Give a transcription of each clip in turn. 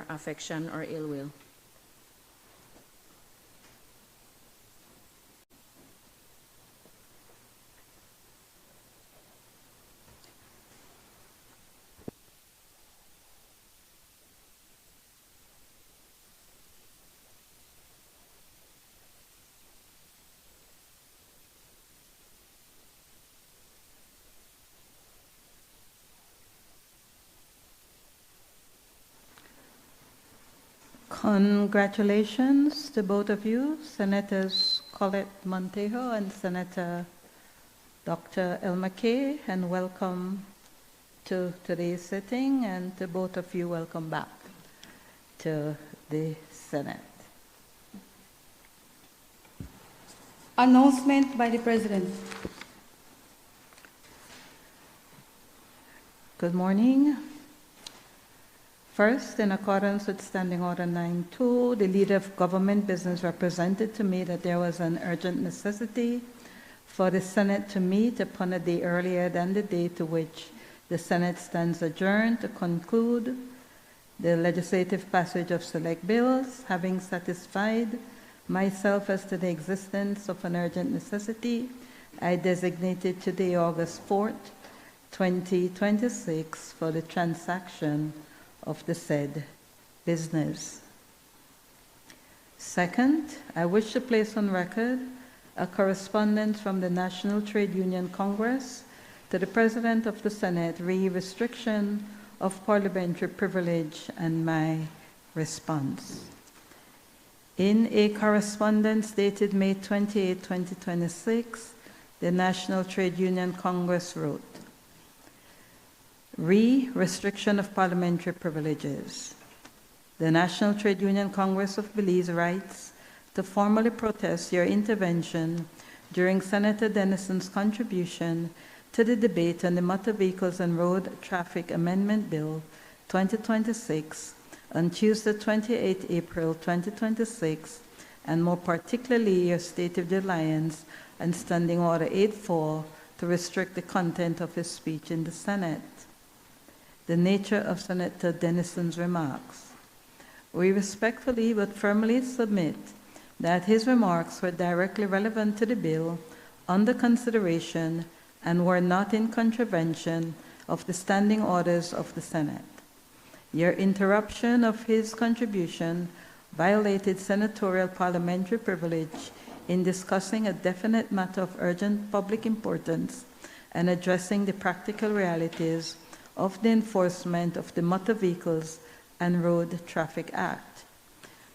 affection or ill will. Congratulations to both of you, Senators Colette Montejo and Senator Dr. Elmer Kaye, and welcome to today's sitting, and to both of you, welcome back to the Senate. Announcement by the President. Good morning. First, in accordance with Standing Order 9.2, the Leader of Government Business represented to me that there was an urgent necessity for the Senate to meet upon a day earlier than the day to which the Senate stands adjourned to conclude the legislative passage of select bills. Having satisfied myself as to the existence of an urgent necessity, I designated today, August 4th, 2026, for the transaction of the said business. Second, I wish to place on record a correspondence from the National Trade Union Congress to the President of the Senate re restriction of parliamentary privilege and my response. In a correspondence dated May 28, 2026, the National Trade Union Congress wrote, Restriction of parliamentary privileges. The National Trade Union Congress of Belize writes to formally protest your intervention during Senator Dennison's contribution to the debate on the Motor Vehicles and Road Traffic Amendment Bill 2026 on Tuesday, 28 April 2026, and more particularly your State of Defiance and Standing Order 8.4 to restrict the content of his speech in the Senate. The nature of Senator Dennison's remarks. We respectfully but firmly submit that his remarks were directly relevant to the bill under consideration and were not in contravention of the standing orders of the Senate. Your interruption of his contribution violated senatorial parliamentary privilege in discussing a definite matter of urgent public importance and addressing the practical realities of the enforcement of the Motor Vehicles and Road Traffic Act.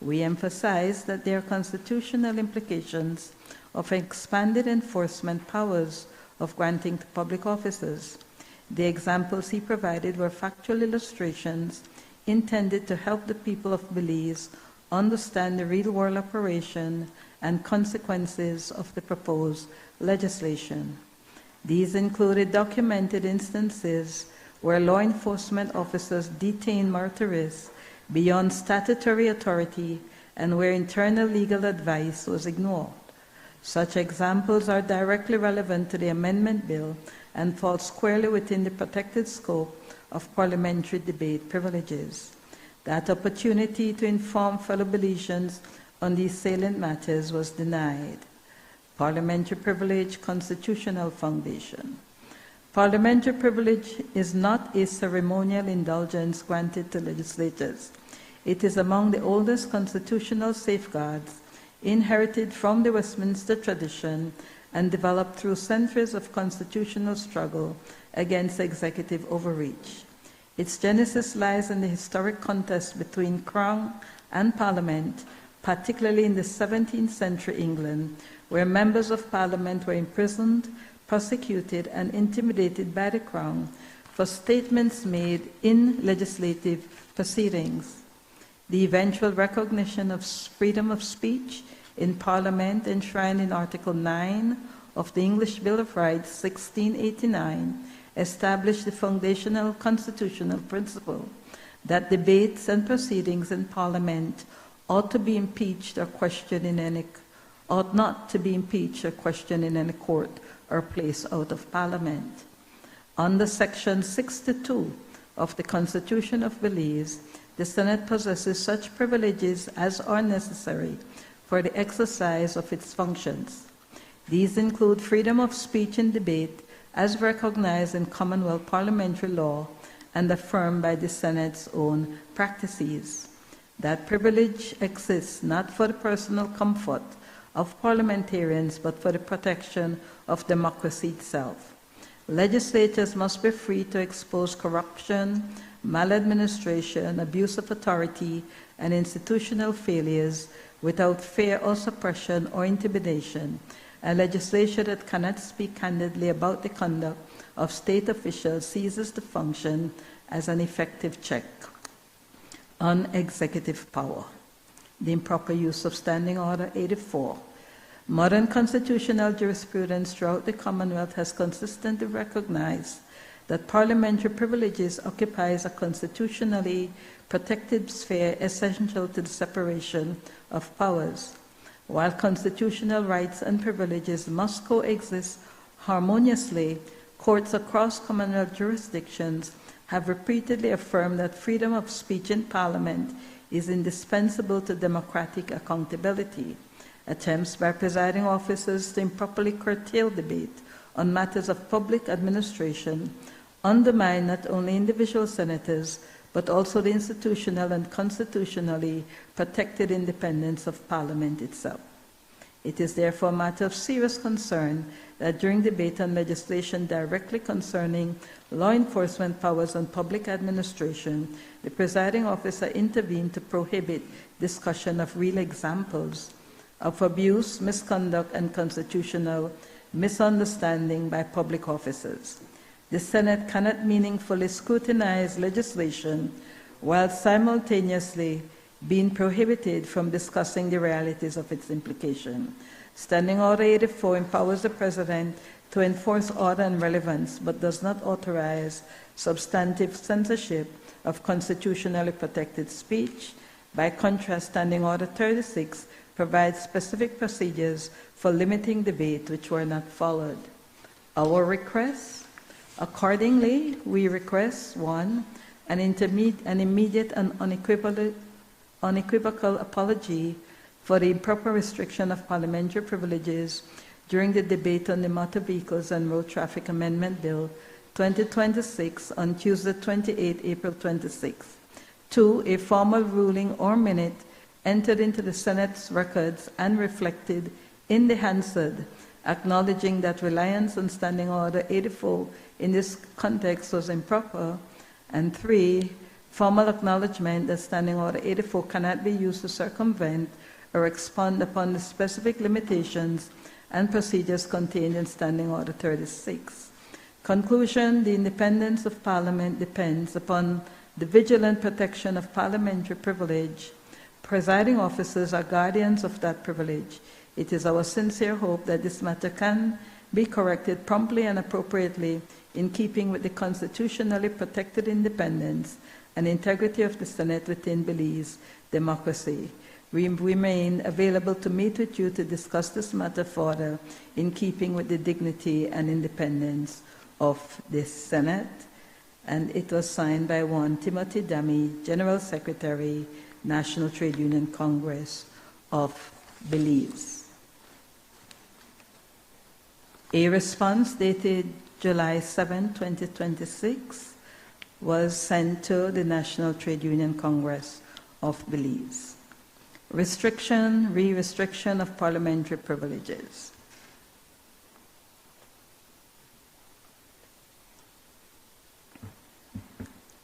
We emphasize that there are constitutional implications of expanded enforcement powers of granting to public officers. The examples he provided were factual illustrations intended to help the people of Belize understand the real-world operation and consequences of the proposed legislation. These included documented instances where law enforcement officers detained motorists beyond statutory authority and where internal legal advice was ignored. Such examples are directly relevant to the amendment bill and fall squarely within the protected scope of parliamentary debate privileges. That opportunity to inform fellow Belizeans on these salient matters was denied. Parliamentary privilege, constitutional foundation. Parliamentary privilege is not a ceremonial indulgence granted to legislators. It is among the oldest constitutional safeguards inherited from the Westminster tradition and developed through centuries of constitutional struggle against executive overreach. Its genesis lies in the historic contest between Crown and Parliament, particularly in the 17th century England, where members of Parliament were imprisoned, prosecuted, and intimidated by the Crown for statements made in legislative proceedings. The eventual recognition of freedom of speech in Parliament, enshrined in Article 9 of the English Bill of Rights, 1689, established the foundational constitutional principle that debates and proceedings in Parliament ought not to be impeached or questioned in any court or place out of Parliament. Under Section 62 of the Constitution of Belize, the Senate possesses such privileges as are necessary for the exercise of its functions. These include freedom of speech and debate as recognized in Commonwealth parliamentary law and affirmed by the Senate's own practices. That privilege exists not for the personal comfort of parliamentarians but for the protection of democracy itself. Legislators must be free to expose corruption, maladministration, abuse of authority, and institutional failures without fear or suppression or intimidation. A legislature that cannot speak candidly about the conduct of state officials ceases to function as an effective check on executive power. The improper use of Standing Order 84. Modern constitutional jurisprudence throughout the Commonwealth has consistently recognized that parliamentary privileges occupies a constitutionally protected sphere essential to the separation of powers. While constitutional rights and privileges must coexist harmoniously, courts across Commonwealth jurisdictions have repeatedly affirmed that freedom of speech in Parliament is indispensable to democratic accountability. Attempts by presiding officers to improperly curtail debate on matters of public administration undermine not only individual senators, but also the institutional and constitutionally protected independence of Parliament itself. It is therefore a matter of serious concern that during debate on legislation directly concerning law enforcement powers and public administration, the presiding officer intervened to prohibit discussion of real examples of abuse, misconduct, and constitutional misunderstanding by public officers. The Senate cannot meaningfully scrutinize legislation while simultaneously being prohibited from discussing the realities of its implication. Standing Order 84 empowers the President to enforce order and relevance, but does not authorize substantive censorship of constitutionally protected speech. By contrast, Standing Order 36 provides specific procedures for limiting debate which were not followed. Our requests, accordingly, we request 1, an immediate and unequivocal apology for the improper restriction of parliamentary privileges during the debate on the Motor Vehicles and Road Traffic Amendment Bill 2026 on Tuesday, 28 April 26. 2, a formal ruling or minute entered into the Senate's records and reflected in the Hansard, acknowledging that reliance on Standing Order 84 in this context was improper. And 3, formal acknowledgement that Standing Order 84 cannot be used to circumvent or expand upon the specific limitations and procedures contained in Standing Order 36. Conclusion: the independence of Parliament depends upon the vigilant protection of parliamentary privilege. Presiding officers are guardians of that privilege. It is our sincere hope that this matter can be corrected promptly and appropriately in keeping with the constitutionally protected independence and integrity of the Senate within Belize democracy. We remain available to meet with you to discuss this matter further in keeping with the dignity and independence of this Senate. And it was signed by one Timothy Dummy, General Secretary, National Trade Union Congress of Belize. A response dated July 7, 2026 was sent to the National Trade Union Congress of Belize. Restriction of parliamentary privileges.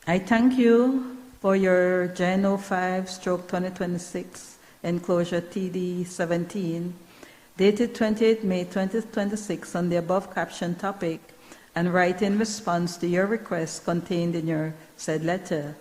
I thank you for your Gen 05/2026 enclosure TD 17, dated 28 May 2026 on the above captioned topic, and write in response to your requests contained in your said letter.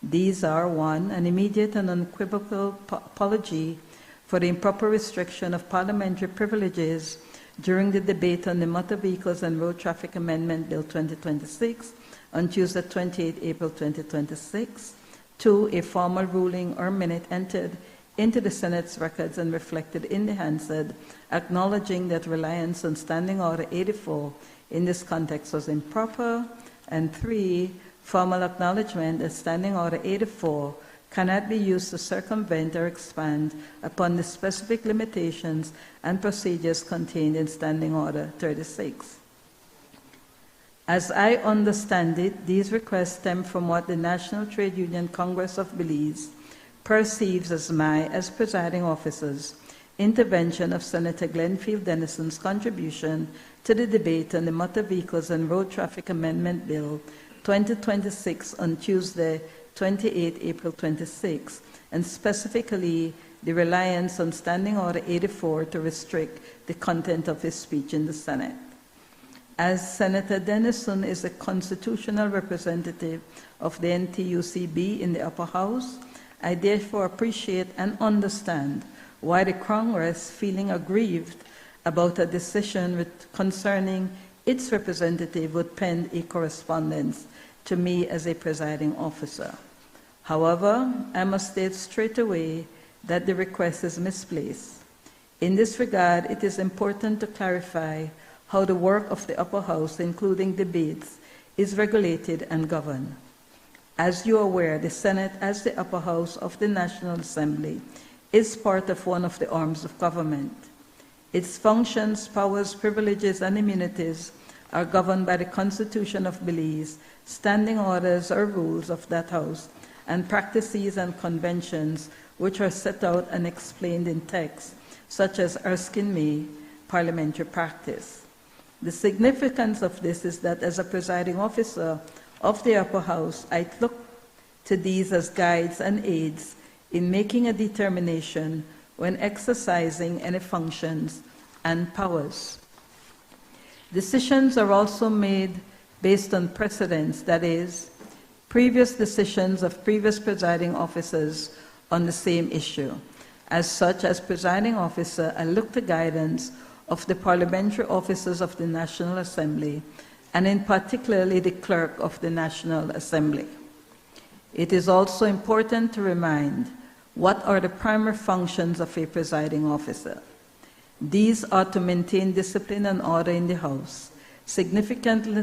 These are: 1, an immediate and unequivocal apology for the improper restriction of parliamentary privileges during the debate on the Motor Vehicles and Road Traffic Amendment Bill 2026 on Tuesday, 28 April 2026. 2, a formal ruling or minute entered into the Senate's records and reflected in the Hansard, acknowledging that reliance on Standing Order 84 in this context was improper. And 3, formal acknowledgement that Standing Order 84 cannot be used to circumvent or expand upon the specific limitations and procedures contained in Standing Order 36. As I understand it, these requests stem from what the National Trade Union Congress of Belize perceives as as presiding officer's, intervention of Senator Glenfield Dennison's contribution to the debate on the Motor Vehicles and Road Traffic Amendment Bill 2026 on Tuesday, 28 April 26, and specifically the reliance on Standing Order 84 to restrict the content of his speech in the Senate. As Senator Dennison is a constitutional representative of the NTUCB in the Upper House, I therefore appreciate and understand why the Congress, feeling aggrieved about a decision concerning its representative, would pen a correspondence to me as a presiding officer. However, I must state straight away that the request is misplaced. In this regard, it is important to clarify how the work of the Upper House, including debates, is regulated and governed. As you are aware, the Senate, as the Upper House of the National Assembly, is part of one of the arms of government. Its functions, powers, privileges, and immunities are governed by the Constitution of Belize, standing orders or rules of that House, and practices and conventions which are set out and explained in text, such as Erskine May parliamentary practice. The significance of this is that as a presiding officer of the Upper House, I look to these as guides and aids in making a determination when exercising any functions and powers. Decisions are also made based on precedents, that is, previous decisions of previous presiding officers on the same issue. As such, as presiding officer, I look to guidance of the parliamentary officers of the National Assembly, and in particularly the Clerk of the National Assembly. It is also important to remind what are the primary functions of a presiding officer. These are to maintain discipline and order in the House. Significantly,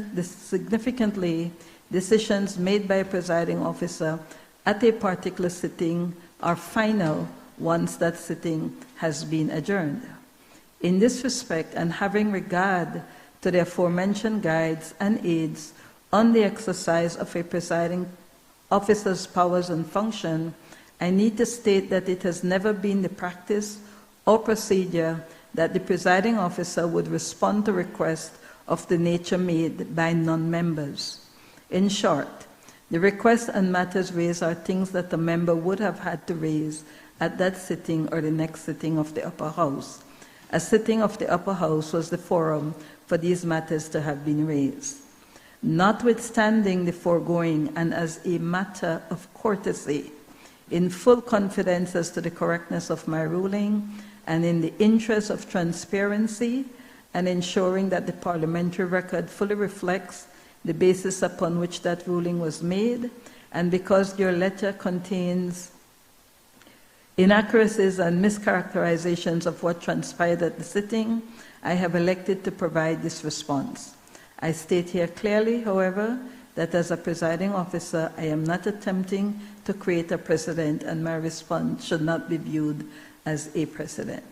decisions made by a presiding officer at a particular sitting are final once that sitting has been adjourned. In this respect, and having regard to the aforementioned guides and aids on the exercise of a presiding officer's powers and function, I need to state that it has never been the practice or procedure that the presiding officer would respond to requests of the nature made by non-members. In short, the requests and matters raised are things that the member would have had to raise at that sitting or the next sitting of the Upper House. A sitting of the Upper House was the forum for these matters to have been raised. Notwithstanding the foregoing, and as a matter of courtesy, in full confidence as to the correctness of my ruling, and in the interest of transparency and ensuring that the parliamentary record fully reflects the basis upon which that ruling was made, and because your letter contains inaccuracies and mischaracterizations of what transpired at the sitting, I have elected to provide this response. I state here clearly, however, that as a presiding officer, I am not attempting to create a precedent, and my response should not be viewed as a precedent.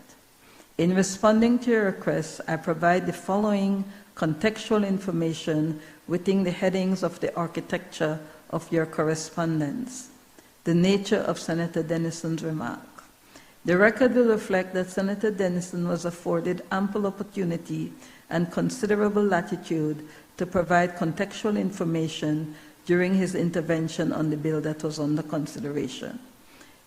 In responding to your request, I provide the following contextual information within the headings of the architecture of your correspondence. The nature of Senator Dennison's remark. The record will reflect that Senator Dennison was afforded ample opportunity and considerable latitude to provide contextual information during his intervention on the bill that was under consideration.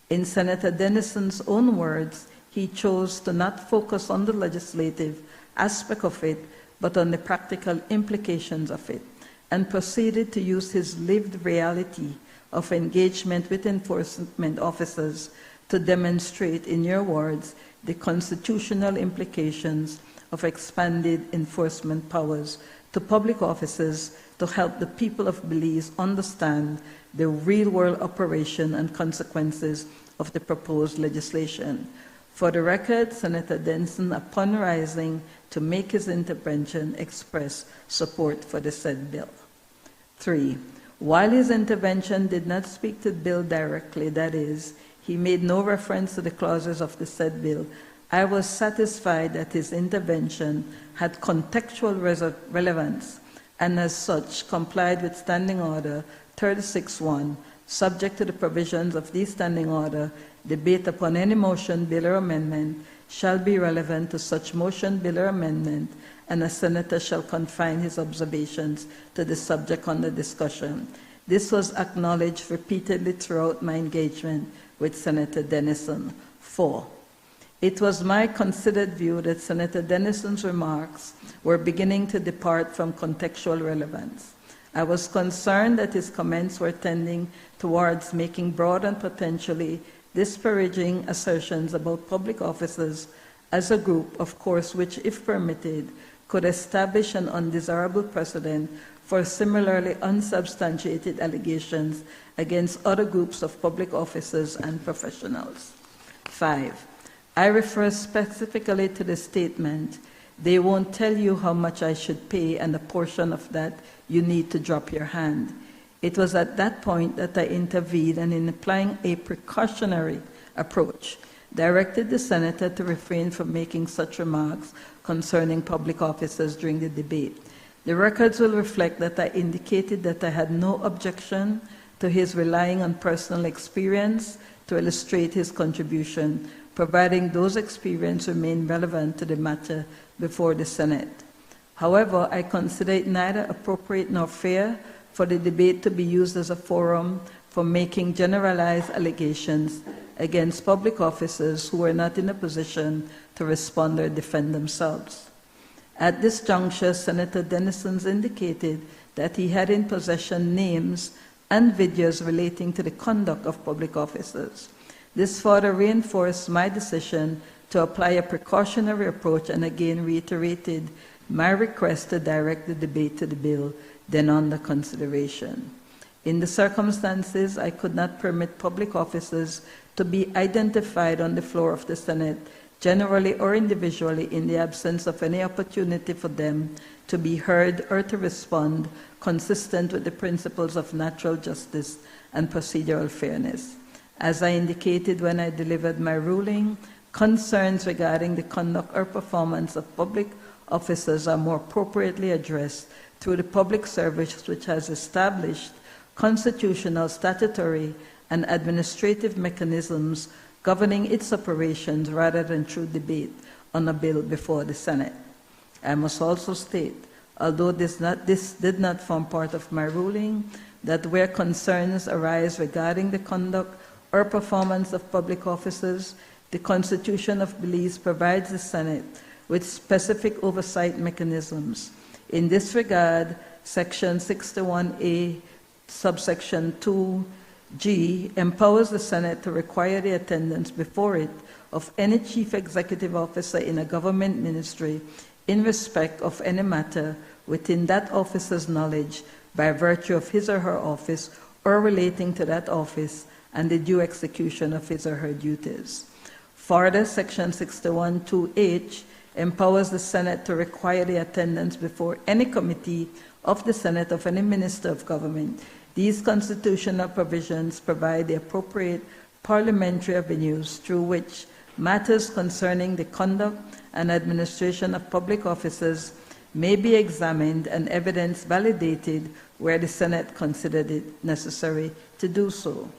In Senator Dennison's own words, he chose to not focus on the legislative aspect of it, but on the practical implications of it, and proceeded to use his lived reality of engagement with enforcement officers to demonstrate, in your words, the constitutional implications of expanded enforcement powers to public officers to help the people of Belize understand the real-world operation and consequences of the proposed legislation. For the record, Senator Denson, upon rising to make his intervention, expressed support for the said bill. 3. While his intervention did not speak to the bill directly, that is, he made no reference to the clauses of the said bill, I was satisfied that his intervention had contextual relevance and as such complied with Standing Order 36-1, subject to the provisions of this Standing Order. Debate upon any motion, bill, or amendment shall be relevant to such motion, bill, or amendment, and a senator shall confine his observations to the subject under discussion. This was acknowledged repeatedly throughout my engagement with Senator Dennison. 4. It was my considered view that Senator Dennison's remarks were beginning to depart from contextual relevance. I was concerned that his comments were tending towards making broad and potentially disparaging assertions about public officers as a group, of course, which, if permitted, could establish an undesirable precedent for similarly unsubstantiated allegations against other groups of public officers and professionals. 5. I refer specifically to the statement, they won't tell you how much I should pay and a portion of that you need to drop your hand. It was at that point that I intervened and in applying a precautionary approach, directed the senator to refrain from making such remarks concerning public officers during the debate. The records will reflect that I indicated that I had no objection to his relying on personal experience to illustrate his contribution, providing those experiences remain relevant to the matter before the Senate. However, I consider it neither appropriate nor fair for the debate to be used as a forum for making generalized allegations against public officers who are not in a position to respond or defend themselves. At this juncture, Senator Dennison indicated that he had in possession names and videos relating to the conduct of public officers. This further reinforced my decision to apply a precautionary approach and again reiterated my request to direct the debate to the bill then under consideration. In the circumstances, I could not permit public officers to be identified on the floor of the Senate, generally or individually, in the absence of any opportunity for them to be heard or to respond consistent with the principles of natural justice and procedural fairness. As I indicated when I delivered my ruling, concerns regarding the conduct or performance of public officers are more appropriately addressed through the Public Service, which has established constitutional, statutory, and administrative mechanisms governing its operations rather than through debate on a bill before the Senate. I must also state, although this did not form part of my ruling, that where concerns arise regarding the conduct or performance of public officers, the Constitution of Belize provides the Senate with specific oversight mechanisms. In this regard, Section 61A, subsection 2G, empowers the Senate to require the attendance before it of any chief executive officer in a government ministry in respect of any matter within that officer's knowledge by virtue of his or her office or relating to that office and the due execution of his or her duties. Further, Section 61(2)H empowers the Senate to require the attendance before any committee of the Senate of any minister of government. These constitutional provisions provide the appropriate parliamentary avenues through which matters concerning the conduct and administration of public officers may be examined and evidence validated where the Senate considered it necessary to do so.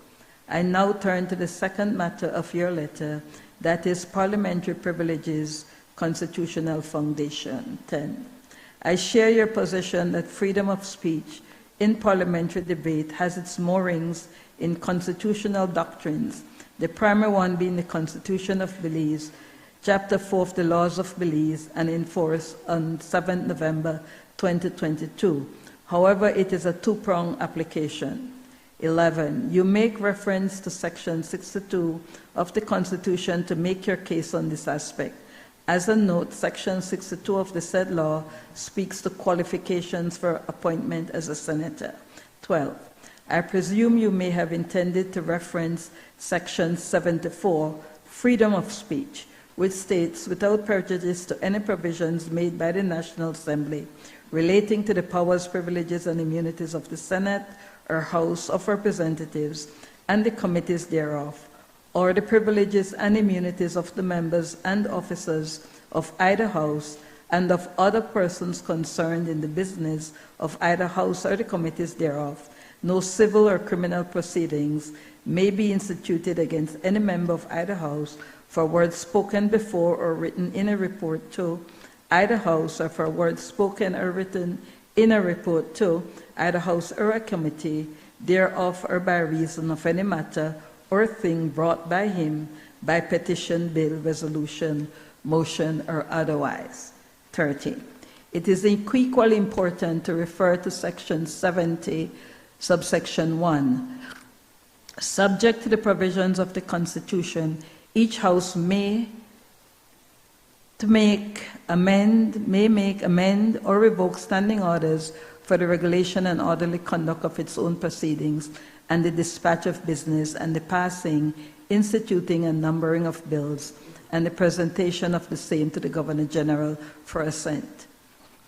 I now turn to the second matter of your letter, that is parliamentary privileges, constitutional foundation. 10. I share your position that freedom of speech in parliamentary debate has its moorings in constitutional doctrines, the primary one being the Constitution of Belize, Chapter 4 of the Laws of Belize, and in force on 7 November 2022. However, it is a two-pronged application. 11. You make reference to Section 62 of the Constitution to make your case on this aspect. As a note, Section 62 of the said law speaks to qualifications for appointment as a senator. 12. I presume you may have intended to reference Section 74, freedom of speech, which states, without prejudice to any provisions made by the National Assembly relating to the powers, privileges, and immunities of the Senate or House of Representatives and the committees thereof, or the privileges and immunities of the members and officers of either House and of other persons concerned in the business of either House or the committees thereof, no civil or criminal proceedings may be instituted against any member of either House for words spoken before or written in a report to either House, or for words spoken or written in a report to either House or a committee thereof, or by reason of any matter or thing brought by him by petition, bill, resolution, motion, or otherwise. 13. It is equally important to refer to Section 70, subsection 1. Subject to the provisions of the Constitution, each House may make, amend, or revoke standing orders for the regulation and orderly conduct of its own proceedings and the dispatch of business and the passing, instituting, and numbering of bills and the presentation of the same to the Governor General for assent.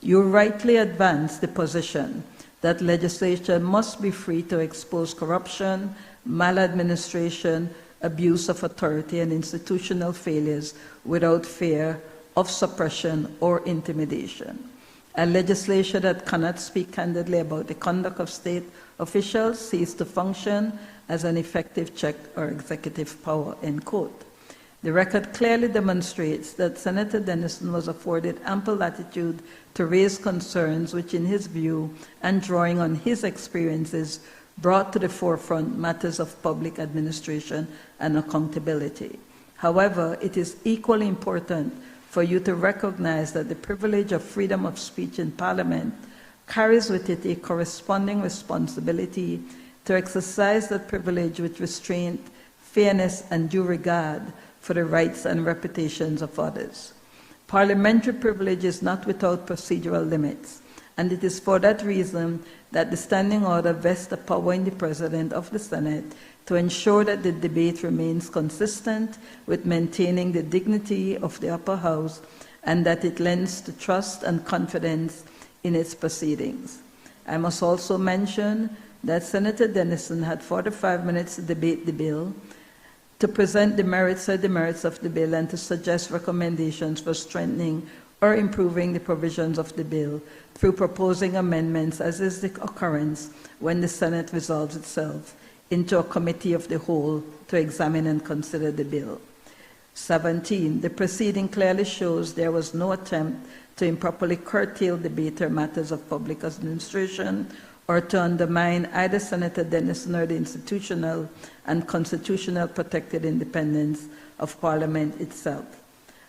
You rightly advance the position that legislation must be free to expose corruption, maladministration, abuse of authority, and institutional failures without fear of suppression or intimidation. A legislation that cannot speak candidly about the conduct of state officials ceases to function as an effective check or executive power, end quote. The record clearly demonstrates that Senator Denison was afforded ample latitude to raise concerns which, in his view, and drawing on his experiences, brought to the forefront matters of public administration and accountability. However, it is equally important for you to recognize that the privilege of freedom of speech in Parliament carries with it a corresponding responsibility to exercise that privilege with restraint, fairness, and due regard for the rights and reputations of others. Parliamentary privilege is not without procedural limits, and it is for that reason that the standing order vests the power in the President of the Senate to ensure that the debate remains consistent with maintaining the dignity of the upper house and that it lends to trust and confidence in its proceedings. I must also mention that Senator Denison had 45 minutes to debate the bill, to present the merits or demerits of the bill, and to suggest recommendations for strengthening or improving the provisions of the bill through proposing amendments, as is the occurrence when the Senate resolves itself into a committee of the whole to examine and consider the bill. 17. The proceeding clearly shows there was no attempt to improperly curtail debate or matters of public administration or to undermine either Senator Denison or the institutional and constitutional protected independence of Parliament itself.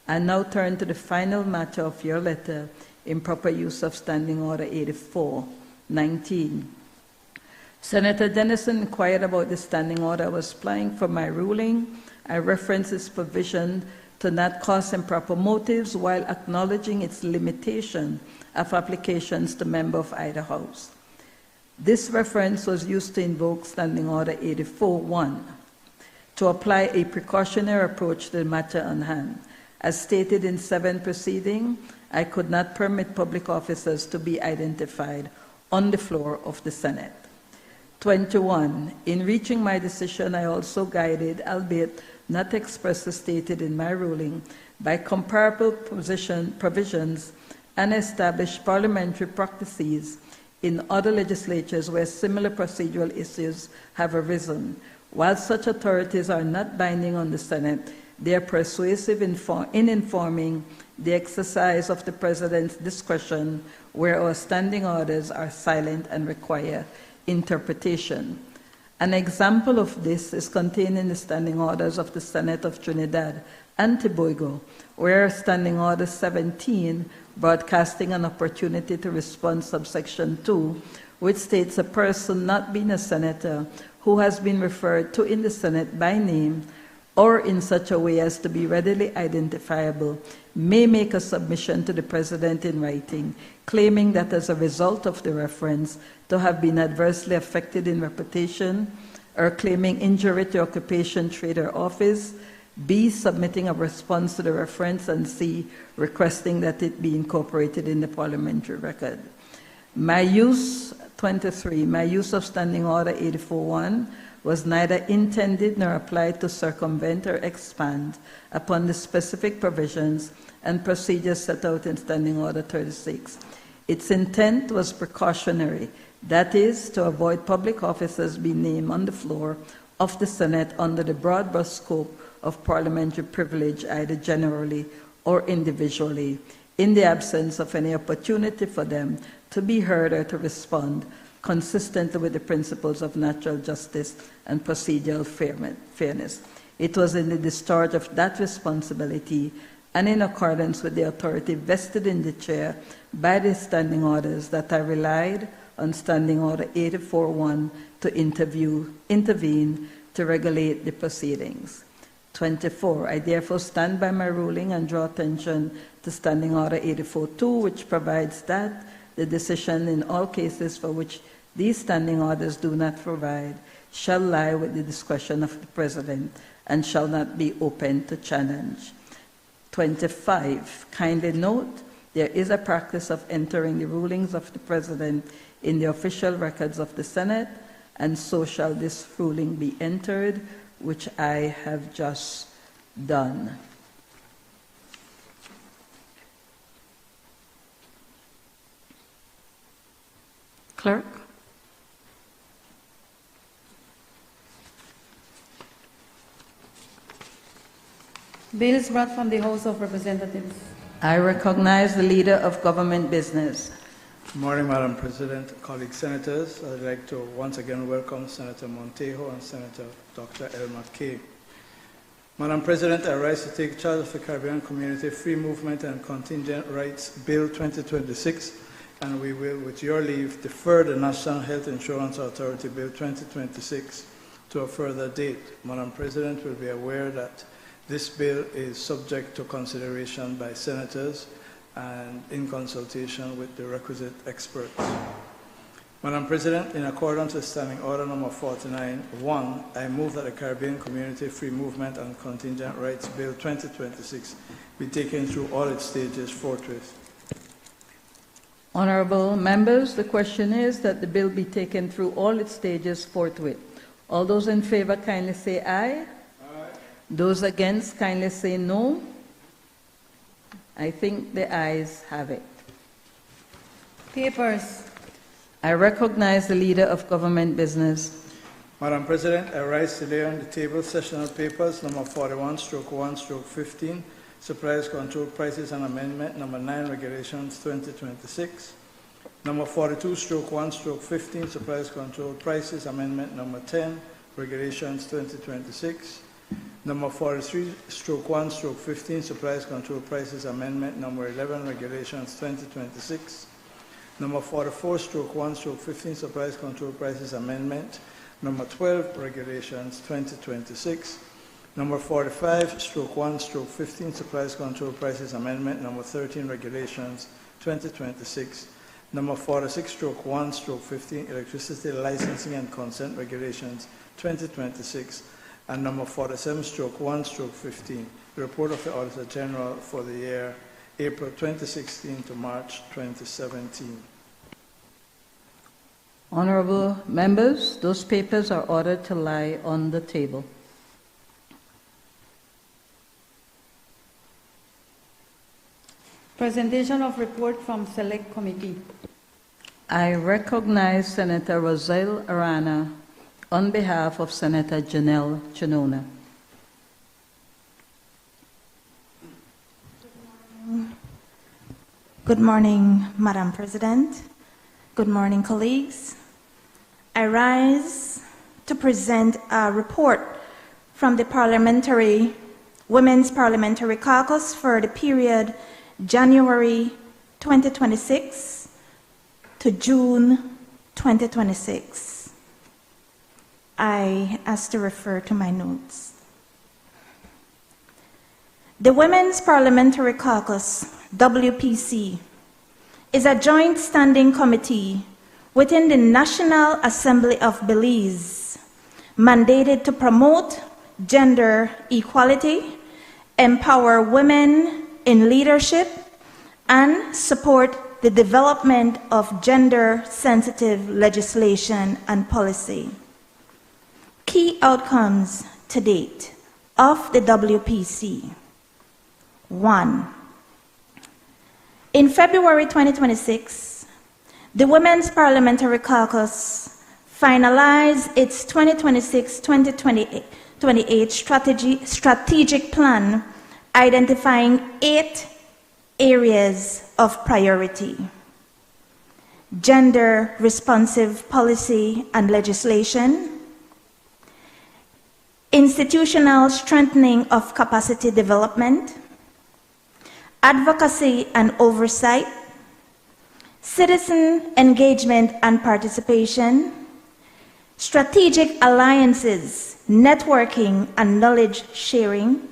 I now turn to the final matter of your letter, improper use of Standing Order 84. 19. Senator Denison inquired about the standing order I was applying for my ruling. I referenced its provision to not cause improper motives while acknowledging its limitation of applications to member of either House. This reference was used to invoke Standing Order 84-1 to apply a precautionary approach to the matter on hand. As stated in 7 proceeding, I could not permit public officers to be identified on the floor of the Senate. 21. In reaching my decision, I also guided, albeit not expressly stated in my ruling, by comparable provisions and established parliamentary practices in other legislatures where similar procedural issues have arisen. While such authorities are not binding on the Senate, they are persuasive in informing the exercise of the President's discretion where our standing orders are silent and require interpretation. An example of this is contained in the standing orders of the Senate of Trinidad and Tobago, where Standing Order 17, broadcasting an opportunity to respond, subsection 2, which states a person not being a senator who has been referred to in the Senate by name or in such a way as to be readily identifiable may make a submission to the President in writing, claiming that as a result of the reference to have been adversely affected in reputation, or claiming injury to occupation, trade, or office, B, submitting a response to the reference, and C, requesting that it be incorporated in the parliamentary record. My use, 23, my use of Standing Order 84-1 was neither intended nor applied to circumvent or expand upon the specific provisions and procedures set out in Standing Order 36. Its intent was precautionary, that is, to avoid public officers being named on the floor of the Senate under the broad brush scope of parliamentary privilege, either generally or individually, in the absence of any opportunity for them to be heard or to respond consistently with the principles of natural justice and procedural fairness. It was in the discharge of that responsibility and in accordance with the authority vested in the chair by the standing orders that I relied on Standing Order 84-1 to intervene to regulate the proceedings. 24, I therefore stand by my ruling and draw attention to Standing Order 84-2, which provides that the decision in all cases for which these standing orders do not provide shall lie with the discretion of the President and shall not be open to challenge. 25, kindly note, there is a practice of entering the rulings of the President in the official records of the Senate, and so shall this ruling be entered, which I have just done. Clerk? Bills brought from the House of Representatives. I recognize the Leader of Government Business. Good morning, Madam President, colleagues senators. I'd like to once again welcome Senator Montejo and Senator Dr. El McKay. Madam President, I rise to take charge of the Caribbean Community Free Movement and Contingent Rights Bill 2026, and we will, with your leave, defer the National Health Insurance Authority Bill 2026 to a further date. Madam President will be aware that this bill is subject to consideration by senators and in consultation with the requisite experts. Madam President, in accordance with Standing Order number 49-1, I move that the Caribbean Community Free Movement and Contingent Rights Bill 2026 be taken through all its stages forthwith. Honorable members, the question is that the bill be taken through all its stages forthwith. All those in favor kindly say aye. Those against, kindly say no. I think the ayes have it. Papers. I recognize the Leader of Government Business. Madam President, I rise today on the table sessional papers number 41/1/15, Supplies Control Prices and Amendment number 9, Regulations 2026. Number 42/1/15, Supplies Control Prices Amendment number 10, Regulations 2026. Number 43/1/15, Supplies Control Prices Amendment number 11, Regulations 2026. Number 44/1/15, Supplies Control Prices Amendment number 12, Regulations 2026. Number 45/1/15, Supplies Control Prices Amendment number 13, Regulations 2026. Number 46/1/15, Electricity Licensing and Consent Regulations 2026. And number 47/1/15, the report of the Auditor General for the year April 2016 to March 2017. Honorable members, those papers are ordered to lie on the table. Presentation of report from Select Committee. I recognize Senator Roselle Arana on behalf of Senator Janelle Chinona. Good morning, Madam President. Good morning, colleagues. I rise to present a report from the Women's Parliamentary Caucus for the period January 2026 to June 2026. I ask to refer to my notes. The Women's Parliamentary Caucus, WPC, is a joint standing committee within the National Assembly of Belize, mandated to promote gender equality, empower women in leadership, and support the development of gender-sensitive legislation and policy. Key outcomes to date of the WPC. 1. In February 2026, the Women's Parliamentary Caucus finalized its 2026-2028 strategic plan, identifying 8 areas of priority: gender-responsive policy and legislation, institutional strengthening of capacity development, advocacy and oversight, citizen engagement and participation, strategic alliances, networking and knowledge sharing,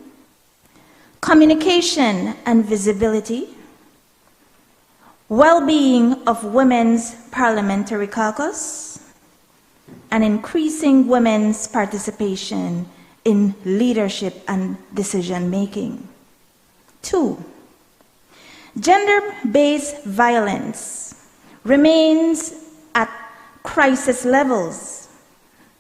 communication and visibility, well-being of Women's Parliamentary Caucus, and increasing women's participation in leadership and decision-making. 2. Gender-based violence remains at crisis levels.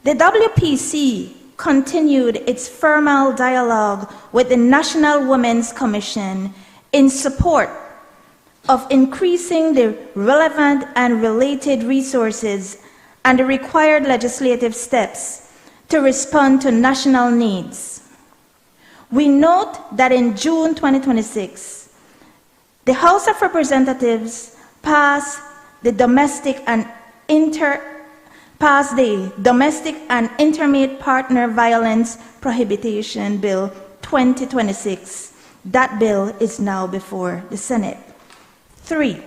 The WPC continued its formal dialogue with the National Women's Commission in support of increasing the relevant and related resources and the required legislative steps to respond to national needs. We note that in June 2026, the House of Representatives passed the Domestic and Intimate Partner Violence Prohibition Bill 2026. That bill is now before the Senate. 3.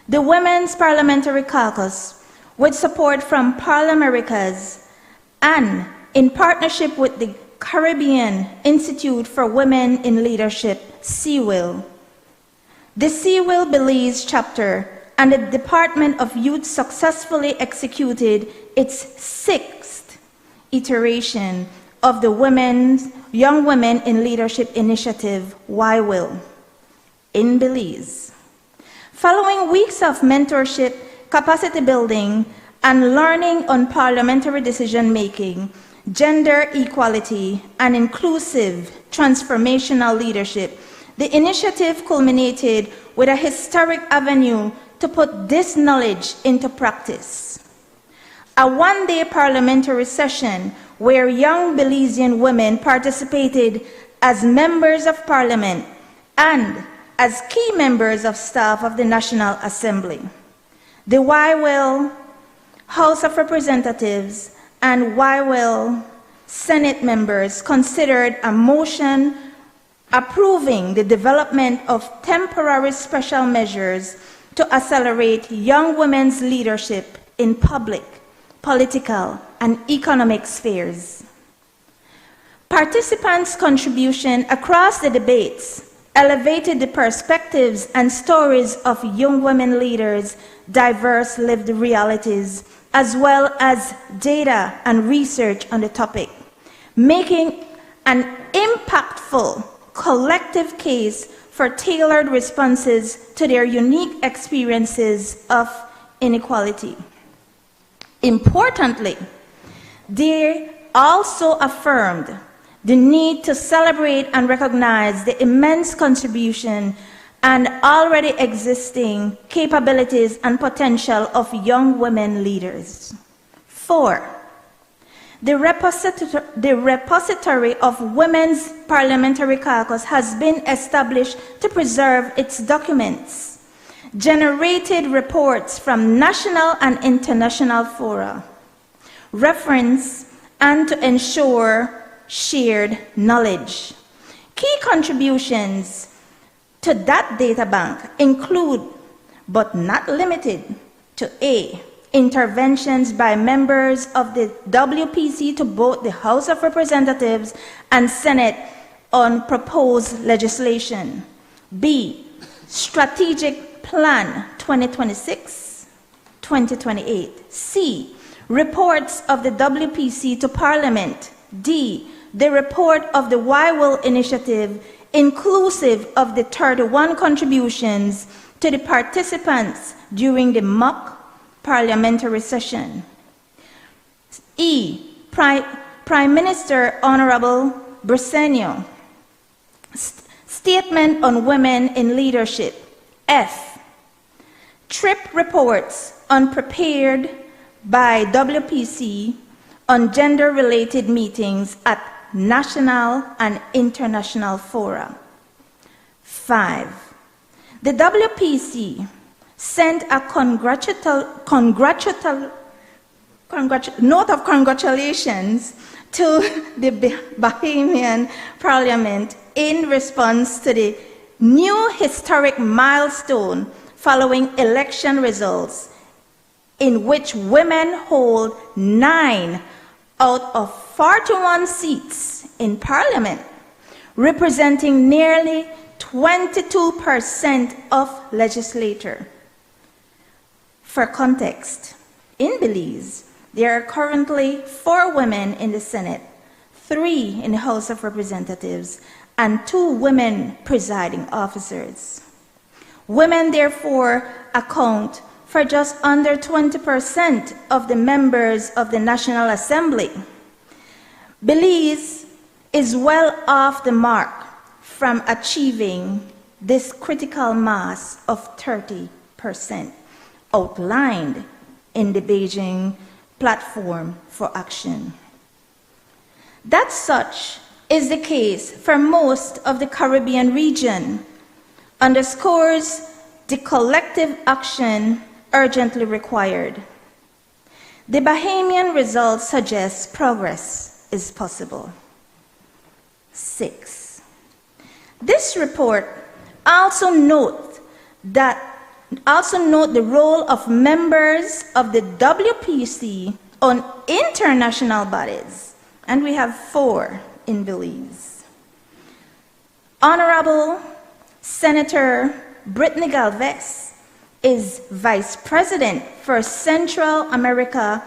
The Women's Parliamentary Caucus, with support from Parliamericas and in partnership with the Caribbean Institute for Women in Leadership, CWIL, the CWIL Belize chapter and the Department of Youth successfully executed its 6th iteration of the Young Women in Leadership Initiative, YWIL, in Belize. Following weeks of mentorship, capacity building, and learning on parliamentary decision-making, gender equality, and inclusive transformational leadership, the initiative culminated with a historic avenue to put this knowledge into practice. A one-day parliamentary session where young Belizean women participated as members of parliament and as key members of staff of the National Assembly. The YWIL House of Representatives and YWIL Senate members considered a motion approving the development of temporary special measures to accelerate young women's leadership in public, political, and economic spheres. Participants' contribution across the debates elevated the perspectives and stories of young women leaders' diverse lived realities, as well as data and research on the topic, making an impactful collective case for tailored responses to their unique experiences of inequality. Importantly, they also affirmed the need to celebrate and recognize the immense contribution and already existing capabilities and potential of young women leaders. 4. The repository of Women's Parliamentary Caucus has been established to preserve its documents, generated reports from national and international fora, reference, and to ensure shared knowledge. Key contributions to that data bank include, but not limited to, A, interventions by members of the WPC to both the House of Representatives and Senate on proposed legislation. B, Strategic Plan 2026-2028. C, reports of the WPC to Parliament. D, the report of the YWIL initiative, inclusive of the 31 contributions to the participants during the mock parliamentary session. E. Prime Minister Honorable Briceño. Statement on women in leadership. F. Trip reports unprepared by WPC on gender-related meetings at national and international fora. 5. The WPC sent a note of congratulations to the Bahamian Parliament in response to the new historic milestone following election results in which women hold 9 out of 41 seats in Parliament, representing nearly 22% of legislators. For context, in Belize, there are currently 4 women in the Senate, 3 in the House of Representatives, and 2 women presiding officers. Women, therefore, account for just under 20% of the members of the National Assembly. Belize is well off the mark from achieving this critical mass of 30% outlined in the Beijing Platform for Action. That such is the case for most of the Caribbean region underscores the collective action urgently required. The Bahamian results suggest progress is possible. 6. This report also note the role of members of the WPC on international bodies, and we have 4 in Belize. Honorable Senator Brittany Galvez is Vice President for Central America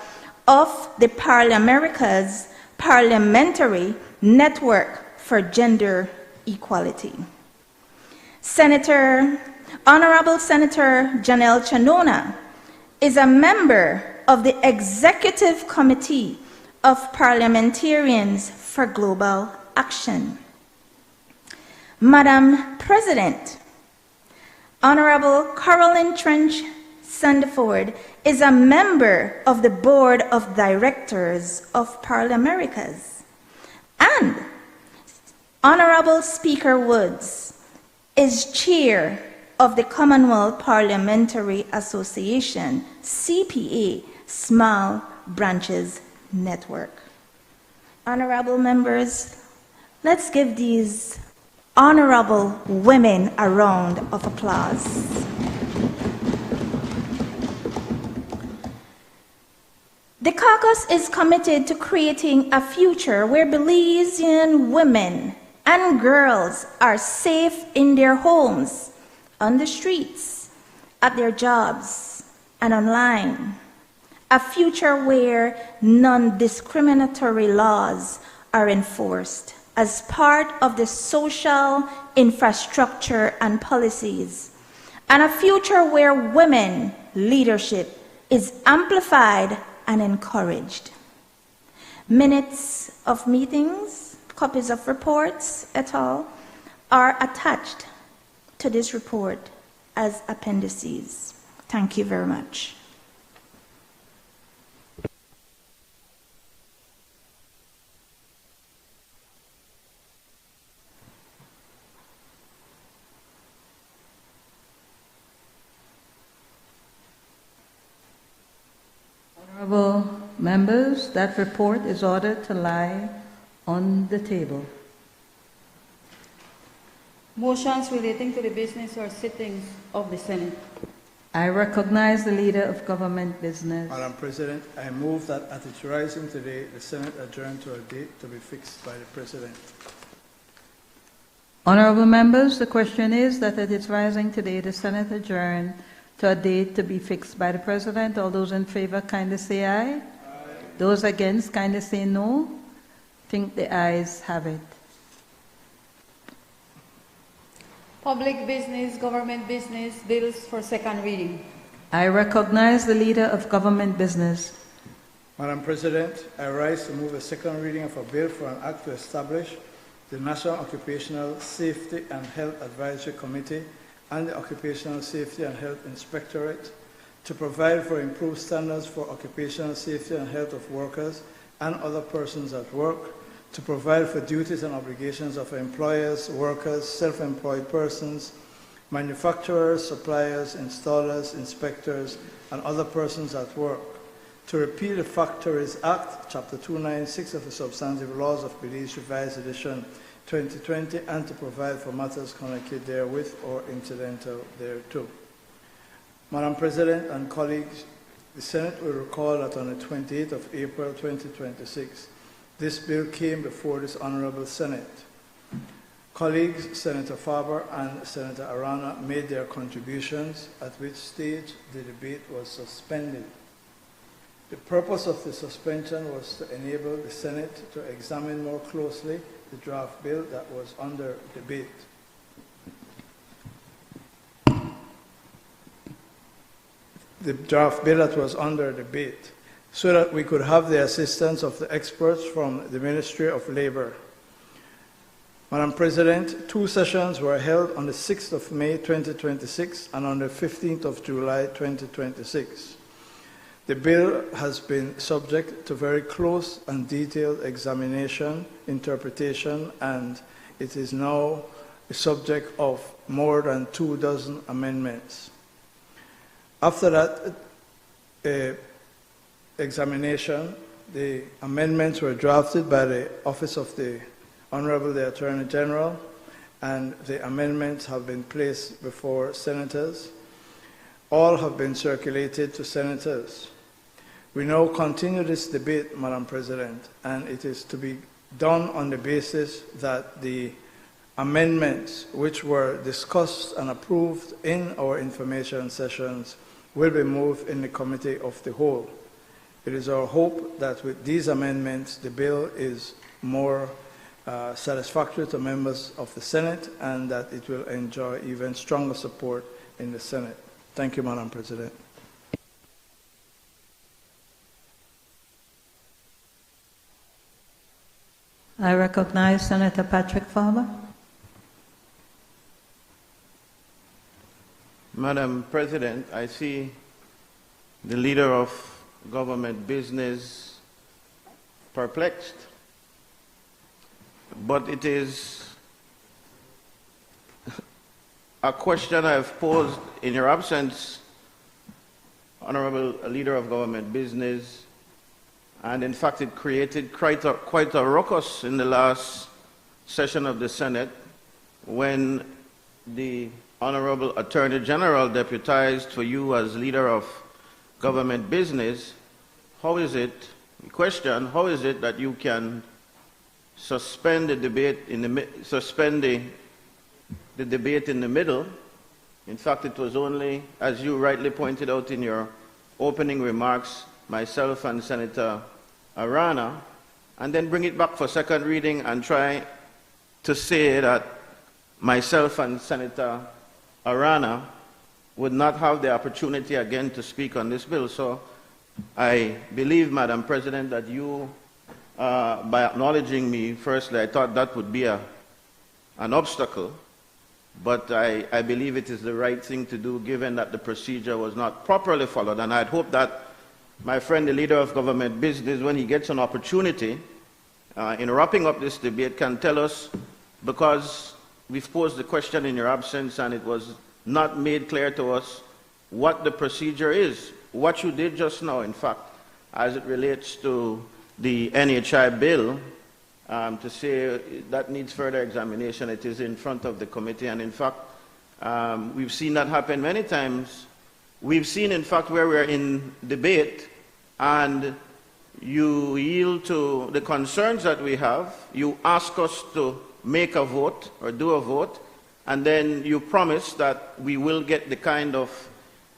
of the Parlamerica's Parliamentary Network for Gender Equality. Honorable Senator Janelle Chanona is a member of the Executive Committee of Parliamentarians for Global Action. Madam President, Honorable Carolyn Trench Sandiford is a member of the Board of Directors of Parliamericas. And Honorable Speaker Woods is chair of the Commonwealth Parliamentary Association, CPA, Small Branches Network. Honorable members, let's give these honorable women a round of applause. The caucus is committed to creating a future where Belizean women and girls are safe in their homes, on the streets, at their jobs, and online. A future where non-discriminatory laws are enforced as part of the social infrastructure and policies, and a future where women leadership is amplified and encouraged. Minutes of meetings, copies of reports, et al. Are attached to this report as appendices. Thank you very much. Honorable members, that report is ordered to lie on the table. Motions relating to the business or sittings of the Senate. I recognize the leader of government business. Madam President, I move that at its rising today, the Senate adjourn to a date to be fixed by the President. Honorable members, the question is that at its rising today, the Senate adjourn to a date to be fixed by the President. All those in favor kindly say aye. Aye. Those against kindly say no. Think the ayes have it. Public business, government business, bills for second reading. I recognize the Leader of Government Business. Madam President, I rise to move a second reading of a bill for an act to establish the National Occupational Safety and Health Advisory Committee and the Occupational Safety and Health Inspectorate to provide for improved standards for occupational safety and health of workers and other persons at work, to provide for duties and obligations of employers, workers, self-employed persons, manufacturers, suppliers, installers, inspectors, and other persons at work, to repeal the Factories Act, Chapter 296 of the Substantive Laws of Belize, Revised Edition 2020, and to provide for matters connected therewith or incidental thereto. Madam President and colleagues, the Senate will recall that on the 28th of April 2026, this bill came before this Honorable Senate. Colleagues Senator Farber and Senator Arana made their contributions, at which stage the debate was suspended. The purpose of the suspension was to enable the Senate to examine more closely the draft bill that was under debate. So that we could have the assistance of the experts from the Ministry of Labor. Madam President, 2 sessions were held on the 6th of May 2026 and on the 15th of July 2026. The bill has been subject to very close and detailed examination, interpretation, and it is now the subject of more than 24 amendments. After that examination, the amendments were drafted by the Office of the Honorable the Attorney General, and the amendments have been placed before senators. All have been circulated to senators. We now continue this debate, Madam President, and it is to be done on the basis that the amendments which were discussed and approved in our information sessions will be moved in the Committee of the Whole. It is our hope that with these amendments, the bill is more satisfactory to members of the Senate and that it will enjoy even stronger support in the Senate. Thank you, Madam President. I recognize Senator Patrick Farber. Madam President, I see the Leader of Government Business perplexed, but it is a question I have posed in your absence, Honorable Leader of Government Business, and in fact it created quite a ruckus in the last session of the Senate when the Honorable Attorney General deputized for you as Leader of Government Business. How is it that you can suspend the debate in the debate in the middle? In fact, it was only, as you rightly pointed out in your opening remarks, myself and Senator Arana, and then bring it back for second reading and try to say that myself and Senator Arana would not have the opportunity again to speak on this bill. So I believe, Madam President, that you, by acknowledging me, firstly, I thought that would be an obstacle, but I believe it is the right thing to do given that the procedure was not properly followed, and I'd hope that my friend, the Leader of Government Business, when he gets an opportunity in wrapping up this debate, can tell us, because we've posed the question in your absence and it was not made clear to us what the procedure is. What you did just now, in fact, as it relates to the NHI bill, to say that needs further examination. It is in front of the committee, and in fact, we've seen that happen many times. We've seen, in fact, where we're in debate and you yield to the concerns that we have, you ask us to make a vote or do a vote, and then you promise that we will get the kind of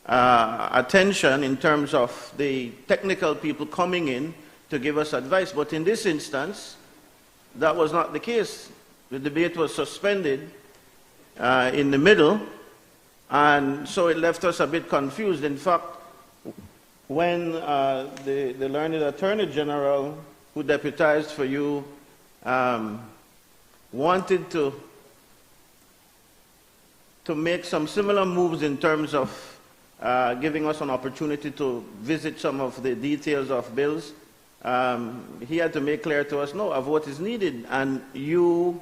attention in terms of the technical people coming in to give us advice. But in this instance, that was not the case. The debate was suspended in the middle, and so it left us a bit confused. In fact, when the learned Attorney General, who deputized for you, wanted to make some similar moves in terms of giving us an opportunity to visit some of the details of bills, he had to make clear to us, no, a vote is needed. And you,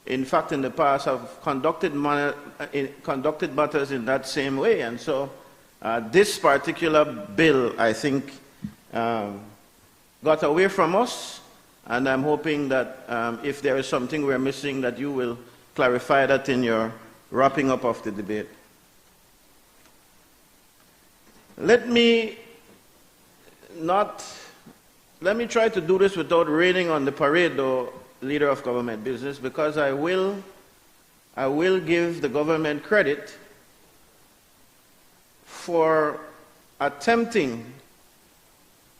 in fact, in the past have conducted matters in that same way. And so this particular bill, I think, got away from us. And I'm hoping that if there is something we're missing, that you will clarify that in your wrapping up of the debate. Let me try to do this without raining on the parade, though, Leader of Government Business, because I will give the government credit for attempting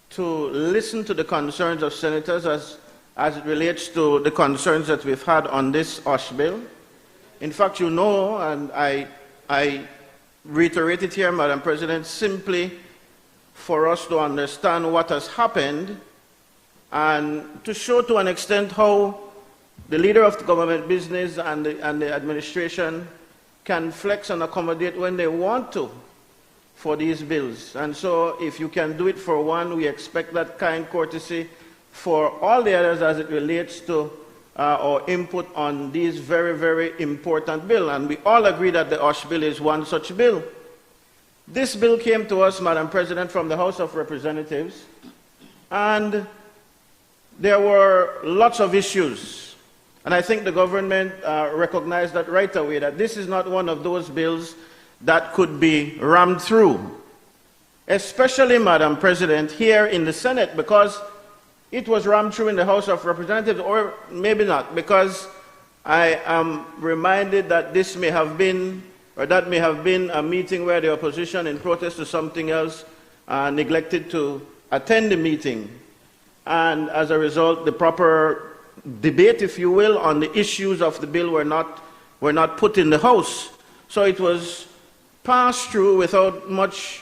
to listen to the concerns of senators as it relates to the concerns that we've had on this OSH bill. In fact, you know, and I reiterate it here, Madam President, simply for us to understand what has happened and to show to an extent how the Leader of the Government Business and the administration can flex and accommodate when they want to for these bills. And so if you can do it for one, we expect that kind courtesy for all the others as it relates to our input on these very, very important bill. And we all agree that the OSH bill is one such bill. This bill came to us, Madam President, from the House of Representatives, and there were lots of issues. And I think the government recognized that right away, that this is not one of those bills that could be rammed through, especially, Madam President, here in the Senate, because it was rammed through in the House of Representatives, or maybe not, because I am reminded that this may have been, or that may have been a meeting where the opposition, in protest to something else, neglected to attend the meeting. And as a result, the proper debate, if you will, on the issues of the bill were not put in the House. So it was passed through without much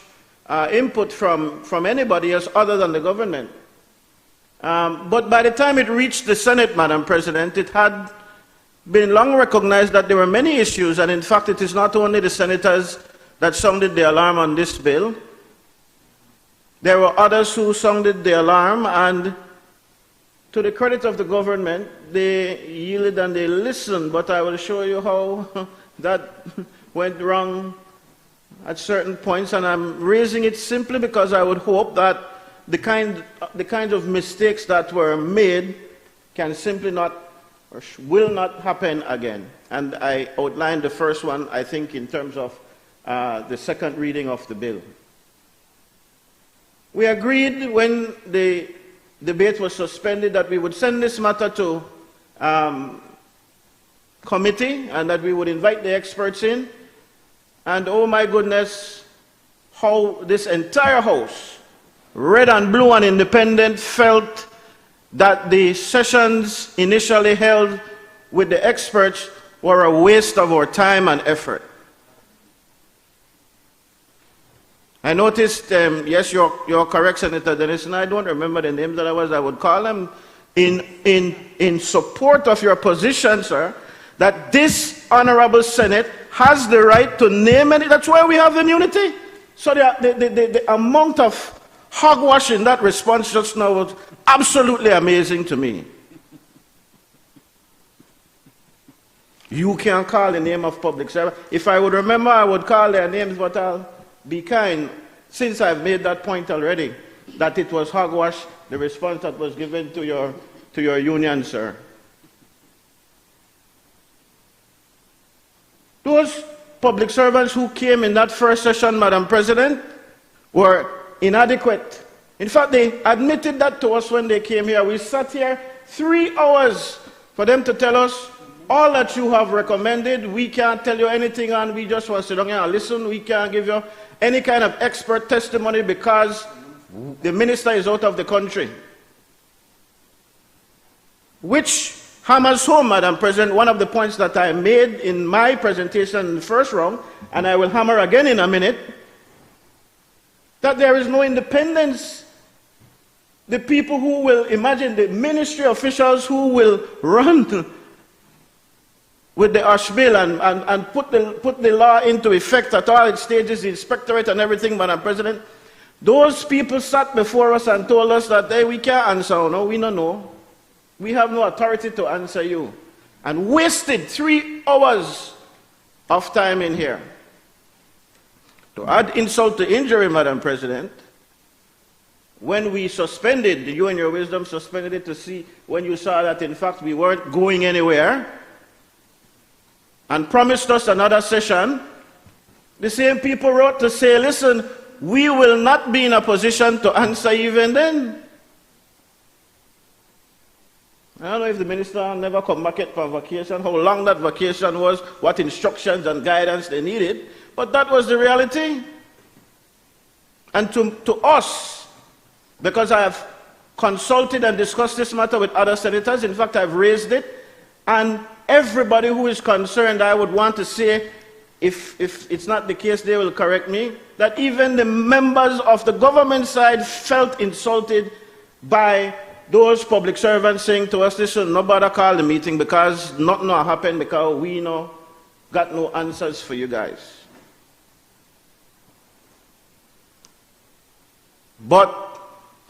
input from anybody else other than the government. But by the time it reached the Senate, Madam President, it had been long recognized that there were many issues, and in fact it is not only the senators that sounded the alarm on this bill. There were others who sounded the alarm, and to the credit of the government, they yielded and they listened, but I will show you how that went wrong at certain points, and I'm raising it simply because I would hope that the kind of mistakes that were made can simply not or will not happen again. And I outlined the first one, I think, in terms of the second reading of the bill. We agreed when the debate was suspended that we would send this matter to committee and that we would invite the experts in. And oh my goodness, how this entire House, red and blue and independent, felt that the sessions initially held with the experts were a waste of our time and effort. I noticed, yes, you're correct, Senator Dennis, and I don't remember the names that I would call them, in support of your position, sir, that this Honorable Senate has the right to name any, that's why we have immunity. So the amount of hogwash in that response just now was absolutely amazing to me. You can't call the name of public servant. If I would remember, I would call their names, but I'll be kind, since I've made that point already, that it was hogwash, the response that was given to your union, sir. Those public servants who came in that first session, Madam President, were inadequate. In fact, they admitted that to us when they came here. We sat here 3 hours for them to tell us all that you have recommended. We can't tell you anything, and we just want to sit down here and listen. We can't give you any kind of expert testimony because the minister is out of the country. Which hammers home, Madam President, one of the points that I made in my presentation in the first round, and I will hammer again in a minute, that there is no independence. The people who will, imagine the ministry officials who will run with the Ash bill and put the law into effect at all its stages, the inspectorate and everything, Madam President, those people sat before us and told us that, hey, we can't answer, no, we don't know. We have no authority to answer you. And wasted 3 hours of time in here. To add insult to injury, Madam President, when we suspended, you and your wisdom suspended it to see when you saw that in fact we weren't going anywhere and promised us another session, the same people wrote to say, listen, we will not be in a position to answer even then. I don't know if the minister never come back yet from vacation, how long that vacation was, what instructions and guidance they needed, but that was the reality. And to us, because I have consulted and discussed this matter with other senators, in fact I've raised it, and everybody who is concerned, I would want to say, if it's not the case, they will correct me, that even the members of the government side felt insulted by those public servants saying to us, listen, nobody call the meeting because nothing will happen because we got no answers for you guys. But,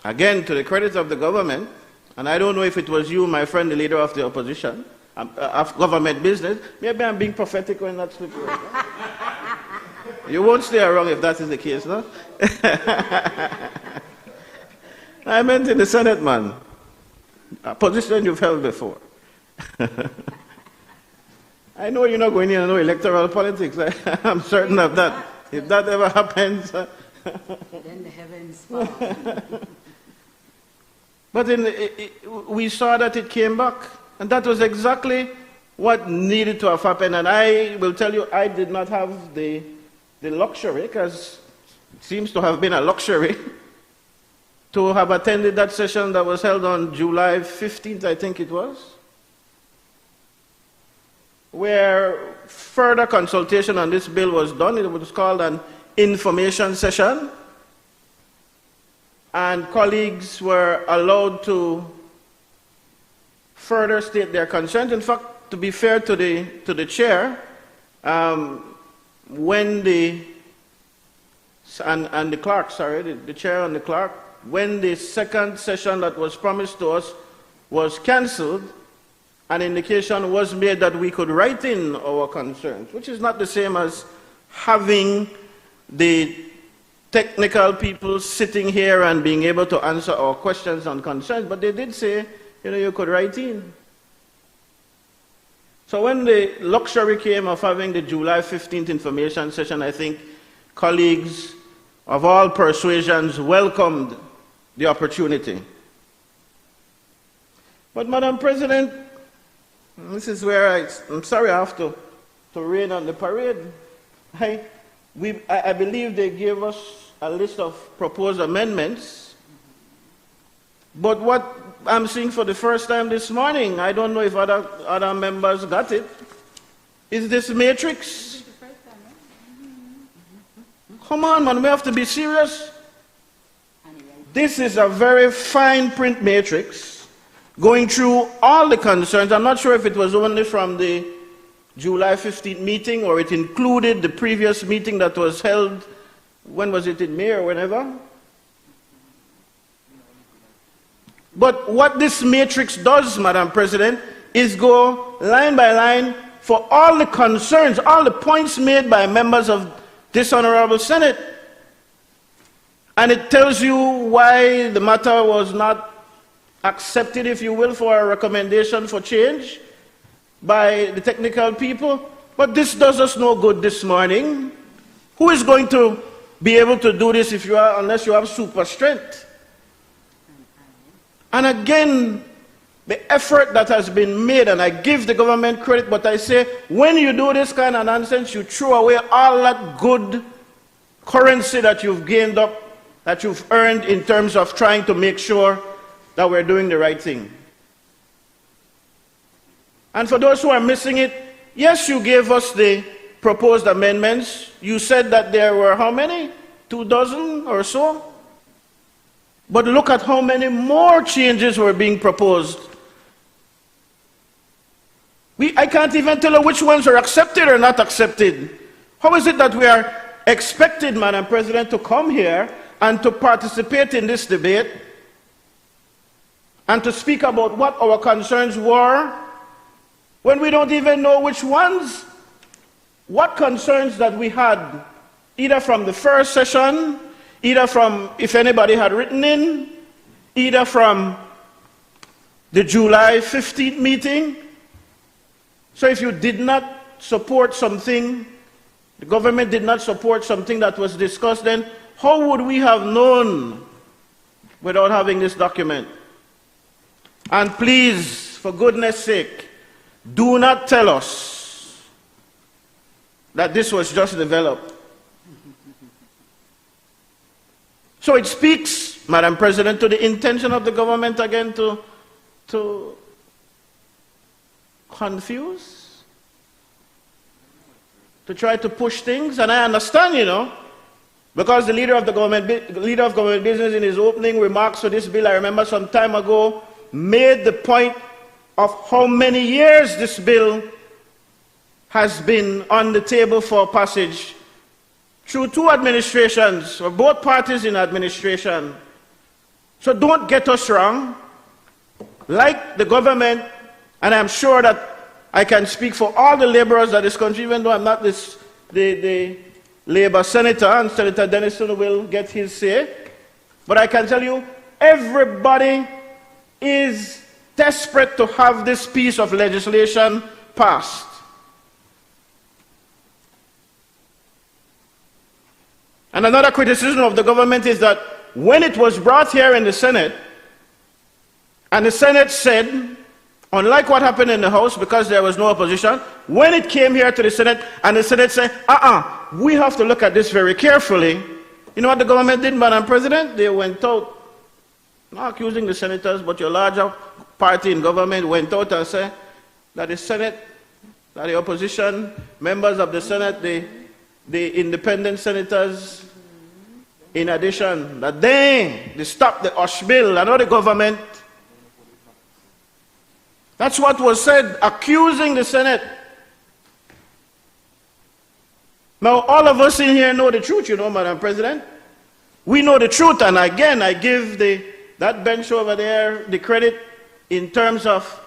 again, to the credit of the government, and I don't know if it was you, my friend, the leader of the opposition, of government business, maybe I'm being prophetic when that's the case. You won't stay around if that is the case, no? I meant in the Senate, man. A position you've held before. I know you're not going in no electoral politics. I'm certain of that. If that ever happens... Then the heavens fall. But we saw that it came back. And that was exactly what needed to have happened. And I will tell you, I did not have the luxury, because it seems to have been a luxury, to have attended that session that was held on July 15th, I think it was, where further consultation on this bill was done. It was called an information session, and colleagues were allowed to further state their concerns. In fact, to be fair to the chair, when the clerk, the chair and the clerk, when the second session that was promised to us was cancelled, an indication was made that we could write in our concerns, which is not the same as having the technical people sitting here and being able to answer our questions and concerns, but they did say, you could write in. So when the luxury came of having the July 15th information session, I think colleagues of all persuasions welcomed the opportunity. But Madam President, this is where I'm sorry I have to rain on the parade. I believe they gave us a list of proposed amendments, but what I'm seeing for the first time this morning, I don't know if other members got it, is this matrix. Come on, man, we have to be serious. This is a very fine print matrix going through all the concerns. I'm not sure if it was only from the July 15th meeting or it included the previous meeting that was held, when was it, in May or whenever? But what this matrix does, Madam President, is go line by line for all the concerns, all the points made by members of this Honorable Senate. And it tells you why the matter was not accepted, if you will, for a recommendation for change by the technical people. But this does us no good this morning. Who is going to be able to do this unless you have super strength? And again, the effort that has been made, and I give the government credit, but I say, when you do this kind of nonsense, you throw away all that good currency that you've gained up, that you've earned in terms of trying to make sure that we're doing the right thing. And for those who are missing it, yes, you gave us the proposed amendments. You said that there were how many? 24 or so? But look at how many more changes were being proposed. I can't even tell you which ones are accepted or not accepted. How is it that we are expected, Madam President, to come here and to participate in this debate and to speak about what our concerns were when we don't even know which ones? What concerns that we had, either from the first session, either from, if anybody had written in, either from the July 15th meeting. So if you did not support something, the government did not support something that was discussed, then how would we have known without having this document? And please, for goodness sake, do not tell us that this was just developed. So it speaks, Madam President, to the intention of the government again to confuse, to try to push things. And I understand, you know, because the leader of government business in his opening remarks for this bill, I remember some time ago, made the point of how many years this bill has been on the table for passage through two administrations, or both parties in administration. So don't get us wrong. Like the government, and I'm sure that I can speak for all the laborers of this country, even though I'm not the labor senator, and Senator Dennison will get his say. But I can tell you, everybody is desperate to have this piece of legislation passed. And another criticism of the government is that when it was brought here in the Senate, and the Senate said, unlike what happened in the House because there was no opposition, when it came here to the Senate and the Senate said, we have to look at this very carefully, you know what the government did, Madam President? They went out, not accusing the senators, but your larger party in government went out and said that the Senate, that the opposition, members of the Senate, the independent senators, in addition, that they stopped the Hush bill. I know the government. That's what was said, accusing the Senate. Now, all of us in here know the truth, you know, Madam President. We know the truth, and again, I give that bench over there the credit in terms of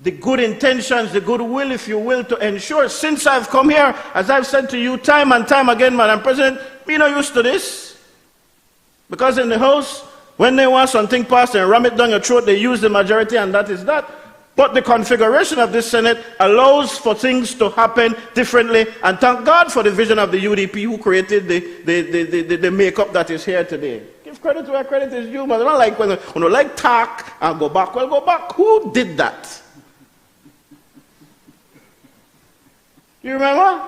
the good intentions, the goodwill, if you will, to ensure, since I've come here, as I've said to you time and time again, Madam President, we're not used to this. Because in the House, when they want something passed and ram it down your throat, they use the majority, and that is that. But the configuration of this Senate allows for things to happen differently, and thank God for the vision of the UDP who created the makeup that is here today. Give credit where credit is due, but I don't like when you like talk and go back. Well, go back. Who did that? You remember?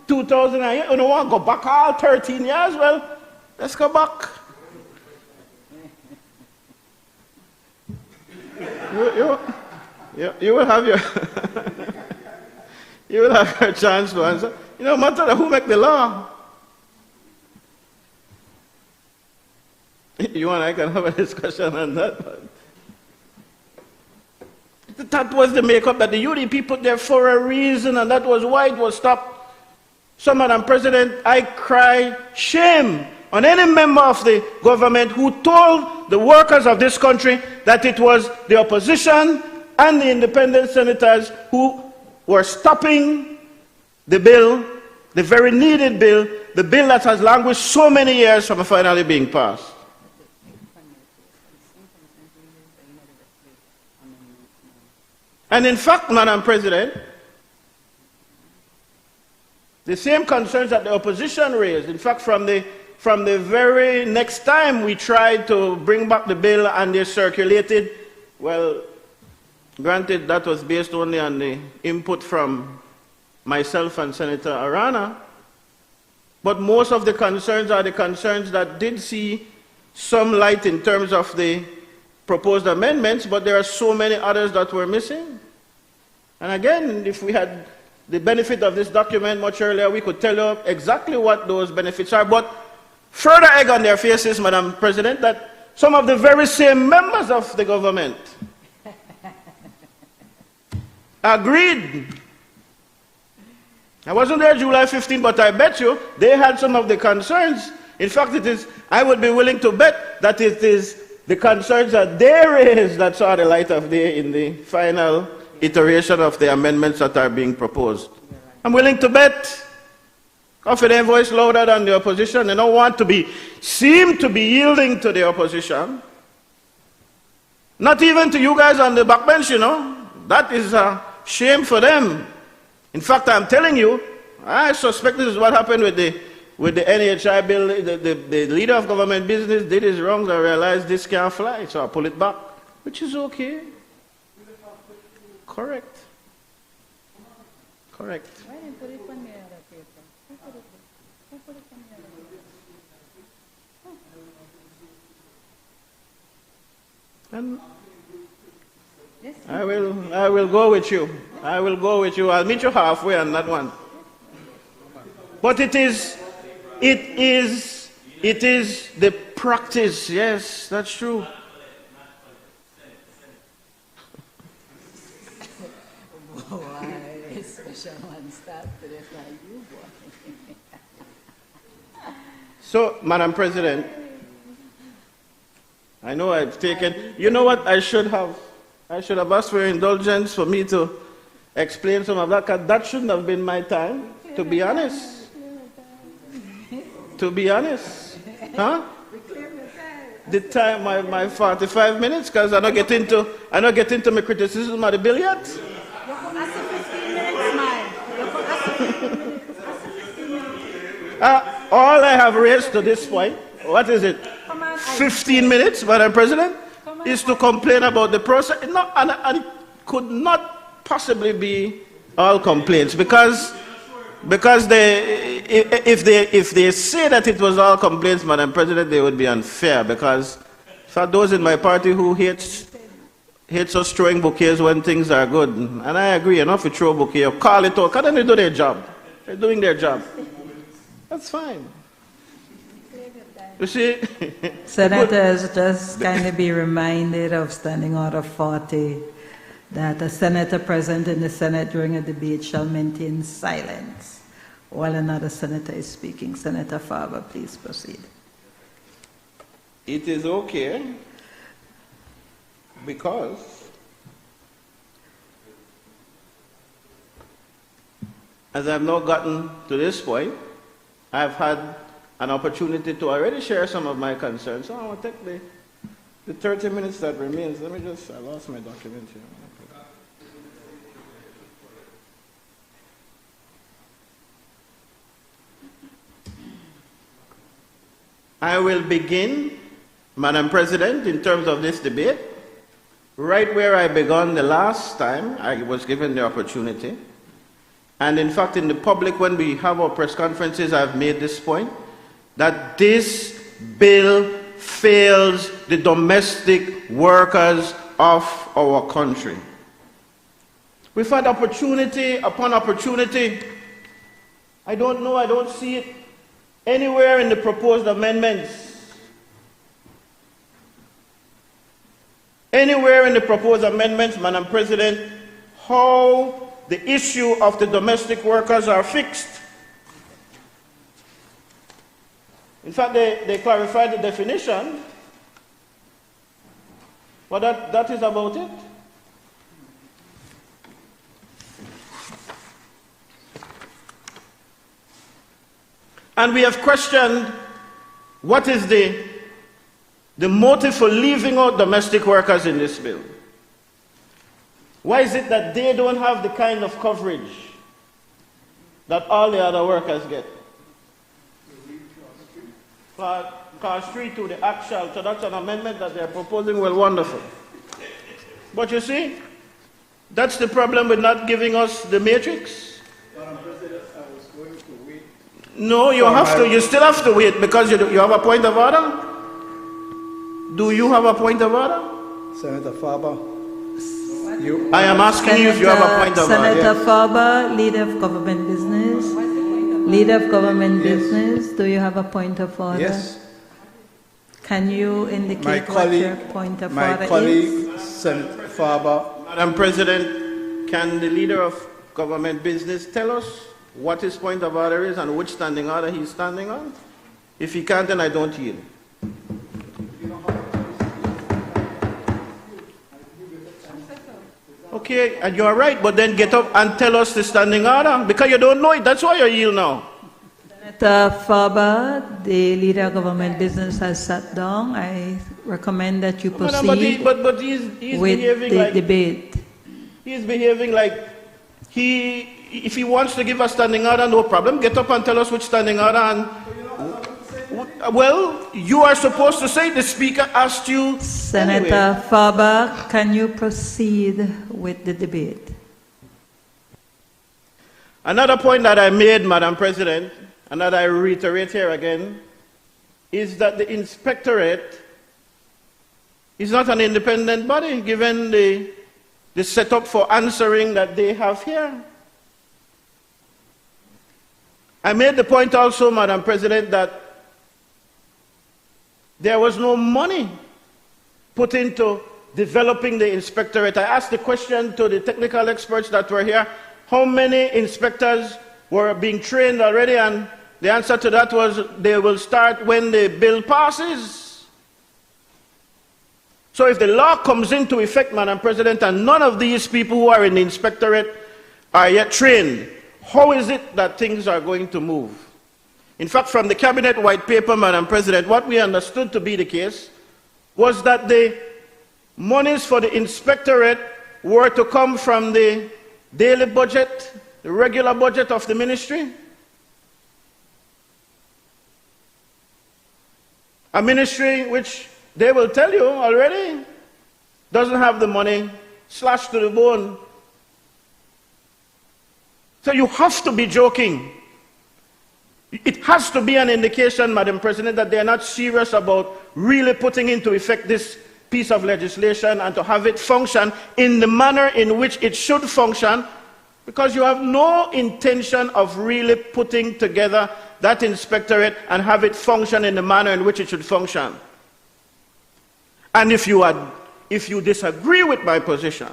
2008, you know what? Go back all 13 years? Well, let's go back. You will have your you will have your chance to answer. You know, matter who make the law. You and I can have a discussion on that. But that was the makeup that the UDP put there for a reason, and that was why it was stopped. So, Madam President, I cry shame on any member of the government who told the workers of this country that it was the opposition and the independent senators who were stopping the bill, the very needed bill, the bill that has languished so many years from finally being passed. And in fact, Madam President, the same concerns that the opposition raised, in fact, from the very next time we tried to bring back the bill and they circulated, well, granted that was based only on the input from myself and Senator Arana, but most of the concerns are the concerns that did see some light in terms of the proposed amendments, but there are so many others that were missing. And again, if we had the benefit of this document much earlier, we could tell you exactly what those benefits are. But further egg on their faces, Madam President, that some of the very same members of the government agreed. I wasn't there July 15, but I bet you they had some of the concerns. In fact, I would be willing to bet that it is the concerns that they raised that saw the light of day in the final iteration of the amendments that are being proposed. I'm willing to bet. Often their voice louder than the opposition. They don't want to seem to be yielding to the opposition. Not even to you guys on the backbench, you know. That is a shame for them. In fact, I'm telling you, I suspect this is what happened with the NHI bill. The leader of government business did his wrongs and realized this can't fly, so I pull it back, which is okay. Correct. Correct. Why didn't put it on the other paper? Who put it on the other paper? And I will go with you. I will go with you. I'll meet you halfway on that one. But it is the practice. Yes, that's true. Why, special one start to the like you, boy. So, Madam President, I know I've taken, you know what I should have asked for your indulgence for me to explain some of that, because that shouldn't have been my time, to be honest. To be honest. Huh? The time, my 45 minutes, because I don't get into my criticism of the bill yet. All I have raised to this point, what is it? 15 minutes, Madam President, is to complain about the process. No, and it could not possibly be all complaints, because if they say that it was all complaints, Madam President, they would be unfair, because for those in my party who hates us throwing bouquets when things are good, and I agree, enough to throw a bouquet or call it out, because they do their job. They're doing their job. That's fine. You see? Senators, just kindly be reminded of Standing Order 40, that a senator present in the Senate during a debate shall maintain silence while another senator is speaking. Senator Farber, please proceed. It is okay, because as I've now gotten to this point, I've had an opportunity to already share some of my concerns. So I want to take the 30 minutes that remains. I lost my document here. I will begin, Madam President, in terms of this debate, right where I began the last time I was given the opportunity. And in fact, in the public, when we have our press conferences, I've made this point, that this bill fails the domestic workers of our country. We've had opportunity upon opportunity. I don't see it anywhere in the proposed amendments. Anywhere in the proposed amendments, Madam President, how the issue of the domestic workers are fixed. In fact, they clarified the definition, but that is about it. And we have questioned what is the motive for leaving out domestic workers in this bill. Why is it that they don't have the kind of coverage that all the other workers get? Clause 3 to the actual, so that's an amendment that they're proposing. Well, wonderful. But you see, that's the problem with not giving us the matrix. Madam President, I was going to wait. No, you still have to wait, because you have a point of order. Do you have a point of order? Senator Farber, You, I am asking you if you have a point of order. Senator Farber, Leader of Government Business. Leader of Government Yes. Business, do you have a point of order? yes, Can you my indicate what your colleague, point of my order is? colleague, Senator Farber, Madam President, can the Leader of Government Business tell us what his point of order is and which standing order he's standing on? If he can't, then I don't yield. Okay, and you're right, but then get up and tell us the standing order, because you don't know it. That's why you yield now. Senator Farber, the Leader of Government Business has sat down. I recommend that you Madam, proceed but he's with behaving the like debate. he's behaving like if he wants to give a standing order, no problem. Get up and tell us which standing order. And well, you are supposed to say the Speaker asked you. Senator Anyway. Farber, can you proceed with the debate? Another point that I made, Madam President, and that I reiterate here again, is that the Inspectorate is not an independent body, given the setup for answering that they have here. I made the point also, Madam President, that there was no money put into developing the Inspectorate. I asked the question to the technical experts that were here, how many inspectors were being trained already, and the answer to that was they will start when the bill passes. So if the law comes into effect, Madam President, and none of these people who are in the Inspectorate are yet trained, how is it that things are going to move? In fact, from the Cabinet White Paper, Madam President, what we understood to be the case was that the monies for the Inspectorate were to come from the daily budget, the regular budget of the ministry. A ministry which they will tell you already doesn't have the money, slashed to the bone. So you have to be joking. It has to be an indication, Madam President, that they are not serious about really putting into effect this piece of legislation and to have it function in the manner in which it should function, because you have no intention of really putting together that Inspectorate and have it function in the manner in which it should function. And if you disagree with my position,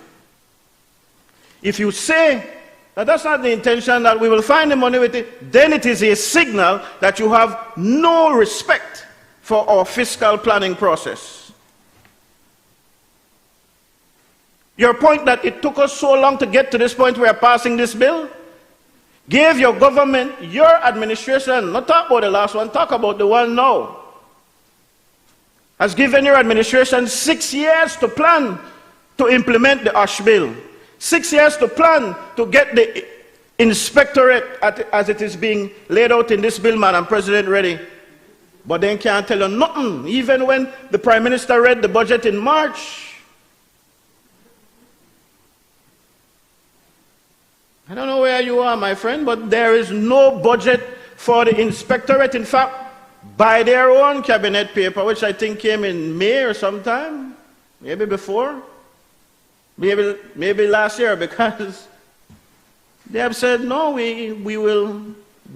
if you say that that's not the intention, that we will find the money with it, then it is a signal that you have no respect for our fiscal planning process. Your point that it took us so long to get to this point where we're passing this bill gave your government, your administration, not talk about the last one, talk about the one now, has given your administration 6 years to plan to implement the Ash bill. 6 years to plan to get the Inspectorate as it is being laid out in this bill, Madam President, ready. But then can't tell you nothing, even when the Prime Minister read the budget in March. I don't know where you are, my friend, but there is no budget for the Inspectorate. In fact, by their own Cabinet paper, which I think came in May or sometime, maybe before, maybe last year, because they have said, no, we will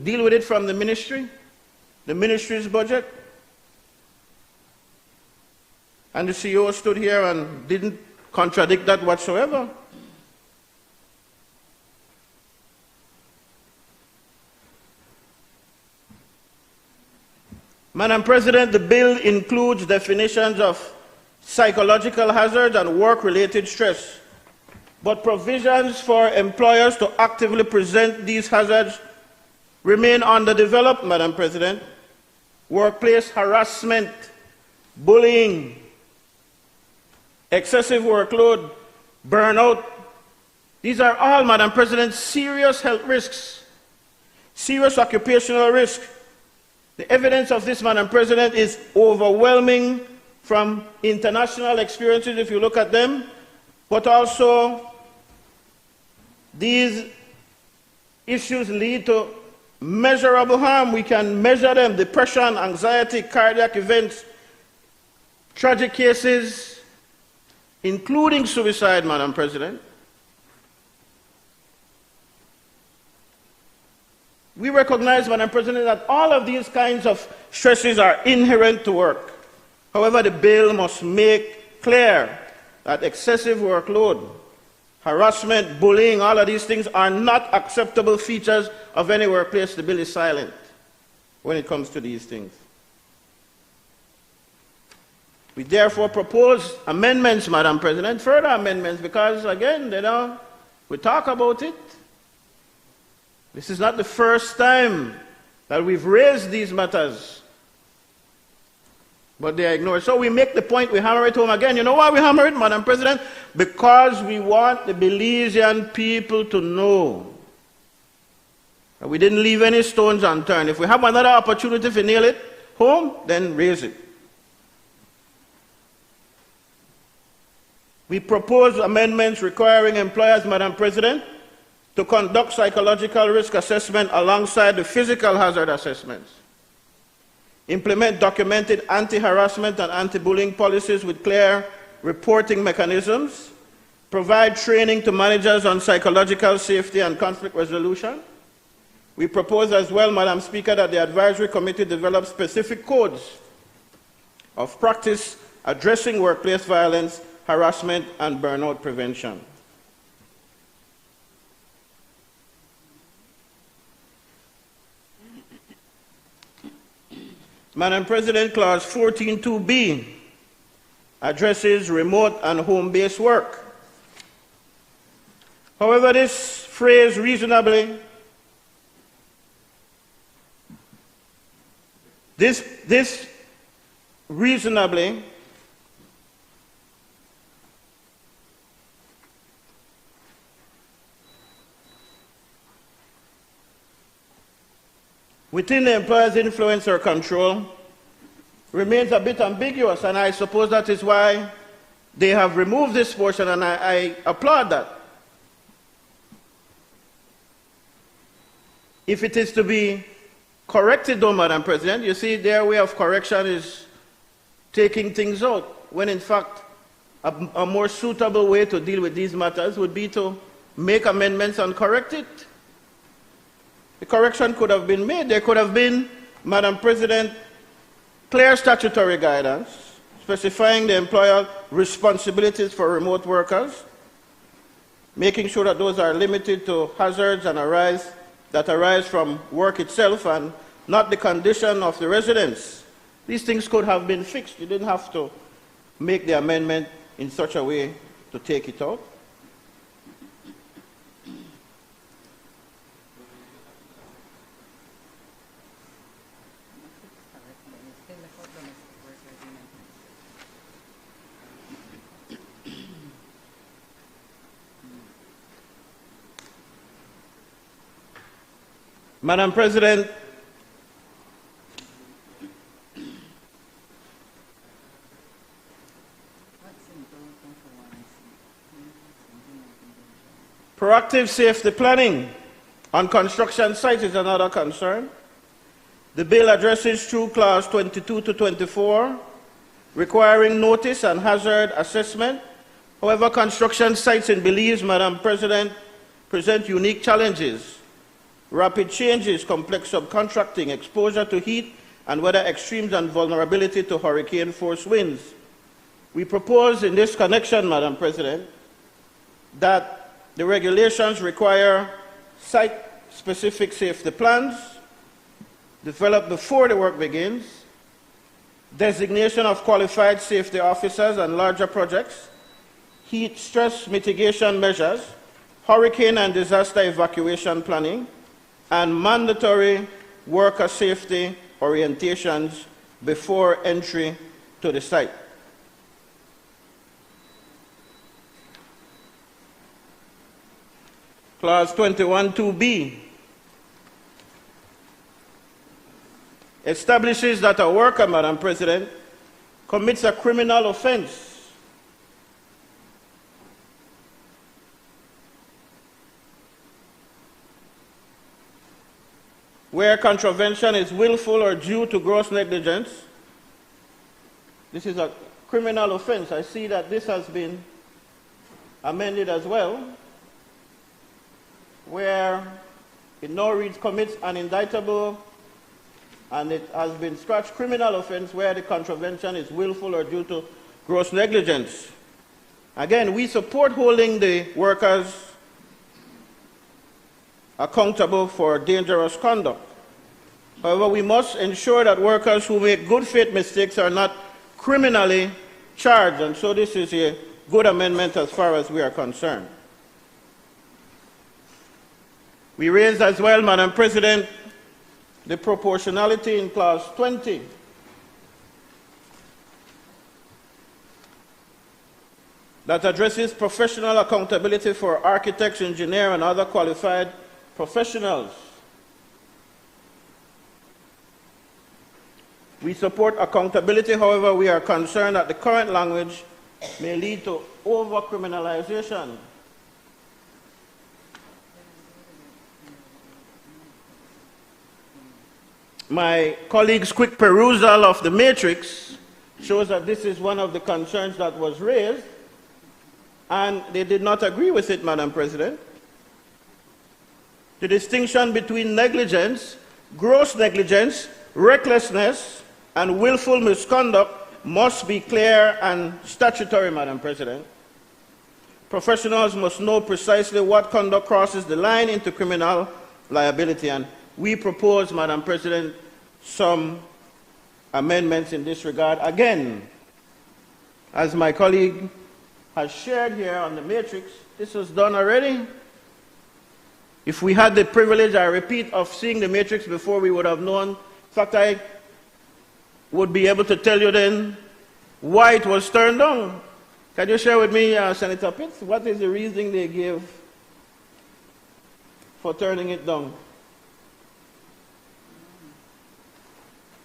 deal with it from the ministry's budget. And the CEO stood here and didn't contradict that whatsoever. Madam President, the bill includes definitions of psychological hazards and work-related stress, but provisions for employers to actively present these hazards remain underdeveloped, Madam President. Workplace harassment, bullying, excessive workload, burnout, these are all, Madam President, serious health risks, serious occupational risk. The evidence of this, Madam President, is overwhelming from international experiences, if you look at them, but also these issues lead to measurable harm. We can measure them: depression, anxiety, cardiac events, tragic cases, including suicide, Madam President. We recognize, Madam President, that all of these kinds of stresses are inherent to work. However, the bill must make clear that excessive workload, harassment, bullying, all of these things are not acceptable features of any workplace. The bill is silent when it comes to these things. We therefore propose amendments, Madam President, further amendments, because again, we talk about it. This is not the first time that we've raised these matters, but they are ignored. So we make the point, we hammer it home again. You know why we hammer it, Madam President? Because we want the Belizean people to know that we didn't leave any stones unturned. If we have another opportunity to nail it home, then raise it. We propose amendments requiring employers, Madam President, to conduct psychological risk assessment alongside the physical hazard assessments. Implement documented anti-harassment and anti-bullying policies with clear reporting mechanisms. Provide training to managers on psychological safety and conflict resolution. We propose as well, Madam Speaker, that the advisory committee develop specific codes of practice addressing workplace violence, harassment, and burnout prevention. Madam President, Clause 14.2b addresses remote and home-based work. However, this phrase reasonably, this reasonably within the employer's influence or control remains a bit ambiguous, and I suppose that is why they have removed this portion, and I applaud that. If it is to be corrected, though, Madam President, you see their way of correction is taking things out, when in fact a more suitable way to deal with these matters would be to make amendments and correct it. The correction could have been made. There could have been, Madam President, clear statutory guidance specifying the employer responsibilities for remote workers, making sure that those are limited to hazards that arise from work itself and not the condition of the residents. These things could have been fixed. You didn't have to make the amendment in such a way to take it out. Madam President, proactive safety planning on construction sites is another concern. The bill addresses through Clause 22 to 24, requiring notice and hazard assessment. However, construction sites in Belize, Madam President, present unique challenges. Rapid changes, complex subcontracting, exposure to heat and weather extremes, and vulnerability to hurricane-force winds. We propose in this connection, Madam President, that the regulations require site-specific safety plans, developed before the work begins, designation of qualified safety officers on larger projects, heat stress mitigation measures, hurricane and disaster evacuation planning, and mandatory worker safety orientations before entry to the site. Clause 21.2b establishes that a worker, Madam President, commits a criminal offense where contravention is willful or due to gross negligence. This is a criminal offense. I see that this has been amended as well, where it now reads commits an indictable, and it has been scratched criminal offense where the contravention is willful or due to gross negligence. Again, we support holding the workers accountable for dangerous conduct. However, we must ensure that workers who make good faith mistakes are not criminally charged, and so this is a good amendment as far as we are concerned. We raised as well, Madam President, the proportionality in Clause 20. That addresses professional accountability for architects, engineers, and other qualified professionals. We support accountability, however, we are concerned that the current language may lead to over-criminalization. My colleague's quick perusal of the matrix shows that this is one of the concerns that was raised, and they did not agree with it, Madam President. The distinction between negligence, gross negligence, recklessness, and willful misconduct must be clear and statutory, Madam President. Professionals must know precisely what conduct crosses the line into criminal liability, and we propose, Madam President, some amendments in this regard. Again, as my colleague has shared here on the matrix, this was done already. If we had the privilege, I repeat, of seeing the matrix before, we would have known. In fact, I would be able to tell you then why it was turned down. Can you share with me, Senator Pitts, what is the reasoning they gave for turning it down?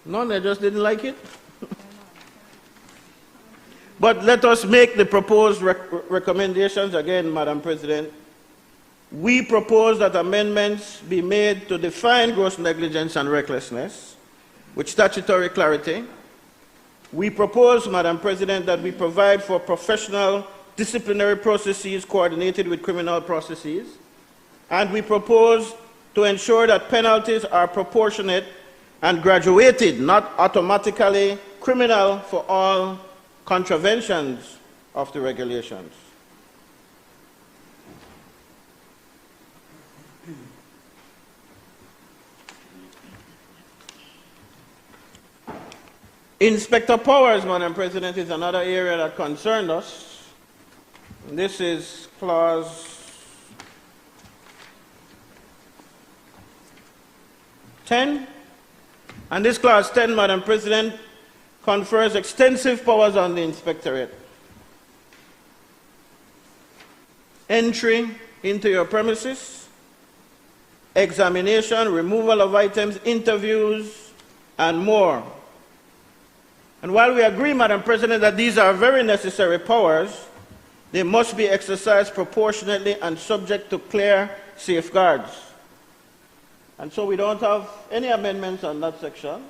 None, they just didn't like it. But let us make the proposed recommendations again, Madam President. We propose that amendments be made to define gross negligence and recklessness with statutory clarity. We propose, Madam President, that we provide for professional disciplinary processes coordinated with criminal processes. And we propose to ensure that penalties are proportionate and graduated, not automatically criminal for all contraventions of the regulations. Inspector powers, Madam President, is another area that concerned us. This is clause 10. And this clause 10, Madam President, confers extensive powers on the inspectorate. Entry into your premises, examination, removal of items, interviews, and more. And while we agree, Madam President, that these are very necessary powers, they must be exercised proportionately and subject to clear safeguards. And so we don't have any amendments on that section.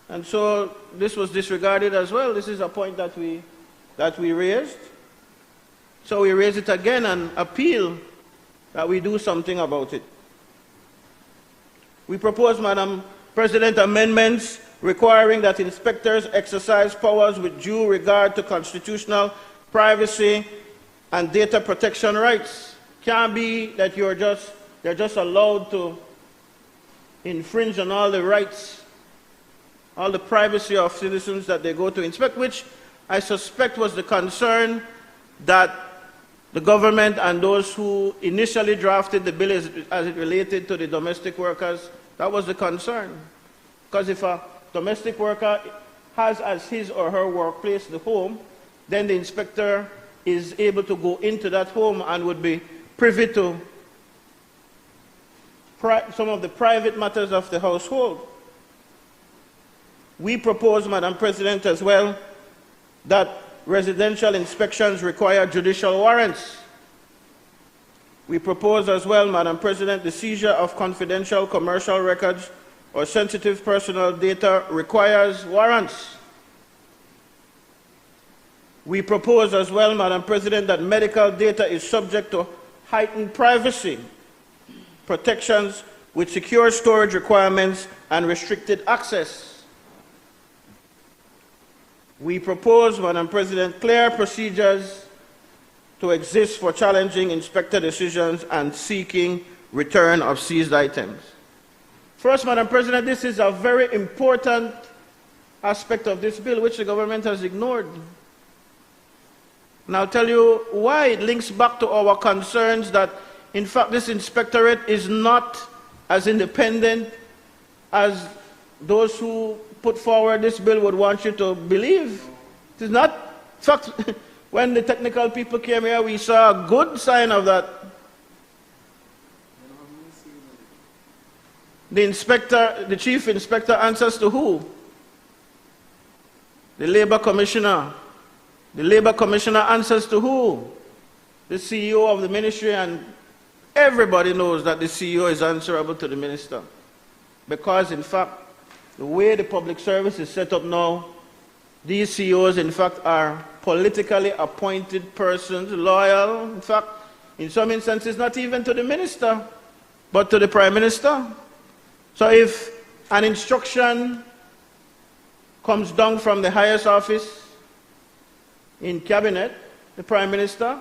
And so this was disregarded as well. This is a point that we raised. So we raise it again and appeal that we do something about it. We propose, Madam President, amendments requiring that inspectors exercise powers with due regard to constitutional privacy and data protection rights. Can't be that they're just allowed to infringe on all the rights, all the privacy of citizens that they go to inspect, which I suspect was the concern that the government and those who initially drafted the bill as it related to the domestic workers. That was the concern. Because if a domestic worker has as his or her workplace the home, then the inspector is able to go into that home and would be privy to some of the private matters of the household. We propose, Madam President, as well, that residential inspections require judicial warrants. We propose as well, Madam President, the seizure of confidential commercial records or sensitive personal data requires warrants. We propose as well, Madam President, that medical data is subject to heightened privacy protections with secure storage requirements and restricted access. We propose, Madam President, clear procedures to exist for challenging inspector decisions and seeking return of seized items. First, Madam President, this is a very important aspect of this bill which the government has ignored. And I'll tell you why. It links back to our concerns that, in fact, this inspectorate is not as independent as those who put forward this bill would want you to believe. It is not. In fact, when the technical people came here, we saw a good sign of that. The chief inspector answers to who? The Labor Commissioner. The Labor Commissioner answers to who? The CEO of the ministry, and everybody knows that the CEO is answerable to the minister. Because, in fact, the way the public service is set up now, these CEOs, in fact, are politically appointed persons, loyal, in fact, in some instances, not even to the minister, but to the Prime Minister. So if an instruction comes down from the highest office in cabinet, the Prime Minister,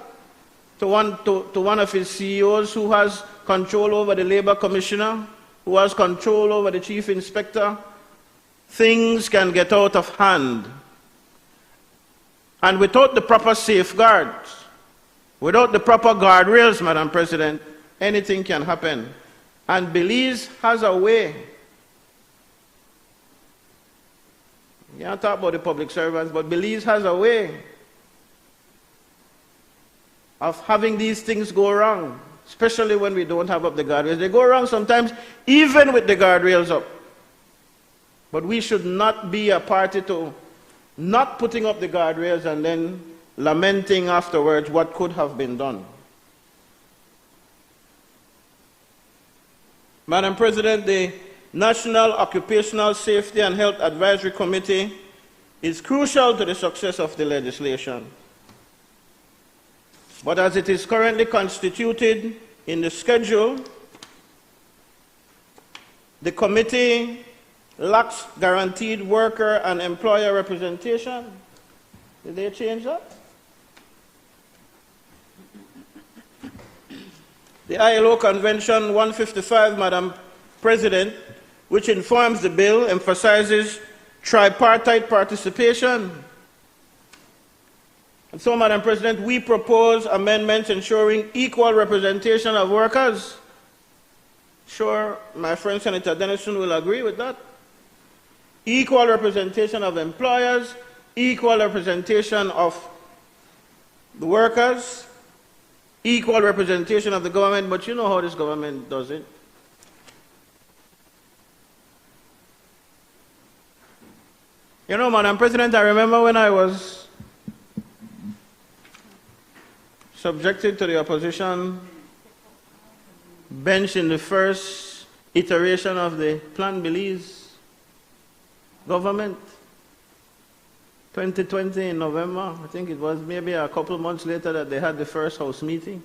to one of his CEOs who has control over the Labor Commissioner, who has control over the Chief Inspector, things can get out of hand. And without the proper safeguards, without the proper guardrails, Madam President, anything can happen. And Belize has a way. You can't talk about the public servants, but Belize has a way of having these things go wrong, especially when we don't have up the guardrails. They go wrong sometimes even with the guardrails up. But we should not be a party to not putting up the guardrails and then lamenting afterwards what could have been done. Madam President, the National Occupational Safety and Health Advisory Committee is crucial to the success of the legislation. But as it is currently constituted in the schedule, the committee lacks guaranteed worker and employer representation. Did they change that? The ILO Convention 155, Madam President, which informs the bill, emphasizes tripartite participation. And so, Madam President, we propose amendments ensuring equal representation of workers. Sure, my friend Senator Dennison will agree with that. Equal representation of employers, equal representation of the workers, equal representation of the government, but you know how this government does it. You know, Madam President, I remember when I was subjected to the opposition bench in the first iteration of the Plan Belize government, 2020 in November. I think it was maybe a couple of months later that they had the first House meeting.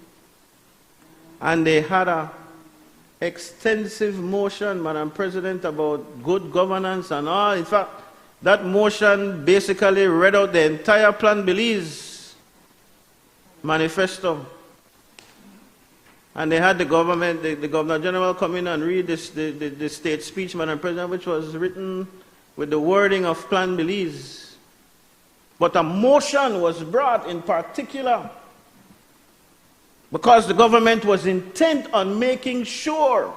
And they had an extensive motion, Madam President, about good governance and all. In fact, that motion basically read out the entire Plan Belize manifesto. And they had the government, the Governor General come in and read the state speech, Madam President, which was written with the wording of Plan Belize. But a motion was brought in particular because the government was intent on making sure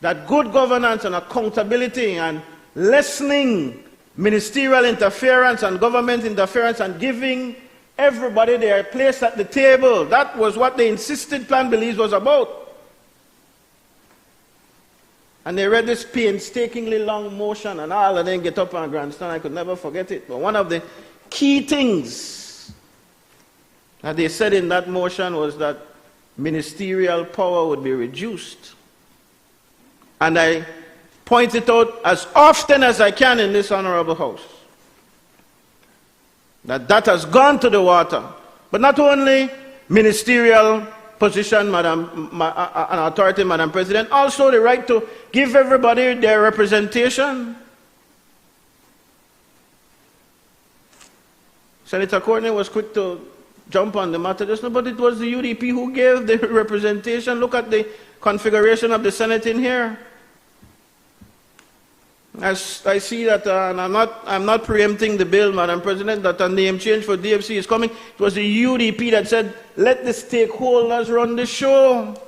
that good governance and accountability and lessening ministerial interference and government interference and giving everybody their place at the table. That was what they insisted Plan Belize was about. And they read this painstakingly long motion and all, and then get up on grandstand. I could never forget it. But one of the key things that they said in that motion was that ministerial power would be reduced. And I point it out as often as I can in this honorable house. That has gone to the water. But not only ministerial position, an authority, Madam President, also the right to give everybody their representation. Senator Courtney was quick to jump on the matter just now, but it was the UDP who gave the representation. Look at the configuration of the Senate in here. As I see that, and I'm not preempting the bill, Madam President, that a name change for DFC is coming. It was the UDP that said, let the stakeholders run the show.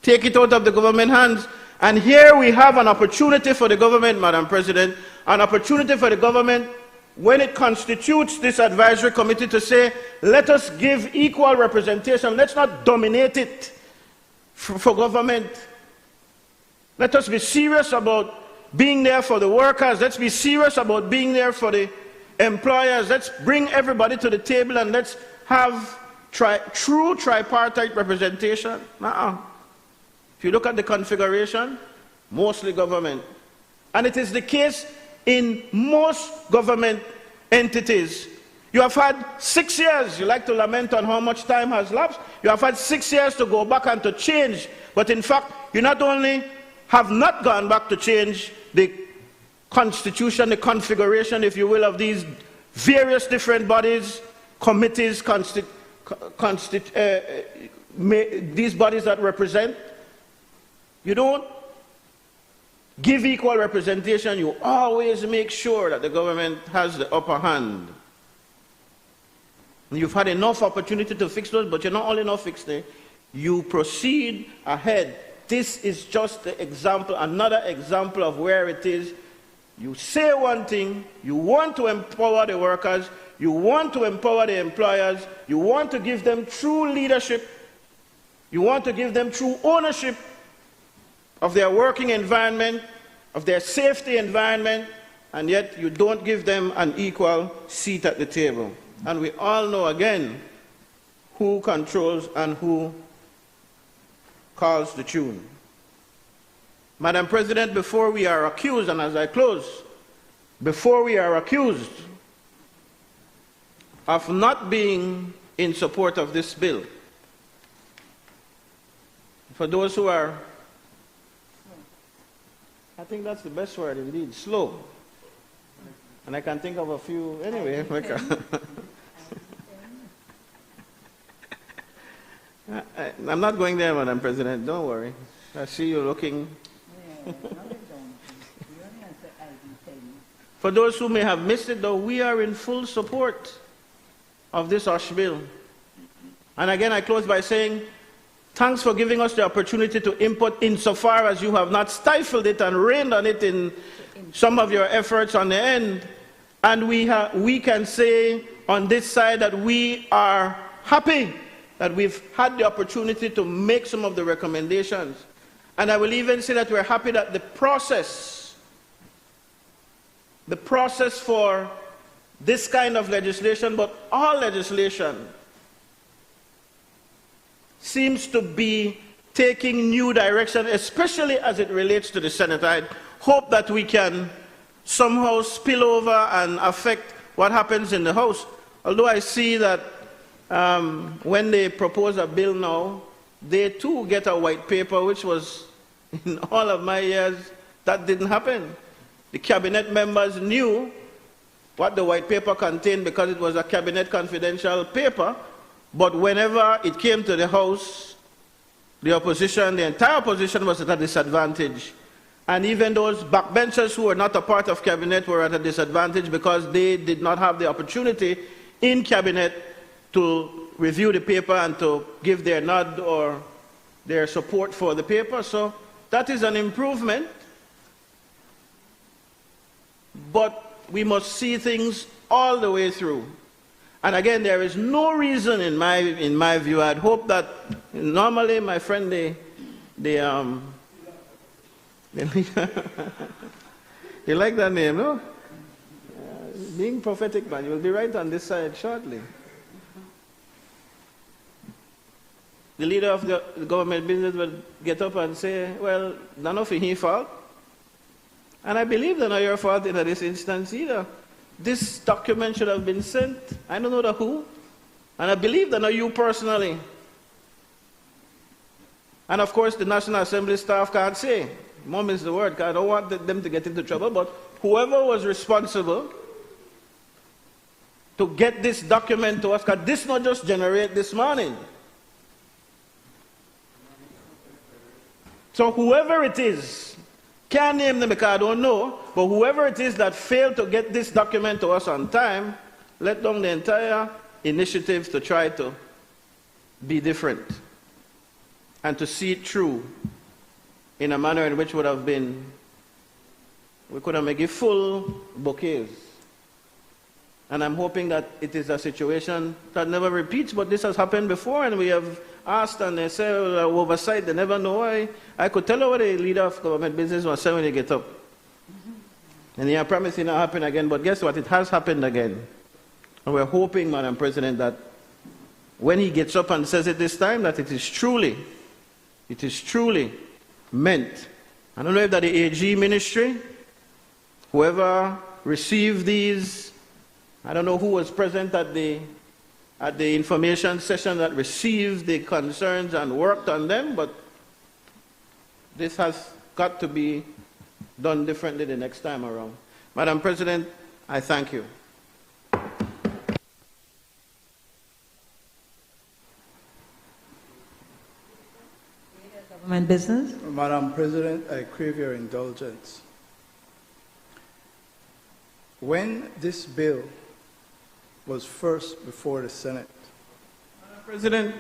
Take it out of the government hands. And here we have an opportunity for the government, Madam President, an opportunity for the government when it constitutes this advisory committee to say, let us give equal representation. Let's not dominate it for government. Let us be serious about being there for the workers. Let's be serious about being there for the employers. Let's bring everybody to the table and let's have true tripartite representation. If you look at the configuration, mostly government. And it is the case in most government entities. You have had 6 years. You like to lament on how much time has lapsed. You have had 6 years to go back and to change. But in fact, you not only have not gone back to change the constitution, the configuration, if you will, of these various different bodies, committees, these bodies that represent. You don't give equal representation. You always make sure that the government has the upper hand. You've had enough opportunity to fix those, but you're not only enough fixed there. You proceed ahead. This is just the example, another example of where it is. You say one thing, you want to empower the workers, you want to empower the employers, you want to give them true leadership, you want to give them true ownership of their working environment, of their safety environment, and yet you don't give them an equal seat at the table. And we all know again who controls and who calls the tune. Madam President, before we are accused, and as I close, before we are accused of not being in support of this bill, for those who are, I think that's the best word indeed, slow. And I can think of a few, anyway. I'm not going there, Madam President, don't worry. I see you looking. For those who may have missed it, though, we are in full support of this OSH bill. And again, I close by saying, thanks for giving us the opportunity to input insofar as you have not stifled it and rained on it in some of your efforts on the end. And we can say on this side that we are happy that we've had the opportunity to make some of the recommendations. And I will even say that we're happy that the process for this kind of legislation, but all legislation, seems to be taking new direction, especially as it relates to the Senate. I hope that we can somehow spill over and affect what happens in the House. Although I see that when they propose a bill now, they too get a white paper, which was, in all of my years, that didn't happen. The cabinet members knew what the white paper contained because it was a cabinet confidential paper, but whenever it came to the House, the opposition, the entire opposition was at a disadvantage. And even those backbenchers who were not a part of cabinet were at a disadvantage because they did not have the opportunity in cabinet to review the paper and to give their nod or their support for the paper. So that is an improvement. But we must see things all the way through. And again, there is no reason in my view. I'd hope that normally, my friend, you like that name, no? Being prophetic, man, you'll be right on this side shortly. The leader of the government business will get up and say, well, none of it his fault. And I believe that not your fault in this instance either. this document should have been sent. I don't know the who, and I believe that not you personally. And of course, the National Assembly staff can't say. Mom is the word, 'cause I don't want them to get into trouble, but whoever was responsible to get this document to us, because this not just generate this morning. So whoever it is, can't name them because I don't know, but whoever it is that failed to get this document to us on time, let down the entire initiative to try to be different and to see it through in a manner in which would have been, we could have made it full bouquets. And I'm hoping that it is a situation that never repeats, but this has happened before, and we have asked, and they say, well, oversight, they never know. I could tell you what a leader of government business was saying when they get up. And I promise it not happen again, but guess what? It has happened again. And we're hoping, Madam President, that when he gets up and says it this time, that it is truly meant. I don't know if that the AG ministry, whoever received these, I don't know who was present at the information session that received the concerns and worked on them, but this has got to be done differently the next time around. Madam President, I thank you. Government business. Madam President, I crave your indulgence. When this bill was first before the Senate, Madam President,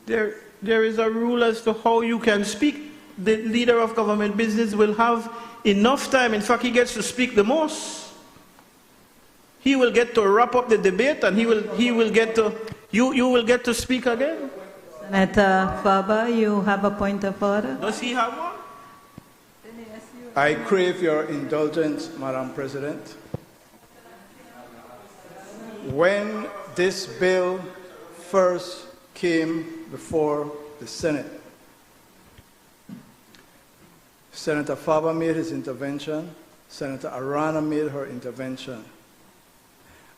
there is a rule as to how you can speak. The leader of government business will have enough time. In fact, he gets to speak the most. He will get to wrap up the debate, and he will get to, you will get to speak again. Senator Faber, you have a point of order? Does he have one? I crave your indulgence, Madam President. When this bill first came before the Senate, Senator Faber made his intervention, Senator Arana made her intervention.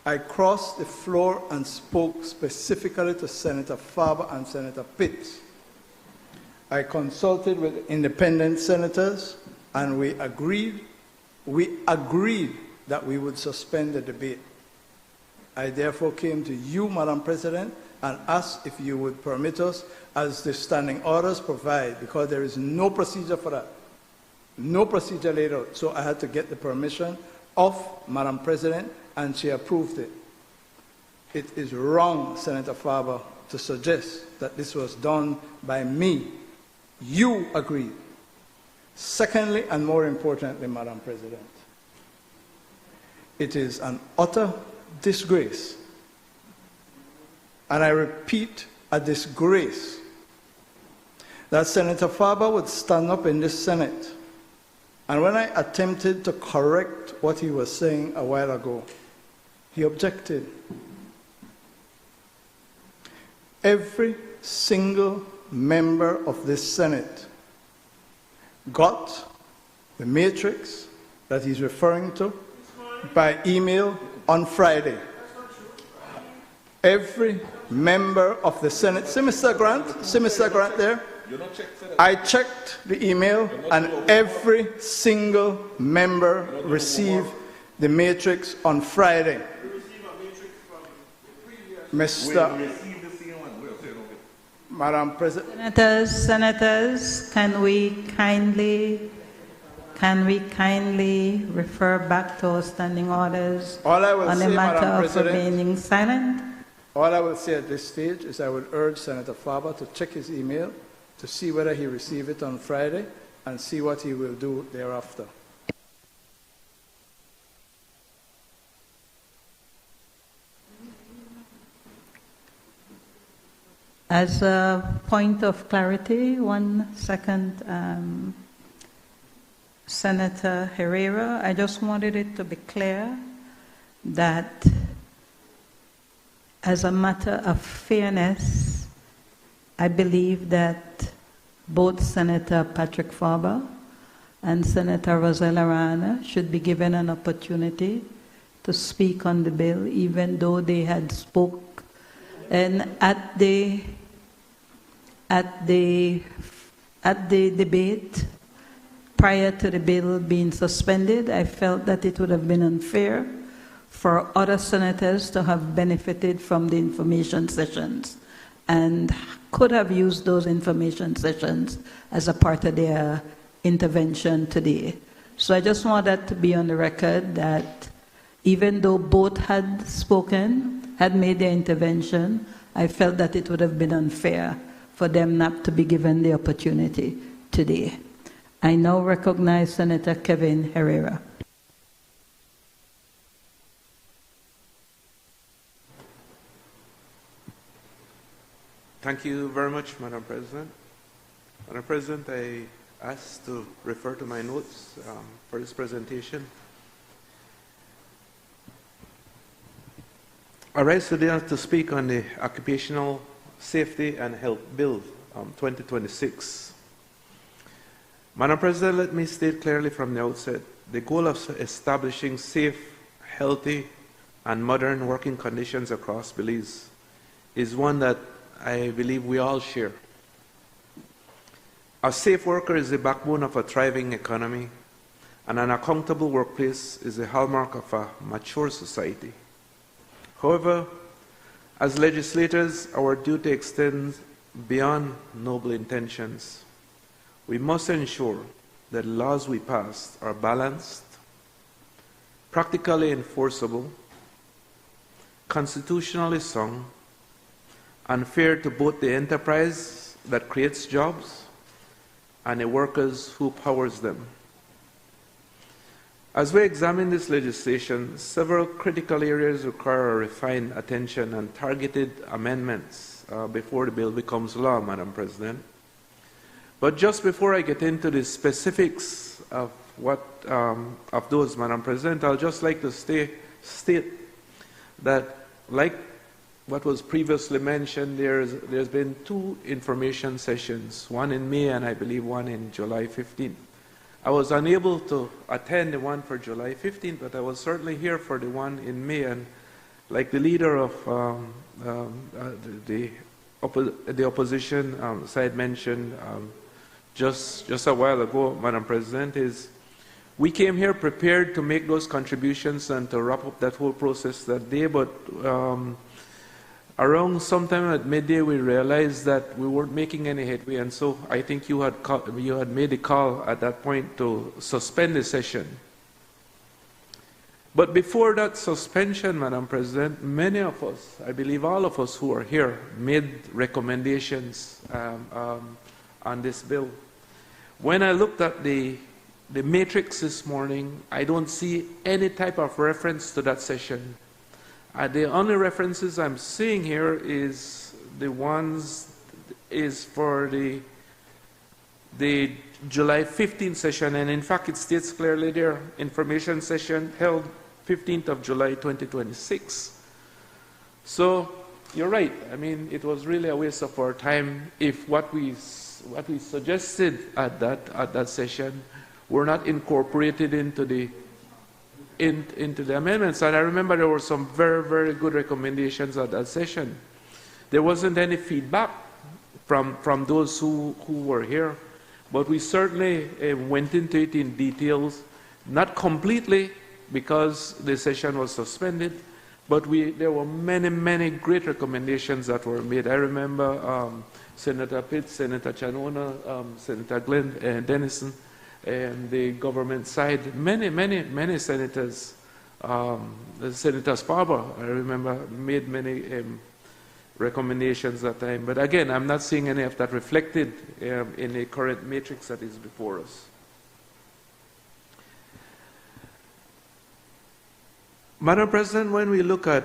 I crossed the floor and spoke specifically to Senator Faber and Senator Pitts. I consulted with independent senators, and we agreed that we would suspend the debate. I therefore came to you, Madam President, and asked if you would permit us, as the standing orders provide, because there is no procedure for that. No procedure laid out. So I had to get the permission of Madam President, and she approved it. It is wrong, Senator Faber, to suggest that this was done by me. You agreed. Secondly, and more importantly, Madam President, it is an utter disgrace, and I repeat, a disgrace, that Senator Faber would stand up in this Senate, and when I attempted to correct what he was saying a while ago, he objected. Every single member of this Senate got the matrix that he's referring to by email on Friday. Every member of the Senate, see Mr. Grant there? I checked the email, and every single member received the matrix on Friday. Mr. Madam President. Senators, can we kindly refer back to our standing orders on the matter of remaining silent? All I will say at this stage is I would urge Senator Faber to check his email to see whether he received it on Friday and see what he will do thereafter. As a point of clarity, 1 second, Senator Herrera, I just wanted it to be clear that as a matter of fairness, I believe that both Senator Patrick Faber and Senator Rosella Arana should be given an opportunity to speak on the bill, even though they had spoke. And at the debate prior to the bill being suspended, I felt that it would have been unfair for other senators to have benefited from the information sessions and could have used those information sessions as a part of their intervention today. So I just want that to be on the record that even though both had spoken, had made their intervention, I felt that it would have been unfair for them not to be given the opportunity today. I now recognize Senator Kevin Herrera. Thank you very much, Madam President. Madam President, I ask to refer to my notes for this presentation. I rise today to speak on the Occupational Safety and Health Bill 2026. Madam President, let me state clearly from the outset, the goal of establishing safe, healthy, and modern working conditions across Belize is one that I believe we all share. A safe worker is the backbone of a thriving economy, and an accountable workplace is the hallmark of a mature society. However, as legislators, our duty extends beyond noble intentions. We must ensure that laws we pass are balanced, practically enforceable, constitutionally sound, and fair to both the enterprise that creates jobs and the workers who powers them. As we examine this legislation, several critical areas require refined attention and targeted amendments before the bill becomes law, Madam President. But just before I get into the specifics of those, Madam President, I'd just like to state that, like what was previously mentioned, there's been 2 information sessions, one in May and I believe one in July 15th. I was unable to attend the one for July 15th, but I was certainly here for the one in May, and like the leader of the opposition side mentioned just a while ago, Madam President, is we came here prepared to make those contributions and to wrap up that whole process that day, but around sometime at midday, we realized that we weren't making any headway, and so I think you had made a call at that point to suspend the session. But before that suspension, Madam President, many of us, I believe all of us who are here, made recommendations on this bill. When I looked at the matrix this morning, I don't see any type of reference to that session. The only references I'm seeing here is for the July 15th session, and in fact it states clearly there, information session held 15th of July 2026. So you're right. I mean, it was really a waste of our time if what we suggested at that session were not incorporated into the amendments. And I remember there were some very, very good recommendations at that session. There wasn't any feedback from those who were here, but we certainly went into it in details, not completely because the session was suspended, but there were many, many great recommendations that were made. I remember Senator Pitts, Senator Chanona, Senator Glenn Dennison, and the government side, many senators, Senator Sparber, I remember, made many recommendations at that time. But again, I'm not seeing any of that reflected in the current matrix that is before us. Madam President, when we look at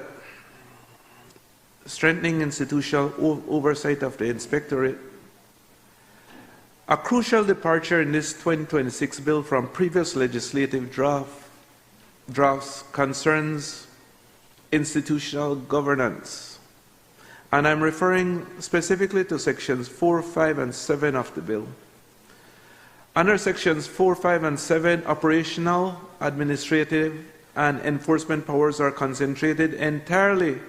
strengthening institutional oversight of the Inspectorate, a crucial departure in this 2026 bill from previous legislative drafts concerns institutional governance. And I'm referring specifically to sections 4, 5, and 7 of the bill. Under sections 4, 5, and 7, operational, administrative, and enforcement powers are concentrated entirely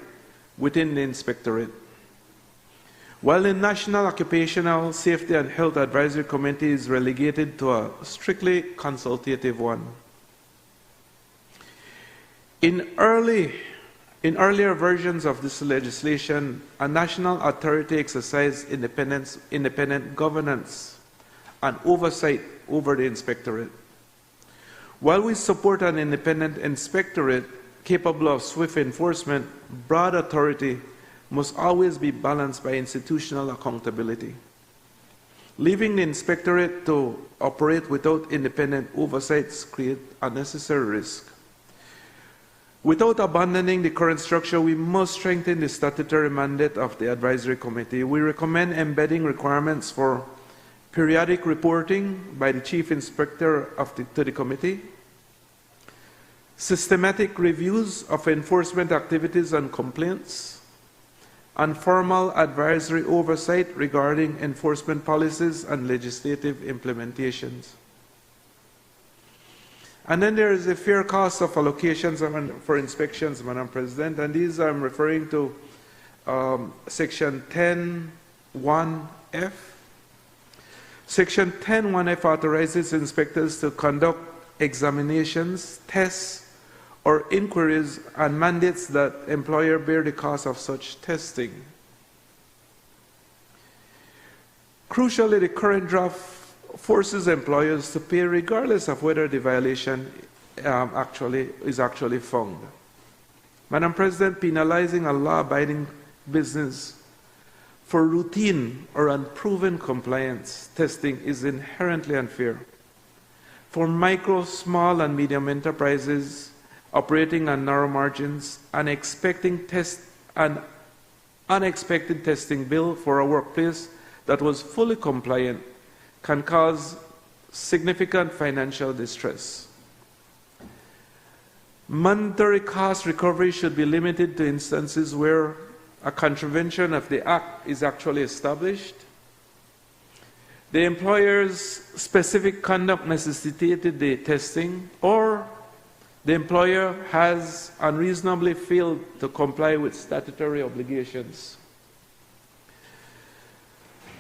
within the Inspectorate. While the National Occupational Safety and Health Advisory Committee is relegated to a strictly consultative one. In earlier versions of this legislation, a national authority exercised independent governance and oversight over the Inspectorate. While we support an independent Inspectorate capable of swift enforcement, broad authority must always be balanced by institutional accountability. Leaving the Inspectorate to operate without independent oversights creates unnecessary risk. Without abandoning the current structure, we must strengthen the statutory mandate of the Advisory Committee. We recommend embedding requirements for periodic reporting by the Chief Inspector to the Committee, systematic reviews of enforcement activities and complaints, and formal advisory oversight regarding enforcement policies and legislative implementations. And then there is a fair cost of allocations for inspections, Madam President, and these I'm referring to Section 10(1)(f). Section 10(1)(f) authorizes inspectors to conduct examinations, tests, or inquiries and mandates that employer bear the cost of such testing. Crucially, the current draft forces employers to pay regardless of whether the violation is actually found. Madam President, penalizing a law-abiding business for routine or unproven compliance testing is inherently unfair. For micro, small, and medium enterprises operating on narrow margins, an unexpected testing bill for a workplace that was fully compliant can cause significant financial distress. Monetary cost recovery should be limited to instances where a contravention of the Act is actually established, the employer's specific conduct necessitated the testing, or the employer has unreasonably failed to comply with statutory obligations.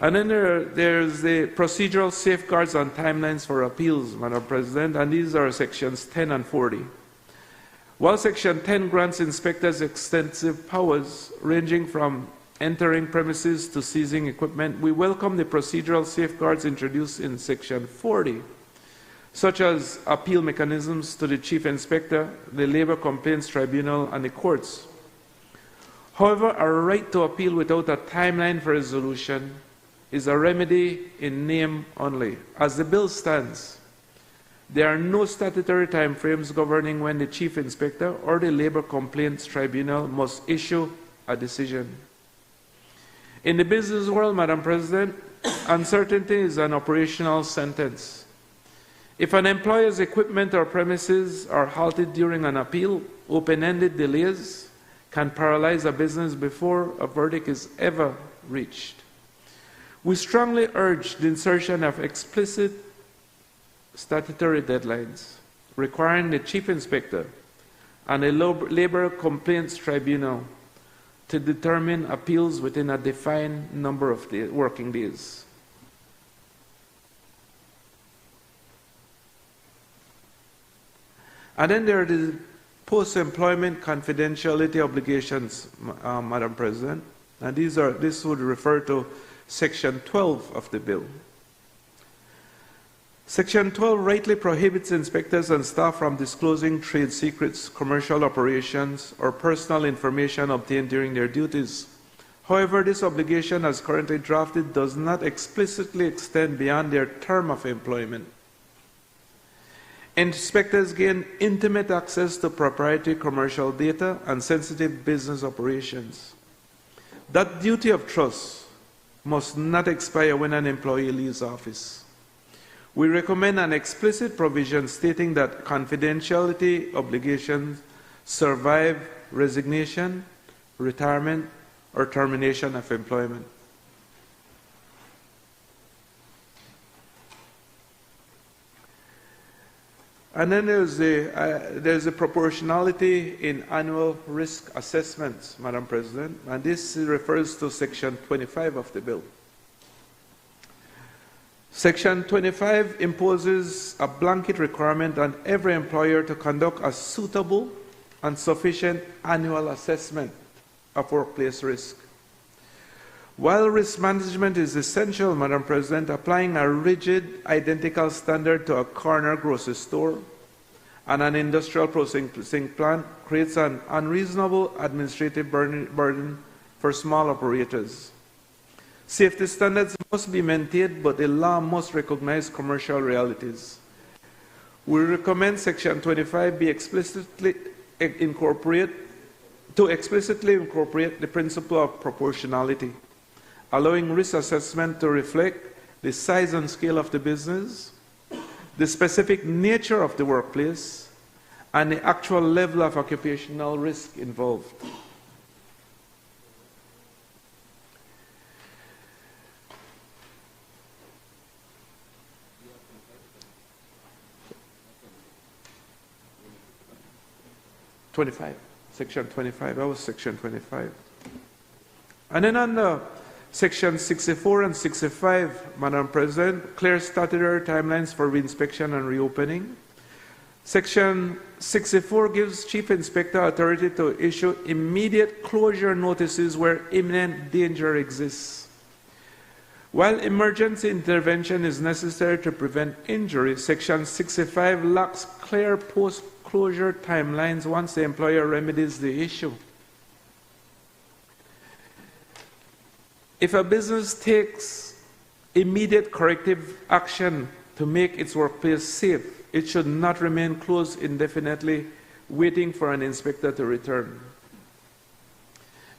And then there's the procedural safeguards and timelines for appeals, Madam President, and these are sections 10 and 40. While Section 10 grants inspectors extensive powers ranging from entering premises to seizing equipment, we welcome the procedural safeguards introduced in Section 40, such as appeal mechanisms to the Chief Inspector, the Labor Complaints Tribunal, and the courts. However, a right to appeal without a timeline for resolution is a remedy in name only. As the bill stands, there are no statutory timeframes governing when the Chief Inspector or the Labor Complaints Tribunal must issue a decision. In the business world, Madam President, uncertainty is an operational sentence. If an employer's equipment or premises are halted during an appeal, open-ended delays can paralyze a business before a verdict is ever reached. We strongly urge the insertion of explicit statutory deadlines requiring the Chief Inspector and the Labor Complaints Tribunal to determine appeals within a defined number of working days. And then there are the post-employment confidentiality obligations, Madam President, and this would refer to Section 12 of the bill. Section 12 rightly prohibits inspectors and staff from disclosing trade secrets, commercial operations, or personal information obtained during their duties. However, this obligation, as currently drafted, does not explicitly extend beyond their term of employment. Inspectors gain intimate access to proprietary commercial data and sensitive business operations. That duty of trust must not expire when an employee leaves office. We recommend an explicit provision stating that confidentiality obligations survive resignation, retirement, or termination of employment. And then there's a proportionality in annual risk assessments, Madam President, and this refers to Section 25 of the bill. Section 25 imposes a blanket requirement on every employer to conduct a suitable and sufficient annual assessment of workplace risk. While risk management is essential, Madam President, applying a rigid, identical standard to a corner grocery store and an industrial processing plant creates an unreasonable administrative burden for small operators. Safety standards must be maintained, but the law must recognize commercial realities. We recommend Section 25 be explicitly incorporate the principle of proportionality, allowing risk assessment to reflect the size and scale of the business, the specific nature of the workplace, and the actual level of occupational risk involved. Section 25, that was Section 25. And then under Section 64 and 65, Madam President, clear statutory timelines for reinspection and reopening. Section 64 gives Chief Inspector authority to issue immediate closure notices where imminent danger exists. While emergency intervention is necessary to prevent injury, Section 65 lacks clear post-closure timelines once the employer remedies the issue. If a business takes immediate corrective action to make its workplace safe, it should not remain closed indefinitely, waiting for an inspector to return.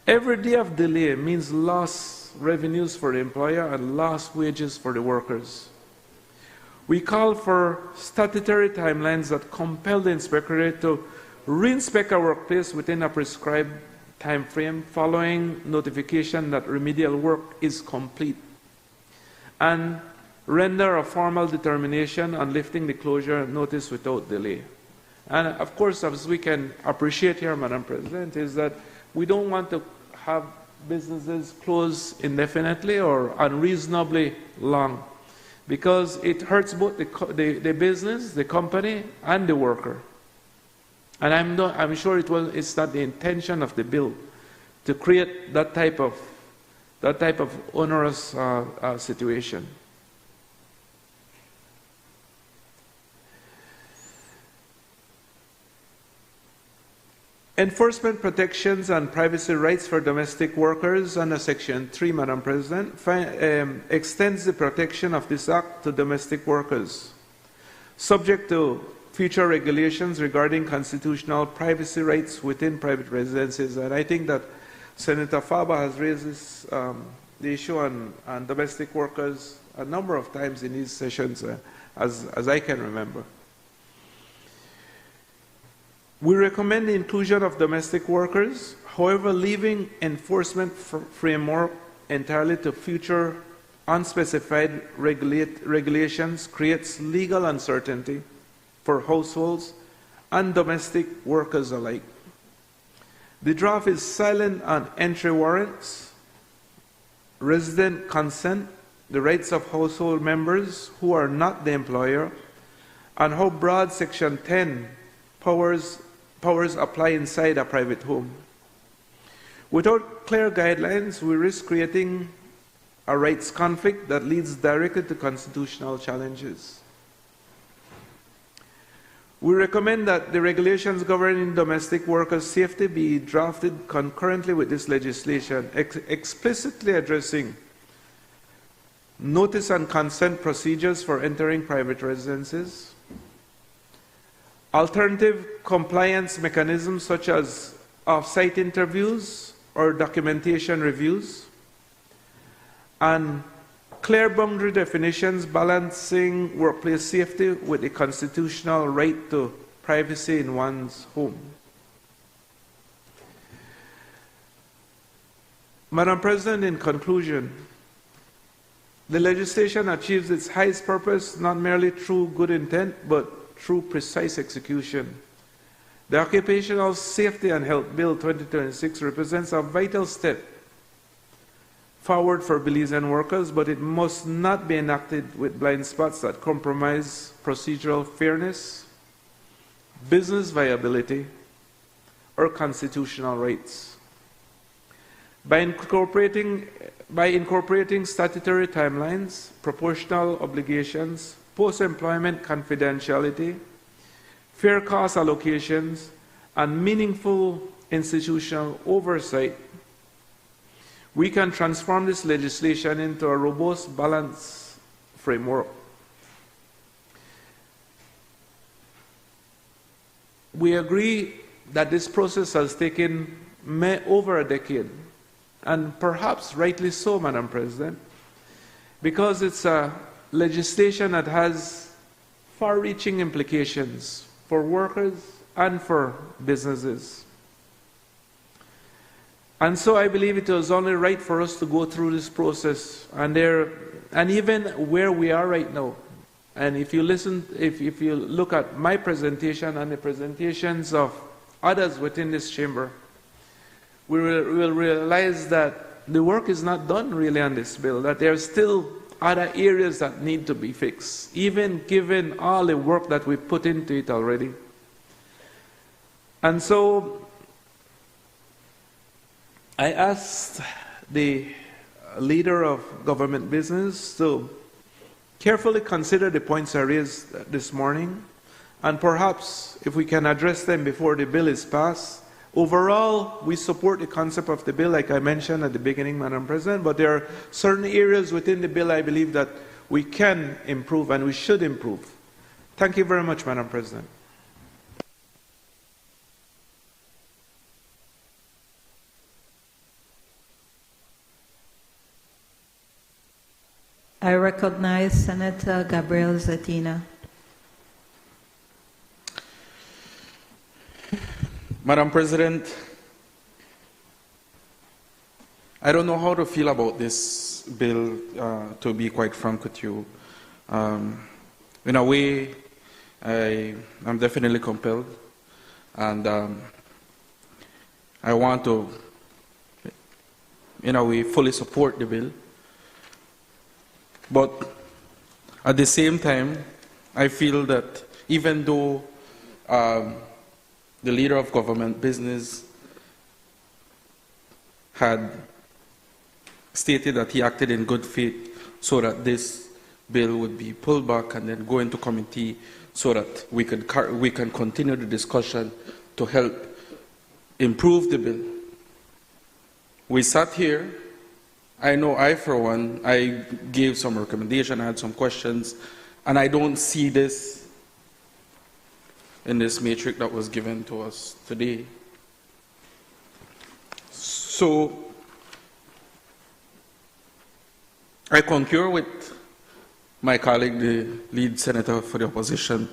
Every day of delay means lost revenues for the employer and lost wages for the workers. We call for statutory timelines that compel the inspectorate to reinspect a workplace within a prescribed time frame following notification that remedial work is complete, and render a formal determination on lifting the closure notice without delay. And of course, as we can appreciate here, Madam President, is that we don't want to have businesses close indefinitely or unreasonably long, because it hurts both the business, the company, and the worker. And I'm sure it's not the intention of the bill to create that type of onerous situation. Enforcement protections and privacy rights for domestic workers under Section 3, Madam President, extends the protection of this act to domestic workers, subject to future regulations regarding constitutional privacy rights within private residences. And I think that Senator Farber has raised this, the issue on domestic workers a number of times in these sessions, as I can remember. We recommend the inclusion of domestic workers, however, leaving enforcement framework entirely to future unspecified regulations creates legal uncertainty for households and domestic workers alike. The draft is silent on entry warrants, resident consent, the rights of household members who are not the employer, and how broad Section 10 powers apply inside a private home. Without clear guidelines, we risk creating a rights conflict that leads directly to constitutional challenges. We recommend that the regulations governing domestic workers' safety be drafted concurrently with this legislation, explicitly addressing notice and consent procedures for entering private residences, alternative compliance mechanisms such as off-site interviews or documentation reviews, and clear boundary definitions balancing workplace safety with the constitutional right to privacy in one's home. Madam President, in conclusion, the legislation achieves its highest purpose not merely through good intent, but through precise execution. The Occupational Safety and Health Bill 2026 represents a vital step forward for Belizean workers, but it must not be enacted with blind spots that compromise procedural fairness, business viability, or constitutional rights. By incorporating statutory timelines, proportional obligations, post-employment confidentiality, fair cost allocations, and meaningful institutional oversight, we can transform this legislation into a robust, balanced framework. We agree that this process has taken over a decade, and perhaps rightly so, Madam President, because it's a legislation that has far-reaching implications for workers and for businesses. And so I believe it was only right for us to go through this process, and even where we are right now. And if you look at my presentation and the presentations of others within this chamber, we will realize that the work is not done really on this bill, that there are still other areas that need to be fixed, even given all the work that we put into it already. And so I asked the leader of government business to carefully consider the points I raised this morning, and perhaps if we can address them before the bill is passed. Overall, we support the concept of the bill, like I mentioned at the beginning, Madam President, but there are certain areas within the bill I believe that we can improve and we should improve. Thank you very much, Madam President. I recognize Senator Gabriel Zetina. Madam President, I don't know how to feel about this bill, to be quite frank with you. In a way, I'm definitely compelled, and I want to, in a way, fully support the bill. But at the same time, I feel that even though the leader of government business had stated that he acted in good faith so that this bill would be pulled back and then go into committee so that we can continue the discussion to help improve the bill. We sat here. I know I, for one, I gave some recommendation, I had some questions, and I don't see this in this matrix that was given to us today. So, I concur with my colleague, the lead senator for the opposition,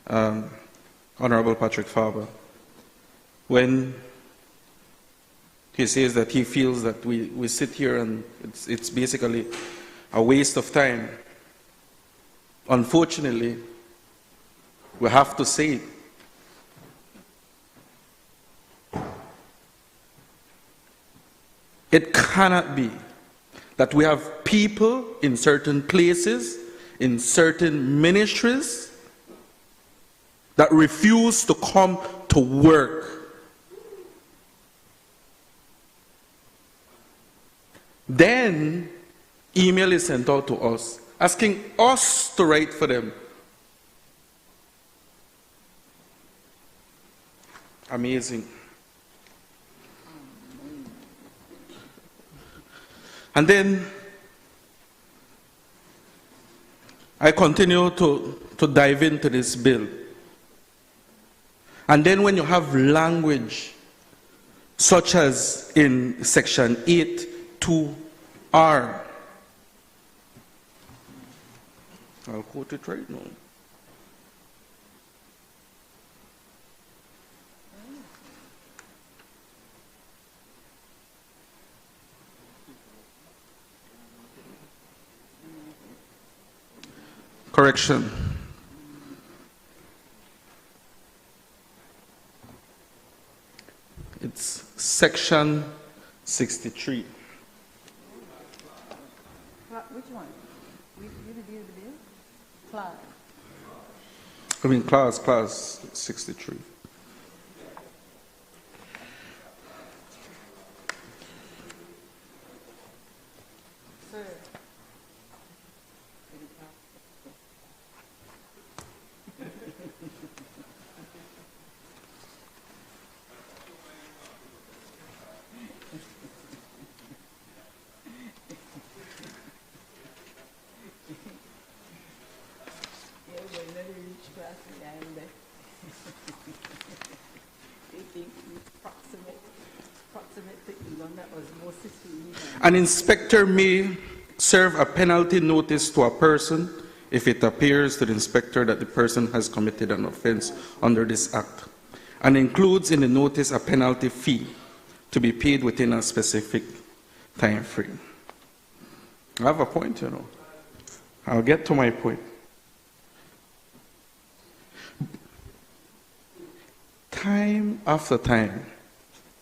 Honorable Patrick Farber, when he says that he feels that we sit here and it's basically a waste of time. Unfortunately, we have to say it. It cannot be that we have people in certain places, in certain ministries, that refuse to come to work. Then, email is sent out to us, asking us to write for them. Amazing. And then I continue to dive into this bill. And then when you have language such as in section 8(2)R, I'll quote it right now. Correction. It's section 63. Which one? You review the bill? Clause. I mean, clause 63. Sir. An inspector may serve a penalty notice to a person if it appears to the inspector that the person has committed an offense under this act, and includes in the notice a penalty fee to be paid within a specific time frame. I have a point, you know. I'll get to my point. Time after time,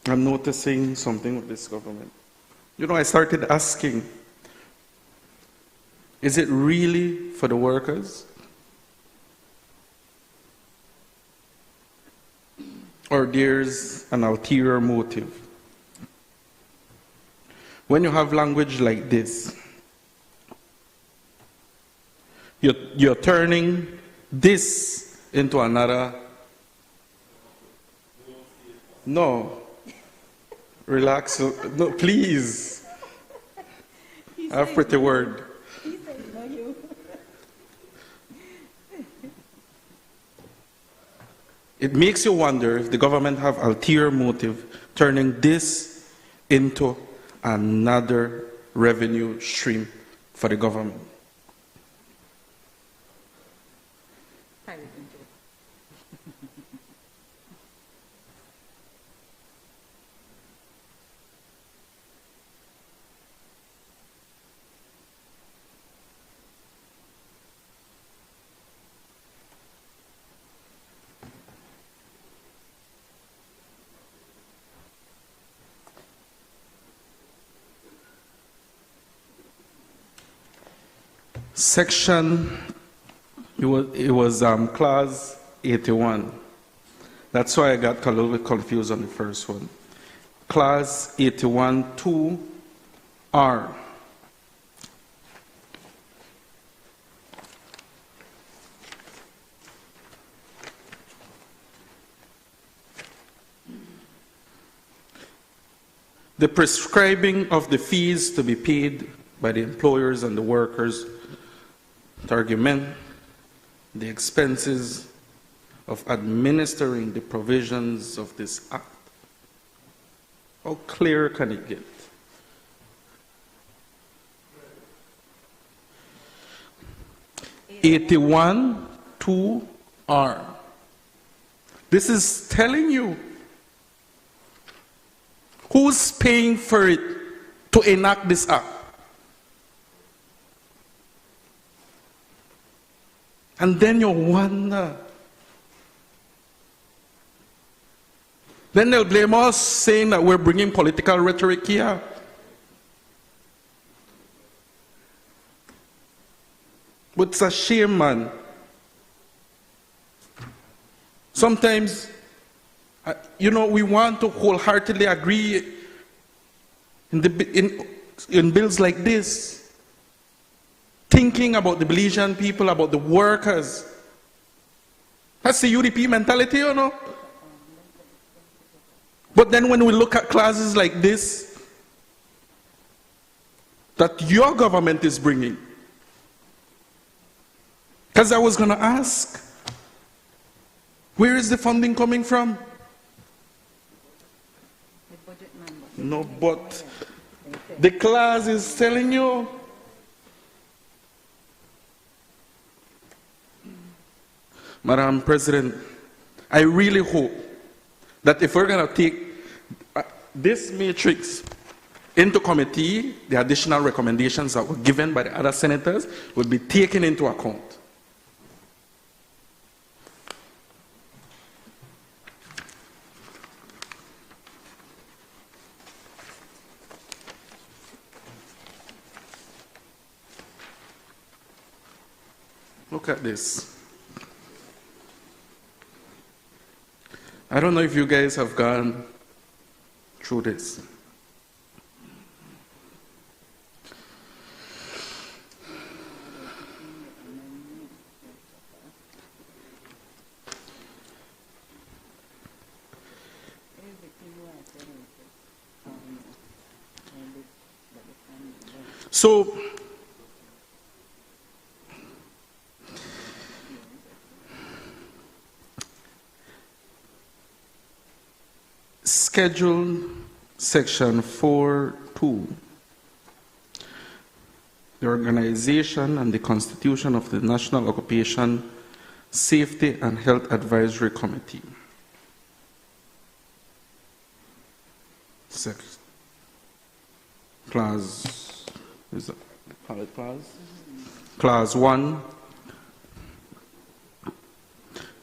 I'm noticing something with this government. You know, I started asking, is it really for the workers? Or there's an ulterior motive? When you have language like this, you're turning this into another. No. Relax. No, please. I have pretty word. He said, no, you. It makes you wonder if the government have ulterior motive, turning this into another revenue stream for the government. Section, it was clause 81. That's why I got a little bit confused on the first one. Clause 81 2R. The prescribing of the fees to be paid by the employers and the workers to augment the expenses of administering the provisions of this act. How clear can it get? (81) 2R. This is telling you who's paying for it to enact this act. And then you wonder. Then they'll blame us, saying that we're bringing political rhetoric here. But it's a shame, man. Sometimes, you know, we want to wholeheartedly agree in bills like this, thinking about the Belizean people, about the workers. That's the UDP mentality, you know. But then when we look at clauses like this, that your government is bringing, because I was going to ask, where is the funding coming from? No, but the clause is telling you. Madam President, I really hope that if we're going to take this matrix into committee, the additional recommendations that were given by the other senators will be taken into account. Look at this. I don't know if you guys have gone through this. So, Schedule Section 4.2, the organization and the constitution of the National Occupation Safety and Health Advisory Committee. Clause, is that pilot clause? Clause 1,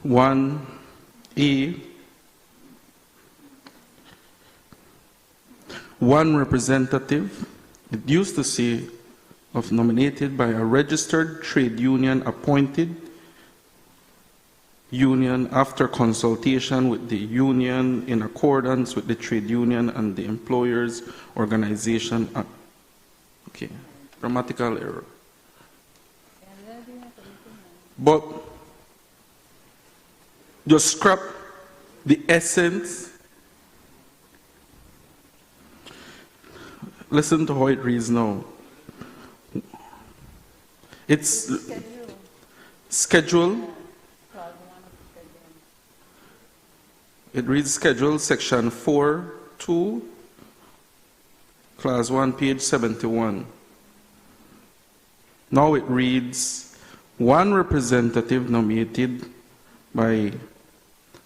1A, one representative, it used to say, of nominated by a registered trade union appointed union after consultation with the union in accordance with the trade union and the employer's organization. Okay, grammatical error. But just scrap the essence. Listen to how it reads now. It's schedule. It reads schedule section 4.2, clause 1, page 71. Now it reads one representative nominated by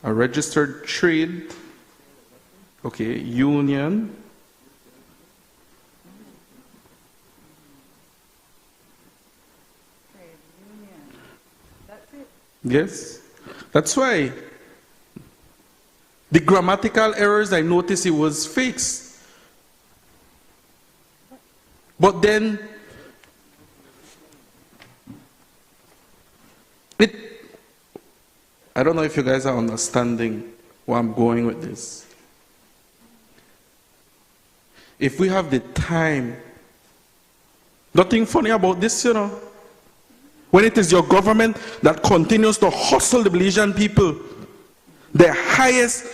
a registered trade, okay, union, yes, that's why the grammatical errors, I noticed it was fixed. But then, I don't know if you guys are understanding where I'm going with this. If we have the time, nothing funny about this, you know. When it is your government that continues to hustle the Belizean people, the highest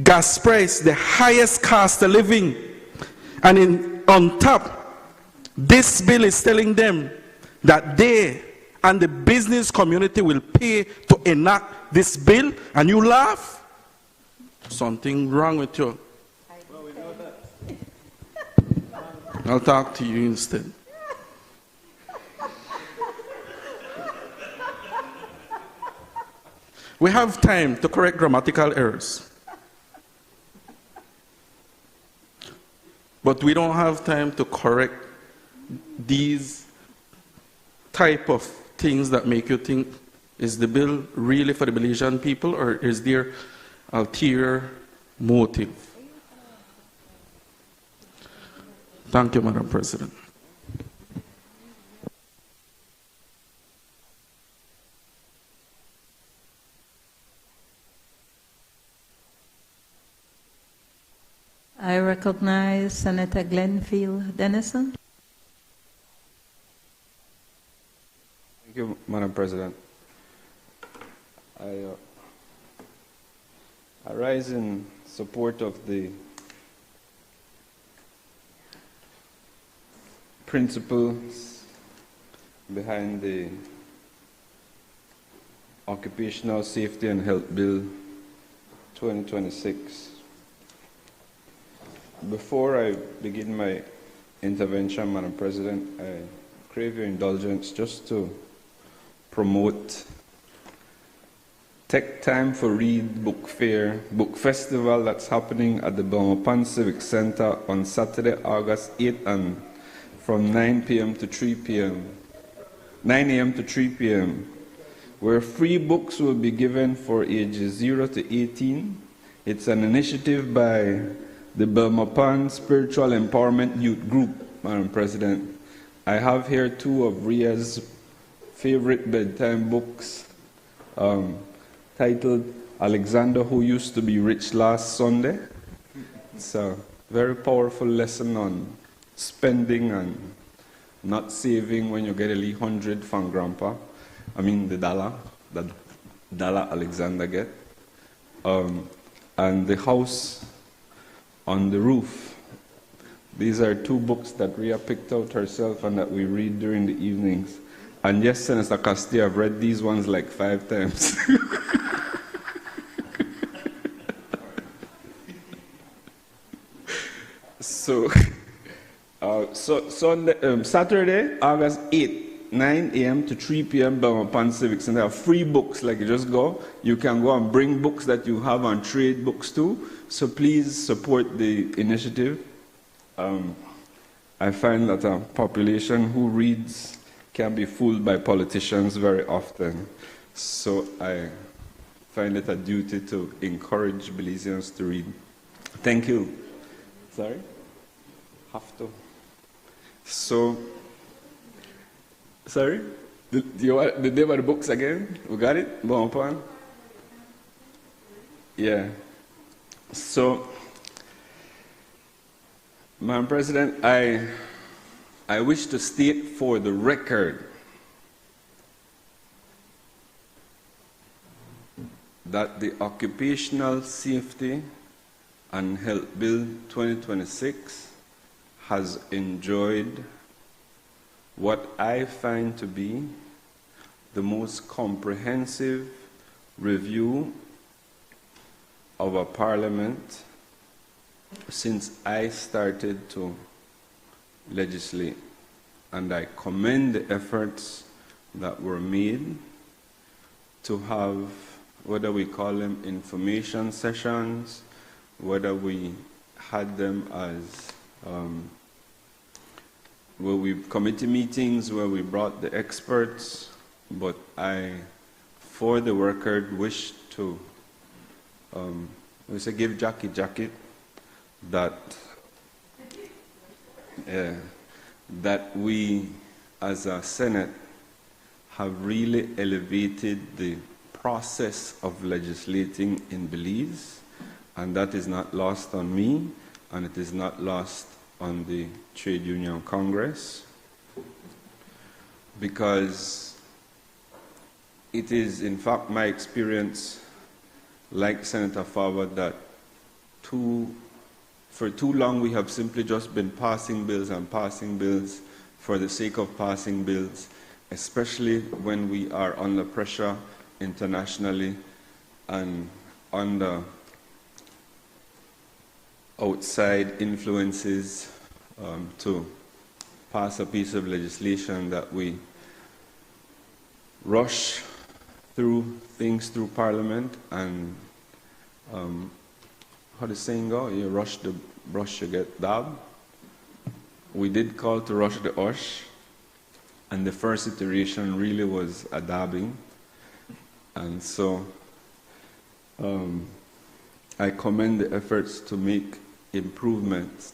gas price, the highest cost of living, and on top, this bill is telling them that they and the business community will pay to enact this bill, and you laugh? Something wrong with you. Well, we know that. I'll talk to you instead. We have time to correct grammatical errors. But we don't have time to correct these type of things that make you think, is the bill really for the Belizean people, or is there ulterior motive? Thank you, Madam President. I recognize Senator Glenfield Dennison. Thank you, Madam President. I rise in support of the principles behind the Occupational Safety and Health Bill 2026. Before I begin my intervention, Madam President, I crave your indulgence just to promote Tech Time for Read Book Fair, Book Festival that's happening at the Belmopan Civic Center on Saturday, August 8th, and from 9 p.m. to 3 p.m., 9 a.m. to 3 p.m., where free books will be given for ages 0 to 18. It's an initiative by the Belmopan Spiritual Empowerment Youth Group, Madam President. I have here two of RIA's favorite bedtime books titled Alexander Who Used to Be Rich Last Sunday. It's a very powerful lesson on spending and not saving when you get a little 100 from grandpa. I mean the dollar Alexander get. And The House on the Roof. These are two books that Rhea picked out herself and that we read during the evenings. And yes, Senator Castillo, I've read these ones like 5 times. So on Saturday, August 8th, 9 a.m. to 3 p.m. Belmont Civic Center. There are free books, like you just go. You can go and bring books that you have and trade books too. So please support the initiative. I find that a population who reads can be fooled by politicians very often. So I find it a duty to encourage Belizeans to read. Thank you. Sorry? Have to. So, sorry? Do you want the name of the books again? We got it? Bon point? Yeah. So, Madam President, I wish to state for the record that the Occupational Safety and Health Bill 2026 has enjoyed what I find to be the most comprehensive review of a parliament since I started to legislate. And I commend the efforts that were made to have, whether we call them information sessions, whether we had them as committee meetings where we brought the experts, but I, for the record, wish to give Jackie jacket that that we as a Senate have really elevated the process of legislating in Belize, and that is not lost on me, and it is not lost on the Trade Union Congress, because it is in fact my experience, like Senator Farber, that for too long we have simply just been passing bills and passing bills for the sake of passing bills, especially when we are under pressure internationally and under outside influences to pass a piece of legislation, that we rush through things through Parliament and how the saying go? You rush the brush, you get dabbed. We did call to rush the ush, and the first iteration really was a dabbing. And so I commend the efforts to make improvements,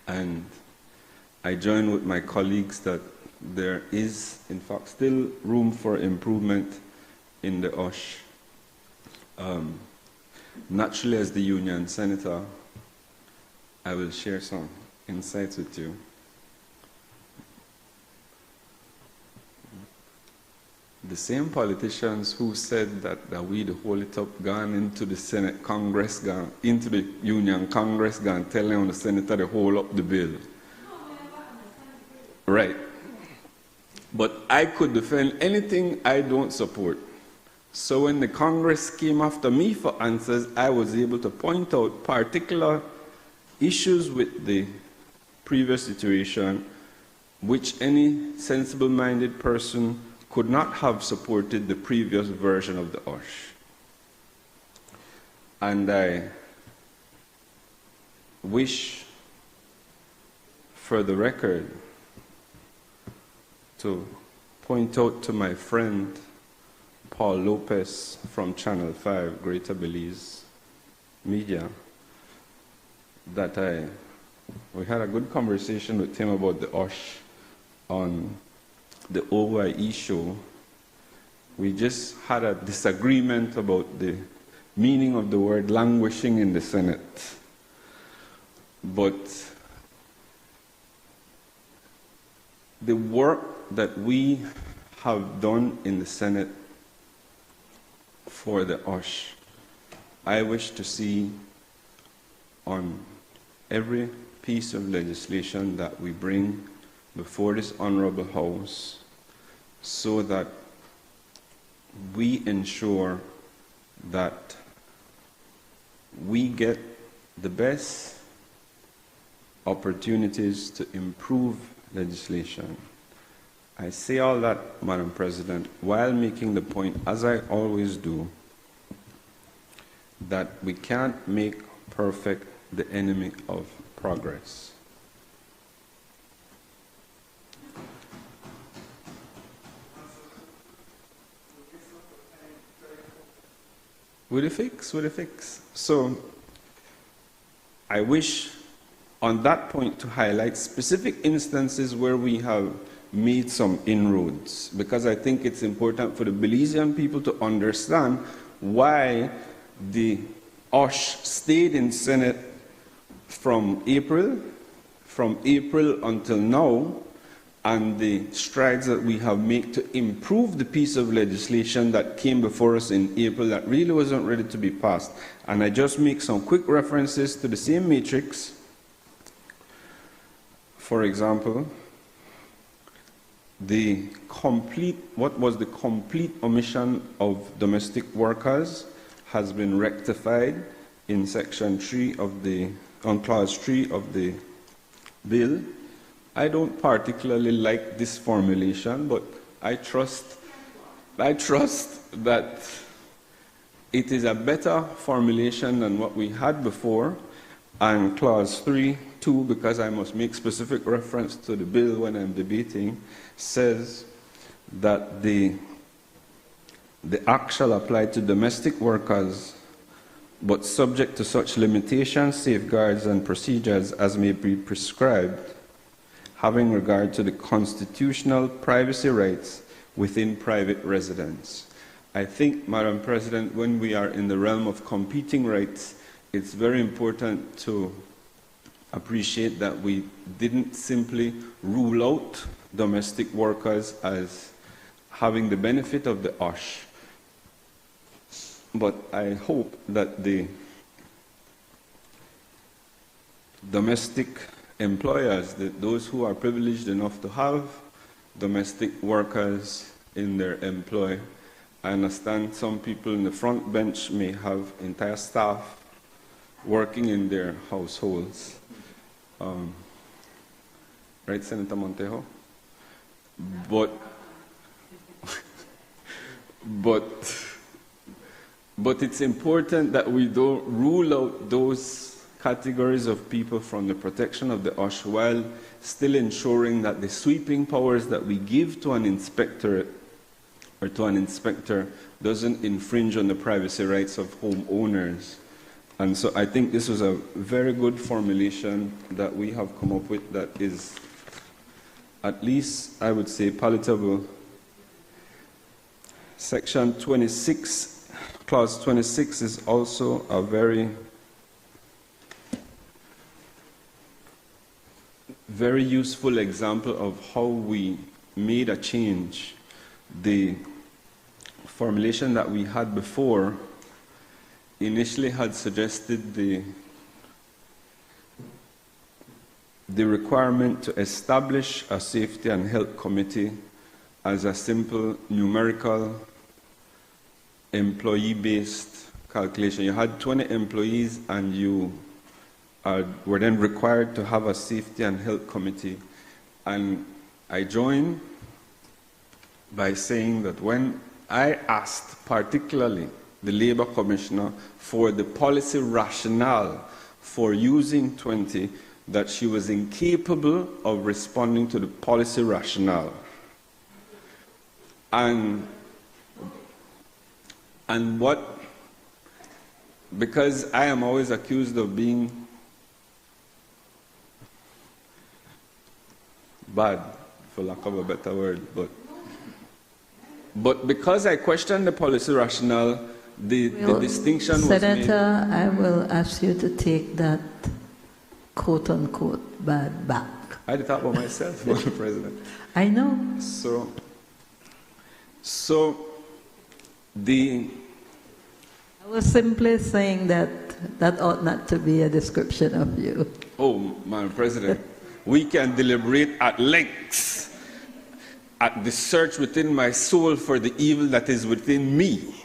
and I join with my colleagues that there is, in fact, still room for improvement in the USH. Naturally, as the Union Senator, I will share some insights with you. The same politicians who said that we'd hold it up, gone into the Senate Congress, gone into the Union Congress, gone telling the Senator to hold up the bill. Right. But I could defend anything I don't support. So when the Congress came after me for answers, I was able to point out particular issues with the previous situation which any sensible-minded person could not have supported the previous version of the USH. And I wish, for the record, to point out to my friend Paul Lopez from Channel 5, Greater Belize Media, that we had a good conversation with him about the USH on the OYE show, we just had a disagreement about the meaning of the word languishing in the Senate. But the work that we have done in the Senate for the OSH, I wish to see on every piece of legislation that we bring before this honorable House, so that we ensure that we get the best opportunities to improve legislation. I say all that, Madam President, while making the point, as I always do, that we can't make perfect the enemy of progress. With a fix. So, I wish on that point to highlight specific instances where we have made some inroads, because I think it's important for the Belizean people to understand why the OSH stayed in Senate from April until now, and the strides that we have made to improve the piece of legislation that came before us in April that really wasn't ready to be passed. And I just make some quick references to the same matrix. For example, what was the complete omission of domestic workers has been rectified in section 3 of on clause 3 of the bill. I don't particularly like this formulation, but I trust that it is a better formulation than what we had before. And clause 3, 2, because I must make specific reference to the bill when I'm debating, says that the act shall apply to domestic workers, but subject to such limitations, safeguards, and procedures as may be prescribed, having regard to the constitutional privacy rights within private residence. I think, Madam President, when we are in the realm of competing rights, it's very important to appreciate that we didn't simply rule out domestic workers as having the benefit of the OSH. But I hope that the domestic employers, those who are privileged enough to have domestic workers in their employ, I understand some people in the front bench may have entire staff working in their households. Right, Senator Montejo? But it's important that we don't rule out those categories of people from the protection of the OSH while still ensuring that the sweeping powers that we give to an inspectorate or to an inspector doesn't infringe on the privacy rights of homeowners. And so I think this was a very good formulation that we have come up with that is, at least I would say, palatable. Section 26, clause 26 is also a very useful example of how we made a change. The formulation that we had before initially had suggested the requirement to establish a safety and health committee as a simple numerical employee-based calculation. You had 20 employees and you were then required to have a safety and health committee. And I joined by saying that when I asked particularly the Labour Commissioner for the policy rationale for using 20, that she was incapable of responding to the policy rationale. And what, because I am always accused of being bad, for lack of a better word. But because I questioned the policy rationale, the distinction was made. Senator, I will ask you to take that quote-unquote bad back. I did that by myself, Madam President. I know. So the... I was simply saying that that ought not to be a description of you. Oh, Madam President, we can deliberate at length at the search within my soul for the evil that is within me.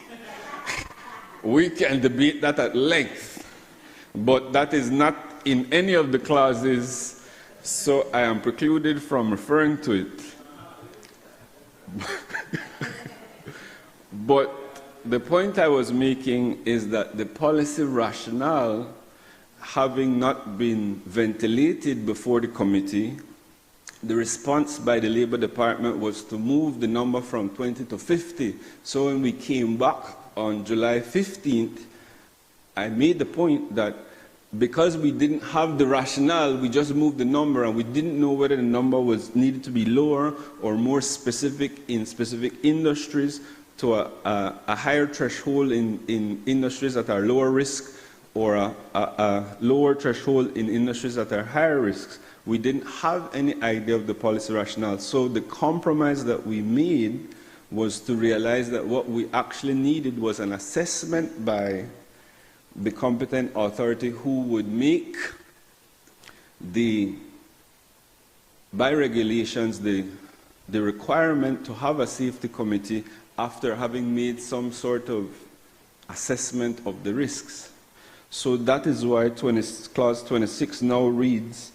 We can debate that at length, but that is not in any of the clauses, so I am precluded from referring to it. But the point I was making is that the policy rationale, having not been ventilated before the committee, the response by the Labour Department was to move the number from 20 to 50. So when we came back on July 15th, I made the point that because we didn't have the rationale, we just moved the number, and we didn't know whether the number was needed to be lower or more specific in specific industries to a higher threshold in industries that are lower risk, or a lower threshold in industries that are higher risks. We didn't have any idea of the policy rationale. So the compromise that we made was to realize that what we actually needed was an assessment by the competent authority who would make by regulations, the requirement to have a safety committee after having made some sort of assessment of the risks. So that is why Clause 26 now reads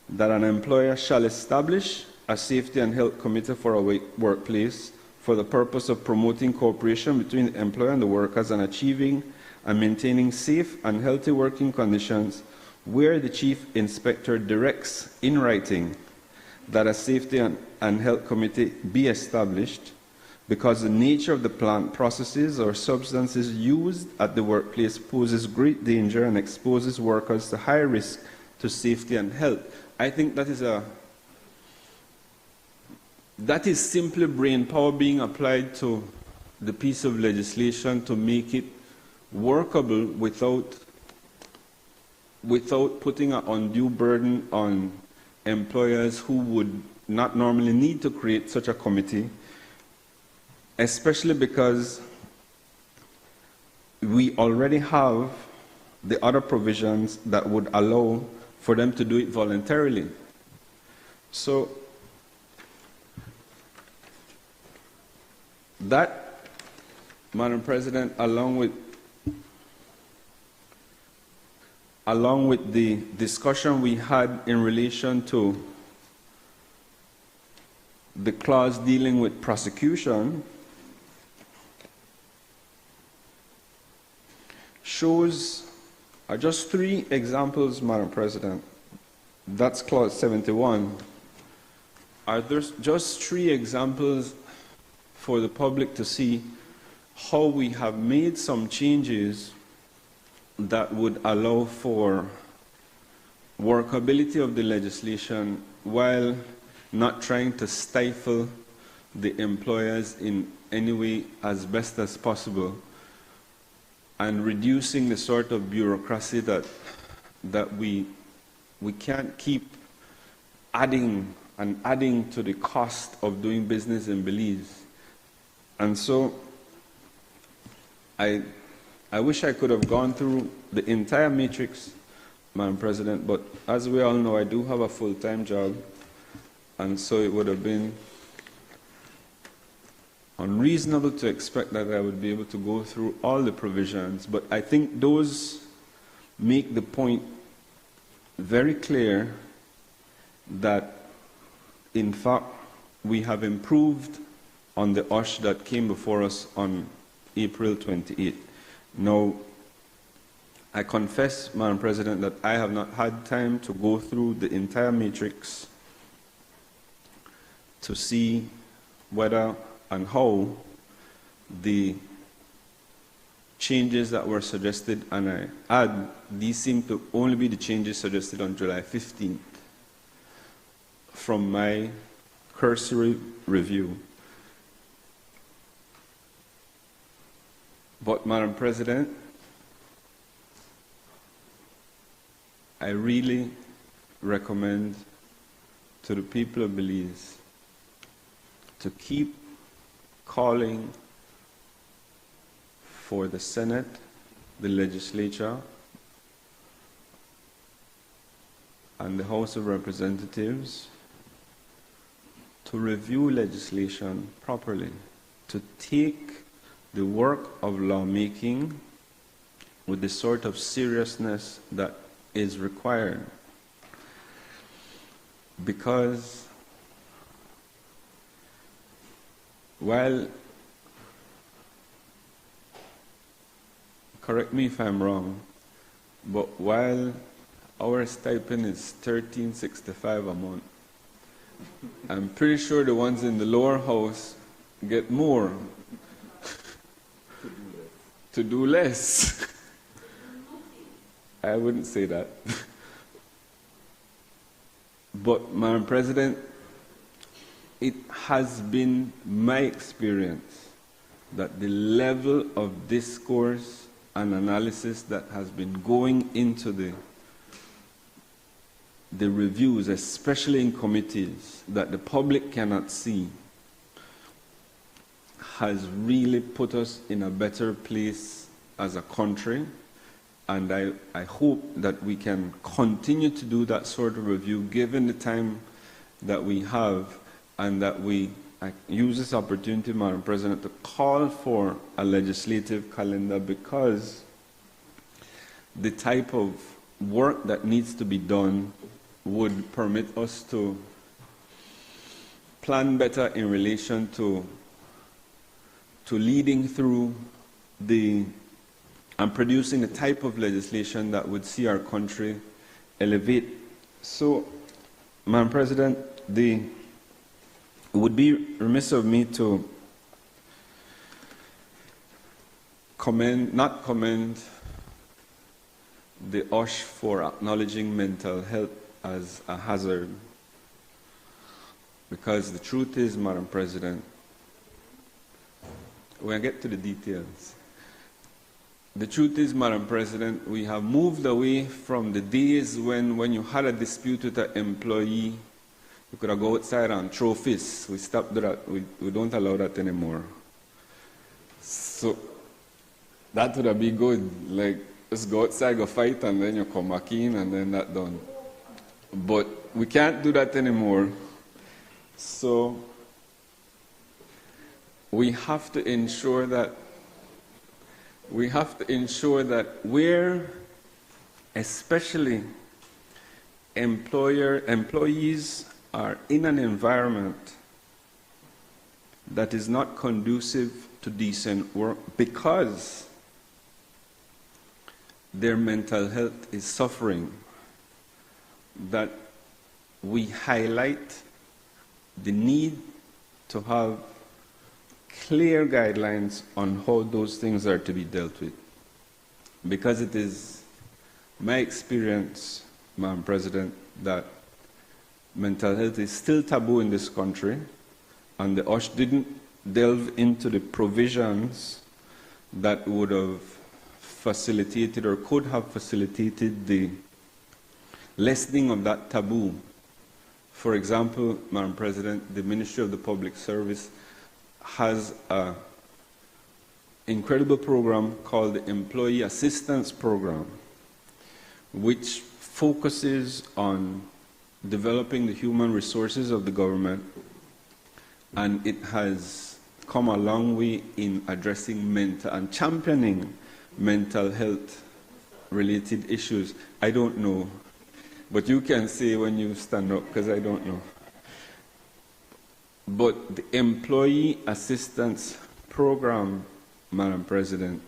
that an employer shall establish a safety and health committee for a workplace for the purpose of promoting cooperation between the employer and the workers and achieving and maintaining safe and healthy working conditions, where the chief inspector directs in writing that a safety and health committee be established, because the nature of the plant processes or substances used at the workplace poses great danger and exposes workers to high risk to safety and health. I think that is simply brain power being applied to the piece of legislation to make it workable without putting an undue burden on employers who would not normally need to create such a committee, especially because we already have the other provisions that would allow for them to do it voluntarily. So that, Madam President, along with the discussion we had in relation to the clause dealing with prosecution, shows just 3 examples, Madam President. That's clause 71. Are there just 3 examples for the public to see how we have made some changes that would allow for workability of the legislation while not trying to stifle the employers in any way as best as possible, and reducing the sort of bureaucracy that we can't keep adding and adding to the cost of doing business in Belize. And so I wish I could have gone through the entire matrix, Madam President, but as we all know, I do have a full-time job, and so it would have been unreasonable to expect that I would be able to go through all the provisions, but I think those make the point very clear that, in fact, we have improved on the OSH that came before us on April 28th. Now, I confess, Madam President, that I have not had time to go through the entire matrix to see whether and how the changes that were suggested, and I add, these seem to only be the changes suggested on July 15th, from my cursory review. But, Madam President, I really recommend to the people of Belize to keep calling for the Senate, the legislature, and the House of Representatives to review legislation properly, to take the work of lawmaking with the sort of seriousness that is required. Because while, correct me if I'm wrong, but while our stipend is $13.65 a month, I'm pretty sure the ones in the lower house get more to do less. I wouldn't say that. But, Madam President, it has been my experience that the level of discourse and analysis that has been going into the reviews, especially in committees, that the public cannot see, has really put us in a better place as a country. And I hope that we can continue to do that sort of review given the time that we have, and that I use this opportunity, Madam President, to call for a legislative calendar, because the type of work that needs to be done would permit us to plan better in relation to leading through and producing a type of legislation that would see our country elevate. So, Madam President, it would be remiss of me to not commend the OSH for acknowledging mental health as a hazard, because the truth is, Madam President, when I get to the details, the truth is, Madam President, we have moved away from the days when you had a dispute with an employee, you could have go outside and throw fists. We stopped that. We don't allow that anymore. So that would have been good. Like, just go outside, go fight, and then you come back in, and then that's done. But we can't do that anymore. So we have to ensure that where, especially employees are in an environment that is not conducive to decent work because their mental health is suffering, that we highlight the need to have clear guidelines on how those things are to be dealt with. Because it is my experience, Madam President, that mental health is still taboo in this country, and the OSH didn't delve into the provisions that would have facilitated or could have facilitated the lessening of that taboo. For example, Madam President, the Ministry of the Public Service has an incredible program called the Employee Assistance Program, which focuses on developing the human resources of the government, and it has come a long way in addressing mental and championing mental health related issues. I don't know, but you can say when you stand up, because I don't know. But the Employee Assistance Program, Madam President,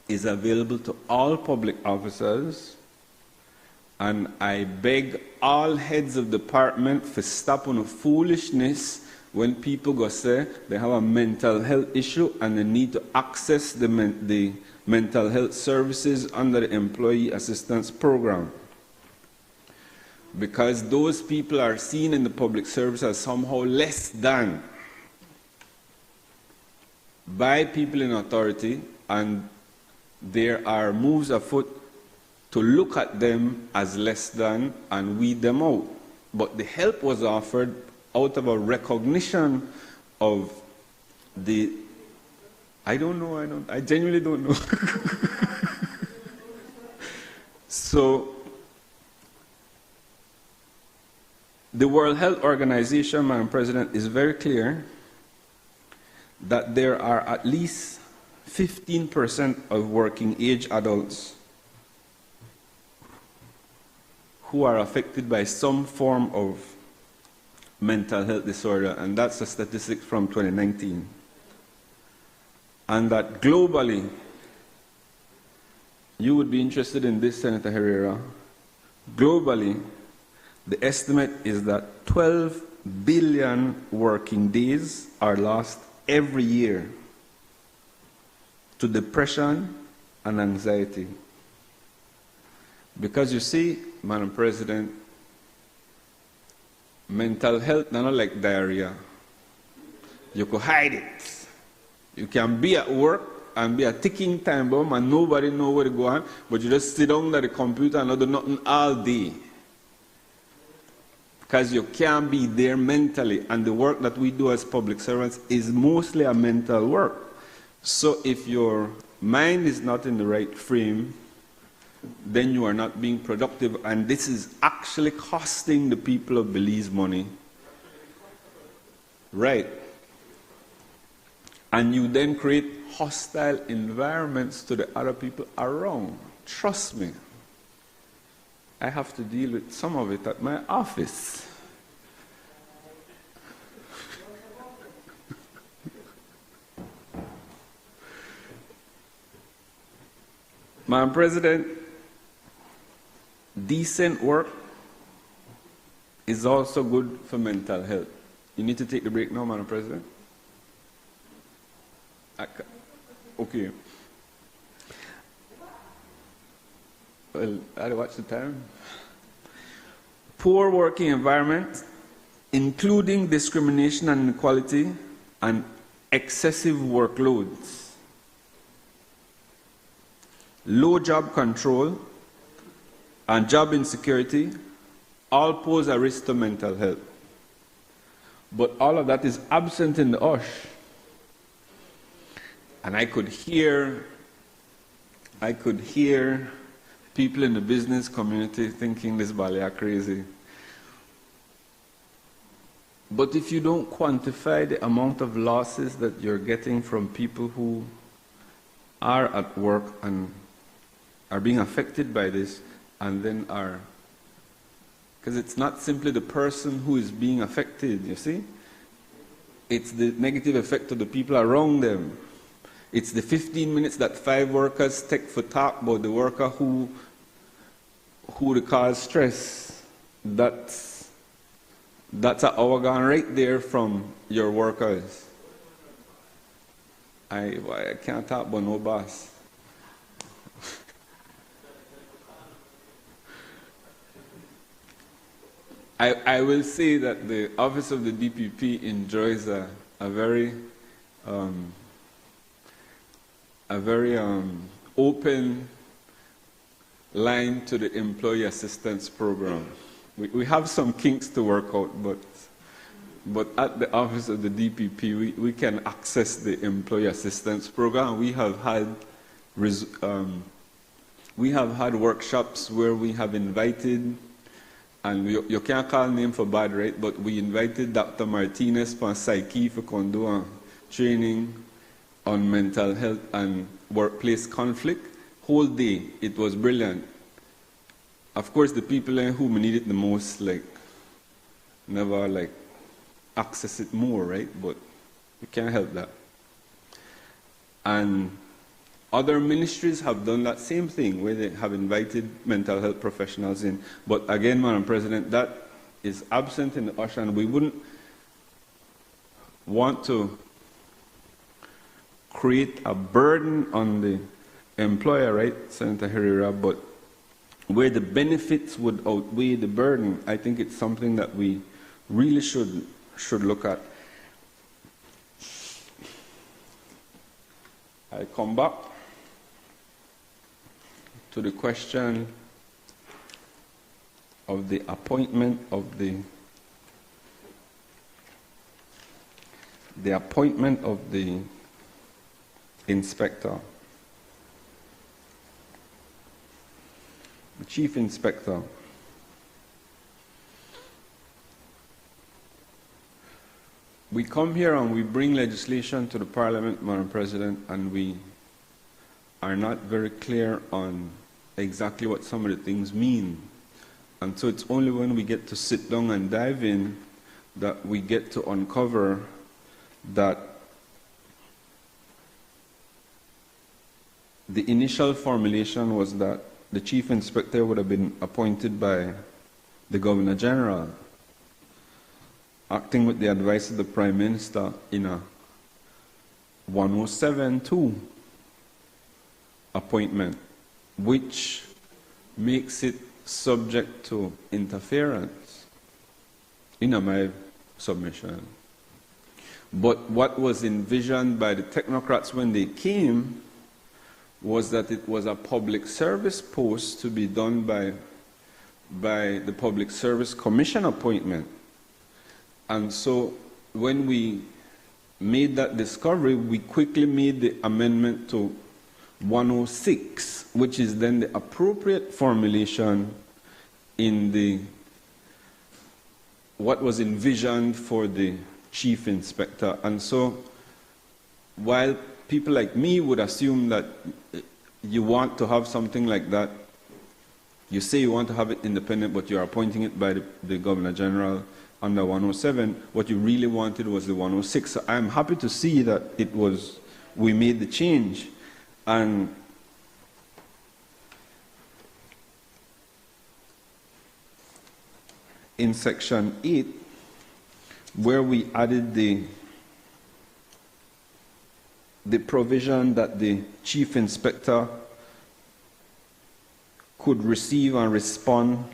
is available to all public officers, and I beg all heads of department for stop on foolishness when people go say they have a mental health issue and they need to access the mental health services under the Employee Assistance Program. because those people are seen in the public service as somehow less than by people in authority, and there are moves afoot to look at them as less than and weed them out. But the help was offered out of a recognition of the, I genuinely don't know. So, the World Health Organization, Madam President, is very clear that there are at least 15% of working age adults who are affected by some form of mental health disorder, and that's a statistic from 2019. And that globally, you would be interested in this, Senator Herrera, globally, the estimate is that 12 billion working days are lost every year to depression and anxiety. Because you see, Madam President, mental health not like diarrhea. You could hide it. You can be at work and be a ticking time bomb and nobody know where to go on, but you just sit down at the computer and not do nothing all day. Because you can't be there mentally, and the work that we do as public servants is mostly a mental work. So if your mind is not in the right frame, then you are not being productive, and this is actually costing the people of Belize money. Right. And you then create hostile environments to the other people around. Trust me. I have to deal with some of it at my office. Madam President, decent work is also good for mental health. You need to take the break now, Madam President. Okay. Well, I watch the time. Poor working environment, including discrimination and inequality, and excessive workloads. Low job control and job insecurity all pose a risk to mental health. But all of that is absent in the OSH. And I could hear people in the business community thinking this Bali are crazy. But if you don't quantify the amount of losses that you're getting from people who are at work and are being affected by this, and then are, because it's not simply the person who is being affected, you see? It's the negative effect of the people around them. It's the 15 minutes that 5 workers take for talk about the worker who they cause stress. That's an hour gone right there from your workers. I can't talk about no boss. I will say that the office of the DPP enjoys a very open line to the employee assistance program. We have some kinks to work out, but at the office of the DPP, we can access the employee assistance program. We have had workshops where we have invited, and you can't call name for bad, right? But we invited Dr. Martinez from Psyche for Kondo training on mental health and workplace conflict. Whole day, it was brilliant. Of course, the people who need it the most, never access it more, right? But we can't help that. And other ministries have done that same thing, where they have invited mental health professionals in. But again, Madam President, that is absent in the OSH, and we wouldn't want to create a burden on the employer, right, Senator Herrera, but where the benefits would outweigh the burden, I think it's something that we really should look at. I come back to the question of the appointment of the inspector, the chief inspector. We come here and we bring legislation to the Parliament, Madam President, and we are not very clear on exactly what some of the things mean. And so it's only when we get to sit down and dive in that we get to uncover that the initial formulation was that the chief inspector would have been appointed by the Governor General, acting with the advice of the Prime Minister in a 107(2) appointment, which makes it subject to interference, in my submission. But what was envisioned by the technocrats when they came was that it was a public service post to be done by the Public Service Commission appointment. And so when we made that discovery, we quickly made the amendment to 106, which is then the appropriate formulation in the what was envisioned for the chief inspector. And so while people like me would assume that you want to have something like that, you say you want to have it independent, but you're appointing it by the Governor General under 107, what you really wanted was the 106. So I'm happy to see that we made the change. And in section 8, where we added the provision that the chief inspector could receive and respond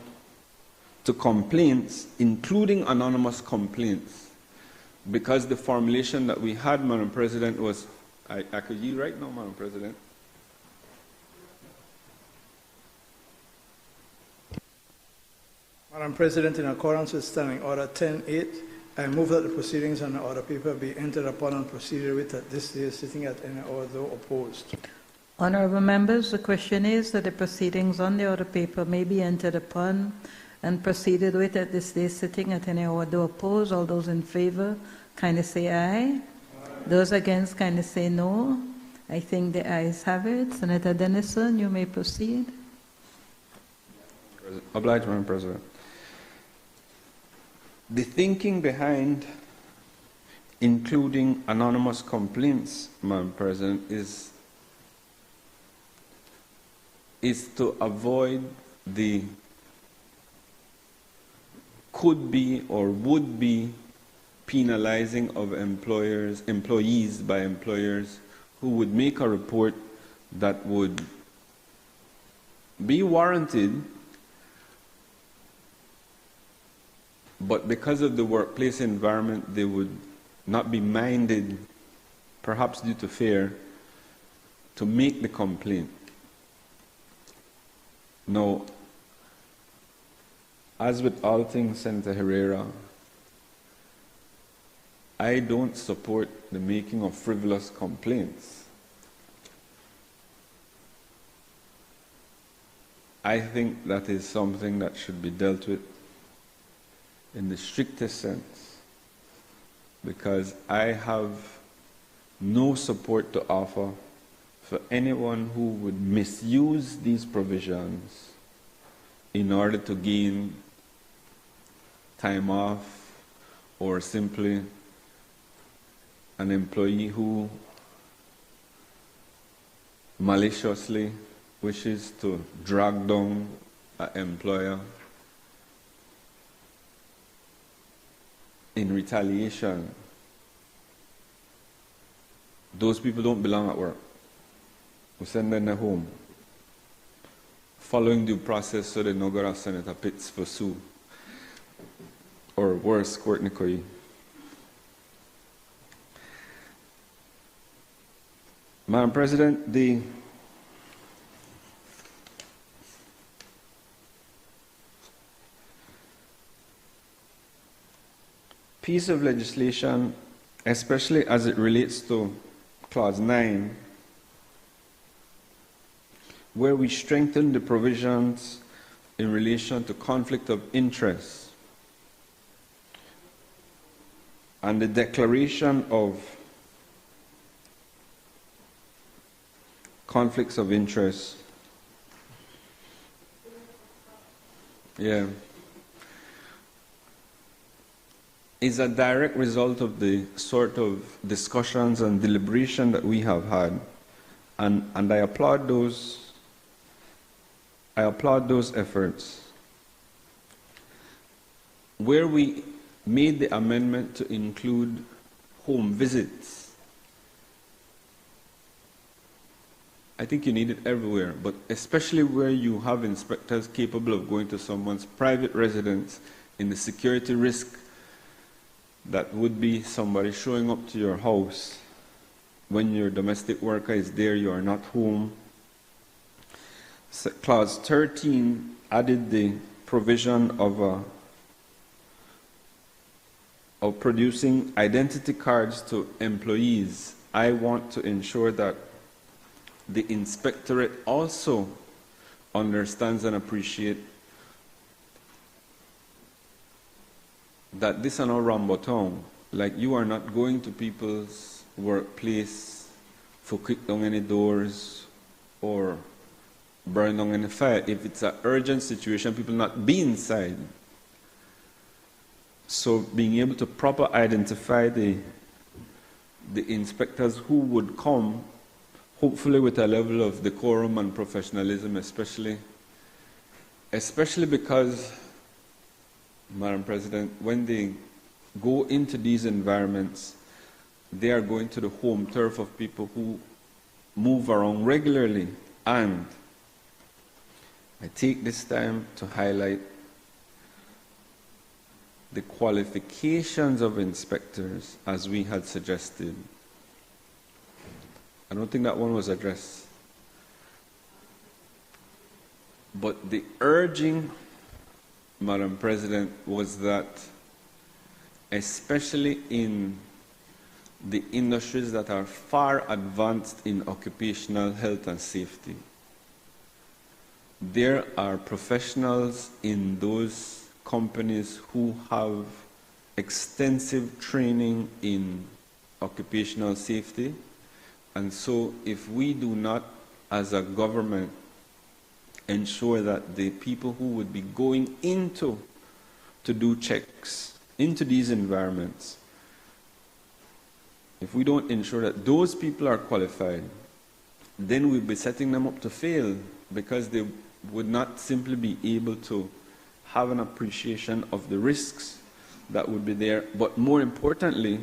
to complaints, including anonymous complaints, because the formulation that we had, Madam President, was, I could yield right now, Madam President. Madam President, in accordance with Standing Order 10.8, I move that the proceedings on the order paper be entered upon and proceeded with at this day's sitting at any order though opposed. Honorable members, the question is that the proceedings on the order paper may be entered upon and proceeded with at this day's sitting at any order opposed. All those in favor, kindly say aye. Those against, kindly say no. I think the ayes have it. Senator Dennison, you may proceed. Obliged, Madam President. The thinking behind including anonymous complaints, Madam President, is to avoid the could be or would be penalizing of employees by employers who would make a report that would be warranted, but because of the workplace environment, they would not be minded, perhaps due to fear, to make the complaint. Now, as with all things, Senator Herrera, I don't support the making of frivolous complaints. I think that is something that should be dealt with in the strictest sense, because I have no support to offer for anyone who would misuse these provisions in order to gain time off, or simply an employee who maliciously wishes to drag down an employer in retaliation. Those people don't belong at work. We send them home. following due process so they no go to Senator Pitts for sue. Or worse, Courtney Coy. Madam President, the piece of legislation, especially as it relates to Clause 9, where we strengthen the provisions in relation to conflict of interest and the declaration of conflicts of interest. Yeah. Is a direct result of the sort of discussions and deliberation that we have had. And I applaud those efforts. Where we made the amendment to include home visits, I think you need it everywhere, but especially where you have inspectors capable of going to someone's private residence in the security risk that would be somebody showing up to your house when your domestic worker is there, you are not home. So Clause 13 added the provision of producing identity cards to employees. I want to ensure that the inspectorate also understands and appreciates that this is not Rambotown. Like, you are not going to people's workplace for kick down any doors or burn down any fire. If it's an urgent situation, people not be inside. So being able to proper identify the inspectors who would come, hopefully with a level of decorum and professionalism, especially because, Madam President, when they go into these environments, they are going to the home turf of people who move around regularly. And I take this time to highlight the qualifications of inspectors as we had suggested. I don't think that one was addressed. But the urging, Madam President, was that especially in the industries that are far advanced in occupational health and safety, there are professionals in those companies who have extensive training in occupational safety. And so if we do not, as a government, ensure that the people who would be going into to do checks into these environments, if we don't ensure that those people are qualified, then we'll be setting them up to fail, because they would not simply be able to have an appreciation of the risks that would be there, but more importantly,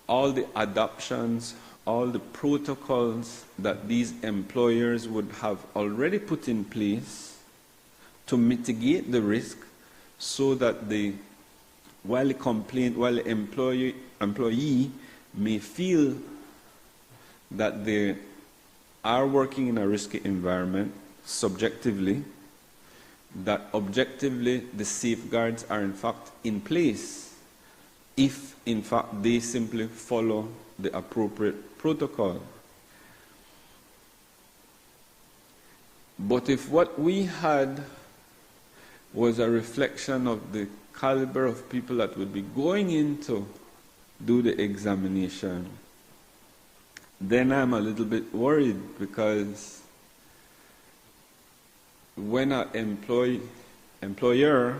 all the adoptions, all the protocols that these employers would have already put in place to mitigate the risk, so that while the employee may feel that they are working in a risky environment subjectively, that objectively the safeguards are in fact in place, if in fact they simply follow the appropriate protocol. But if what we had was a reflection of the caliber of people that would be going in to do the examination, then I'm a little bit worried, because when an employer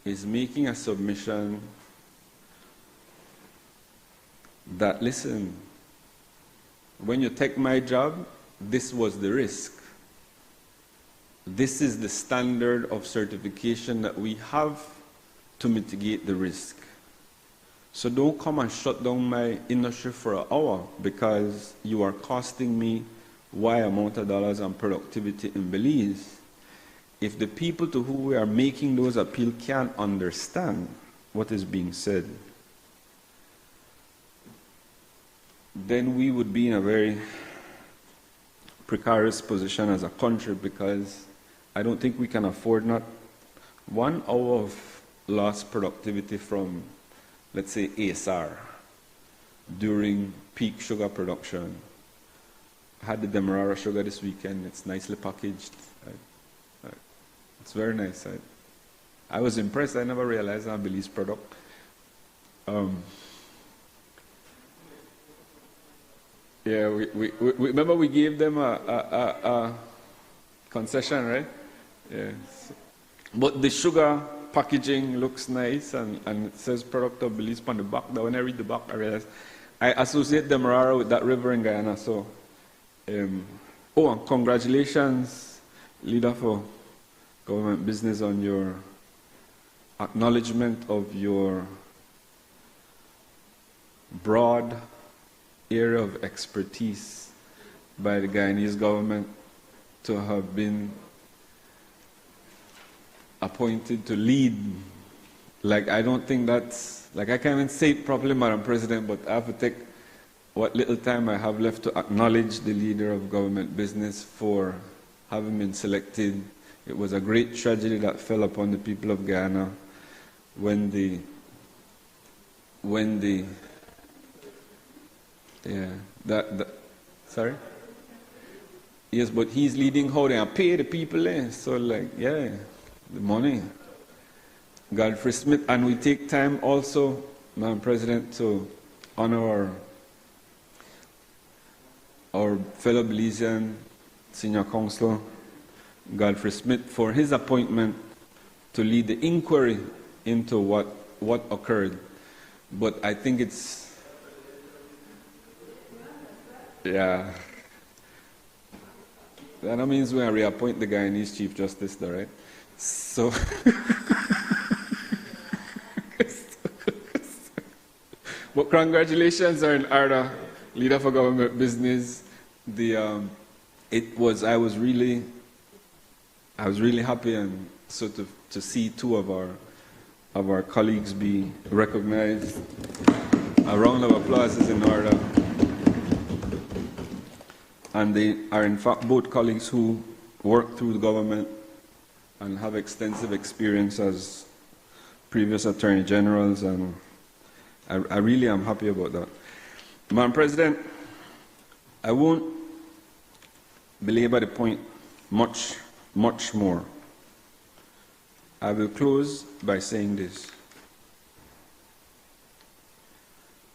is making a submission that, listen, when you take my job, this was the risk. This is the standard of certification that we have to mitigate the risk. So don't come and shut down my industry for an hour because you are costing me Y amount of dollars on productivity in Belize, if the people to whom we are making those appeals can't understand what is being said, then we would be in a very precarious position as a country, because I don't think we can afford not 1 hour of lost productivity from, let's say, ASR during peak sugar production. I had the Demerara sugar this weekend. It's nicely packaged. It's very nice. I was impressed. I never realized I'm a Belize product. Yeah, we remember we gave them a concession, right? Yes. But the sugar packaging looks nice, and it says product of Belize on the back. But when I read the back, I realize I associate Demerara with that river in Guyana. So, and congratulations, Leader for Government Business, on your acknowledgement of your broad area of expertise by the Guyanese government to have been appointed to lead. Like, I don't think that's, like, I can't even say it properly, Madam President, but I have to take what little time I have left to acknowledge the leader of government business for having been selected. It was a great tragedy that fell upon the people of Guyana when the sorry? Yes, but he's leading how they pay the people, so like, yeah, the money. Godfrey Smith, and we take time also, Madam President, to honor our fellow Belizean senior counsel, Godfrey Smith, for his appointment to lead the inquiry into what occurred. But I think it's, yeah. That means we reappoint the Guyanese Chief Justice, though, right? So, but congratulations are in order, Leader for Government Business. I was really happy and sort of to see two of our colleagues be recognized. A round of applause is in order. And they are in fact both colleagues who work through the government and have extensive experience as previous Attorney Generals, and I really am happy about that. Madam President, I won't belabor the point much more. I will close by saying this.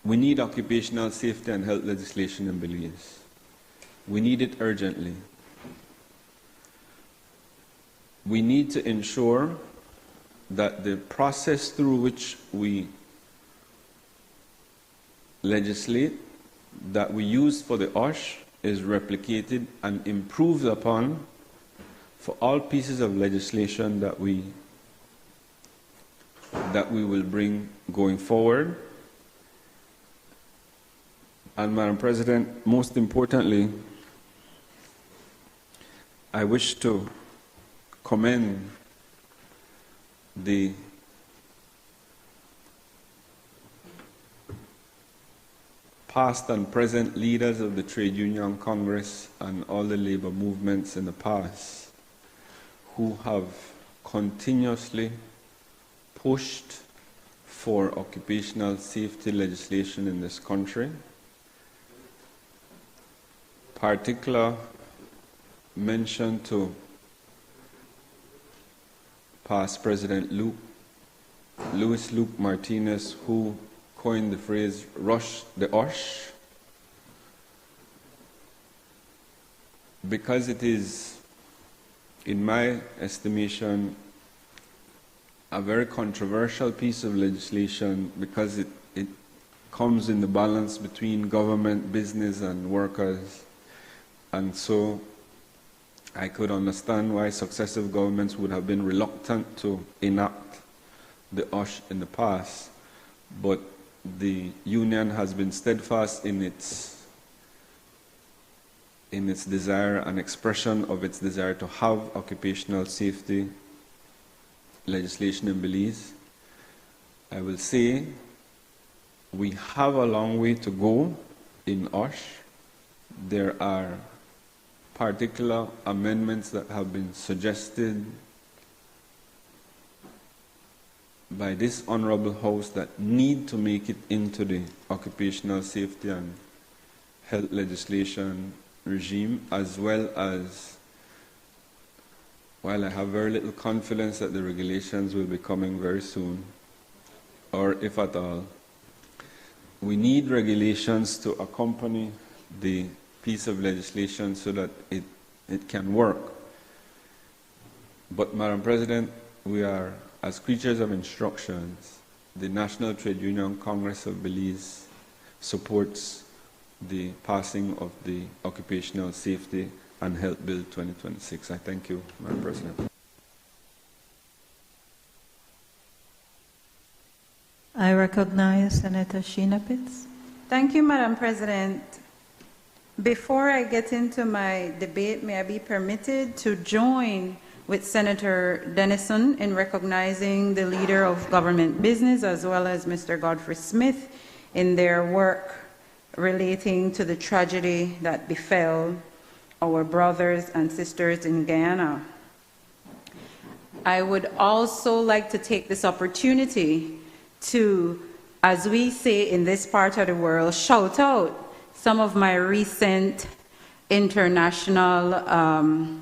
We need occupational safety and health legislation in Belize. We need it urgently. We need to ensure that the process through which we legislate, that we use for the OSH, is replicated and improved upon for all pieces of legislation that we will bring going forward. And Madam President, most importantly, I wish to commend the past and present leaders of the Trade Union Congress and all the labor movements in the past who have continuously pushed for occupational safety legislation in this country. Particular mention to past President Louis Luke Martinez, who coined the phrase "rush the OSH," because it is, in my estimation, a very controversial piece of legislation, because it comes in the balance between government, business, and workers. And so I could understand why successive governments would have been reluctant to enact the OSH in the past, but the union has been steadfast in its in its desire, an expression of its desire to have occupational safety legislation in Belize. I will say we have a long way to go in OSH. There are particular amendments that have been suggested by this Honorable House that need to make it into the occupational safety and health legislation regime, as well as, while I have very little confidence that the regulations will be coming very soon, or if at all, we need regulations to accompany the piece of legislation so that it can work. But, Madam President, we are, as creatures of instructions, the National Trade Union Congress of Belize supports the passing of the Occupational Safety and Health Bill 2026. I thank you, Madam President. I recognize Senator Sheena Pitts. Thank you, Madam President. Before I get into my debate, may I be permitted to join with Senator Dennison in recognizing the leader of government business as well as Mr. Godfrey Smith in their work relating to the tragedy that befell our brothers and sisters in Guyana. I would also like to take this opportunity to, as we say in this part of the world, shout out some of my recent international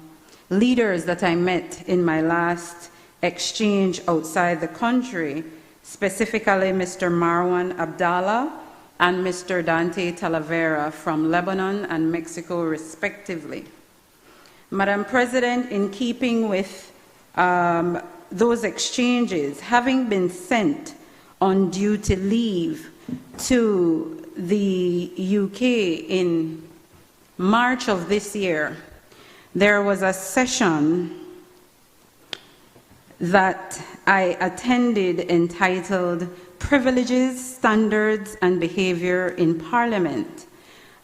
leaders that I met in my last exchange outside the country, specifically Mr. Marwan Abdallah and Mr. Dante Talavera from Lebanon and Mexico, respectively. Madam President, in keeping with those exchanges, having been sent on duty leave to the UK in March of this year, there was a session that I attended entitled Privileges, Standards and Behavior in Parliament.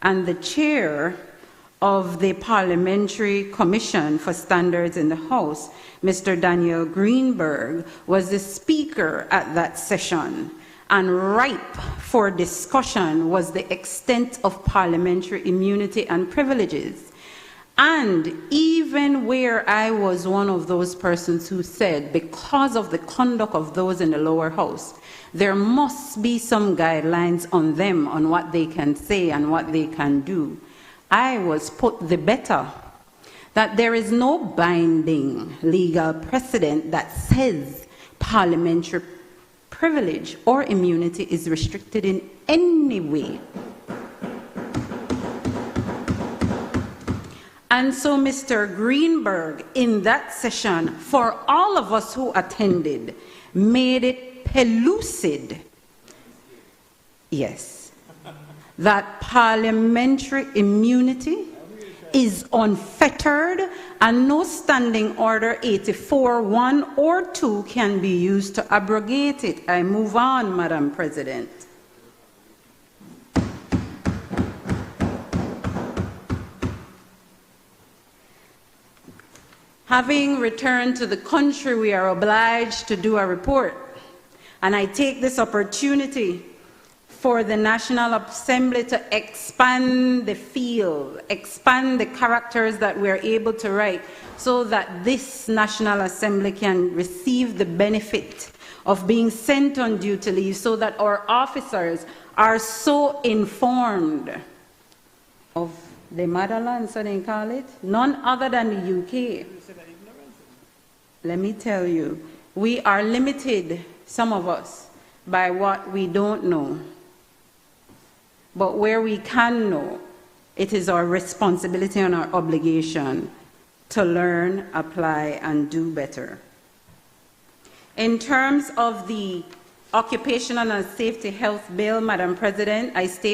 And the chair of the Parliamentary Commission for Standards in the House, Mr. Daniel Greenberg, was the speaker at that session. And ripe for discussion was the extent of parliamentary immunity and privileges. And even where I was one of those persons who said, because of the conduct of those in the lower house, there must be some guidelines on them on what they can say and what they can do, I was put the better that there is no binding legal precedent that says parliamentary privilege or immunity is restricted in any way. And so Mr. Greenberg, in that session, for all of us who attended, made it pellucid, yes, that parliamentary immunity is unfettered and no standing order 84(1) or 2 can be used to abrogate it. I move on, Madam President. Having returned to the country, we are obliged to do a report. And I take this opportunity for the National Assembly to expand the field, expand the characters that we're able to write, so that this National Assembly can receive the benefit of being sent on duty leave, so that our officers are so informed of the motherland, so they call it, none other than the UK. Let me tell you, we are limited, some of us, by what we don't know. But where we can know, it is our responsibility and our obligation to learn, apply, and do better. In terms of the Occupational and Safety Health Bill, Madam President, I state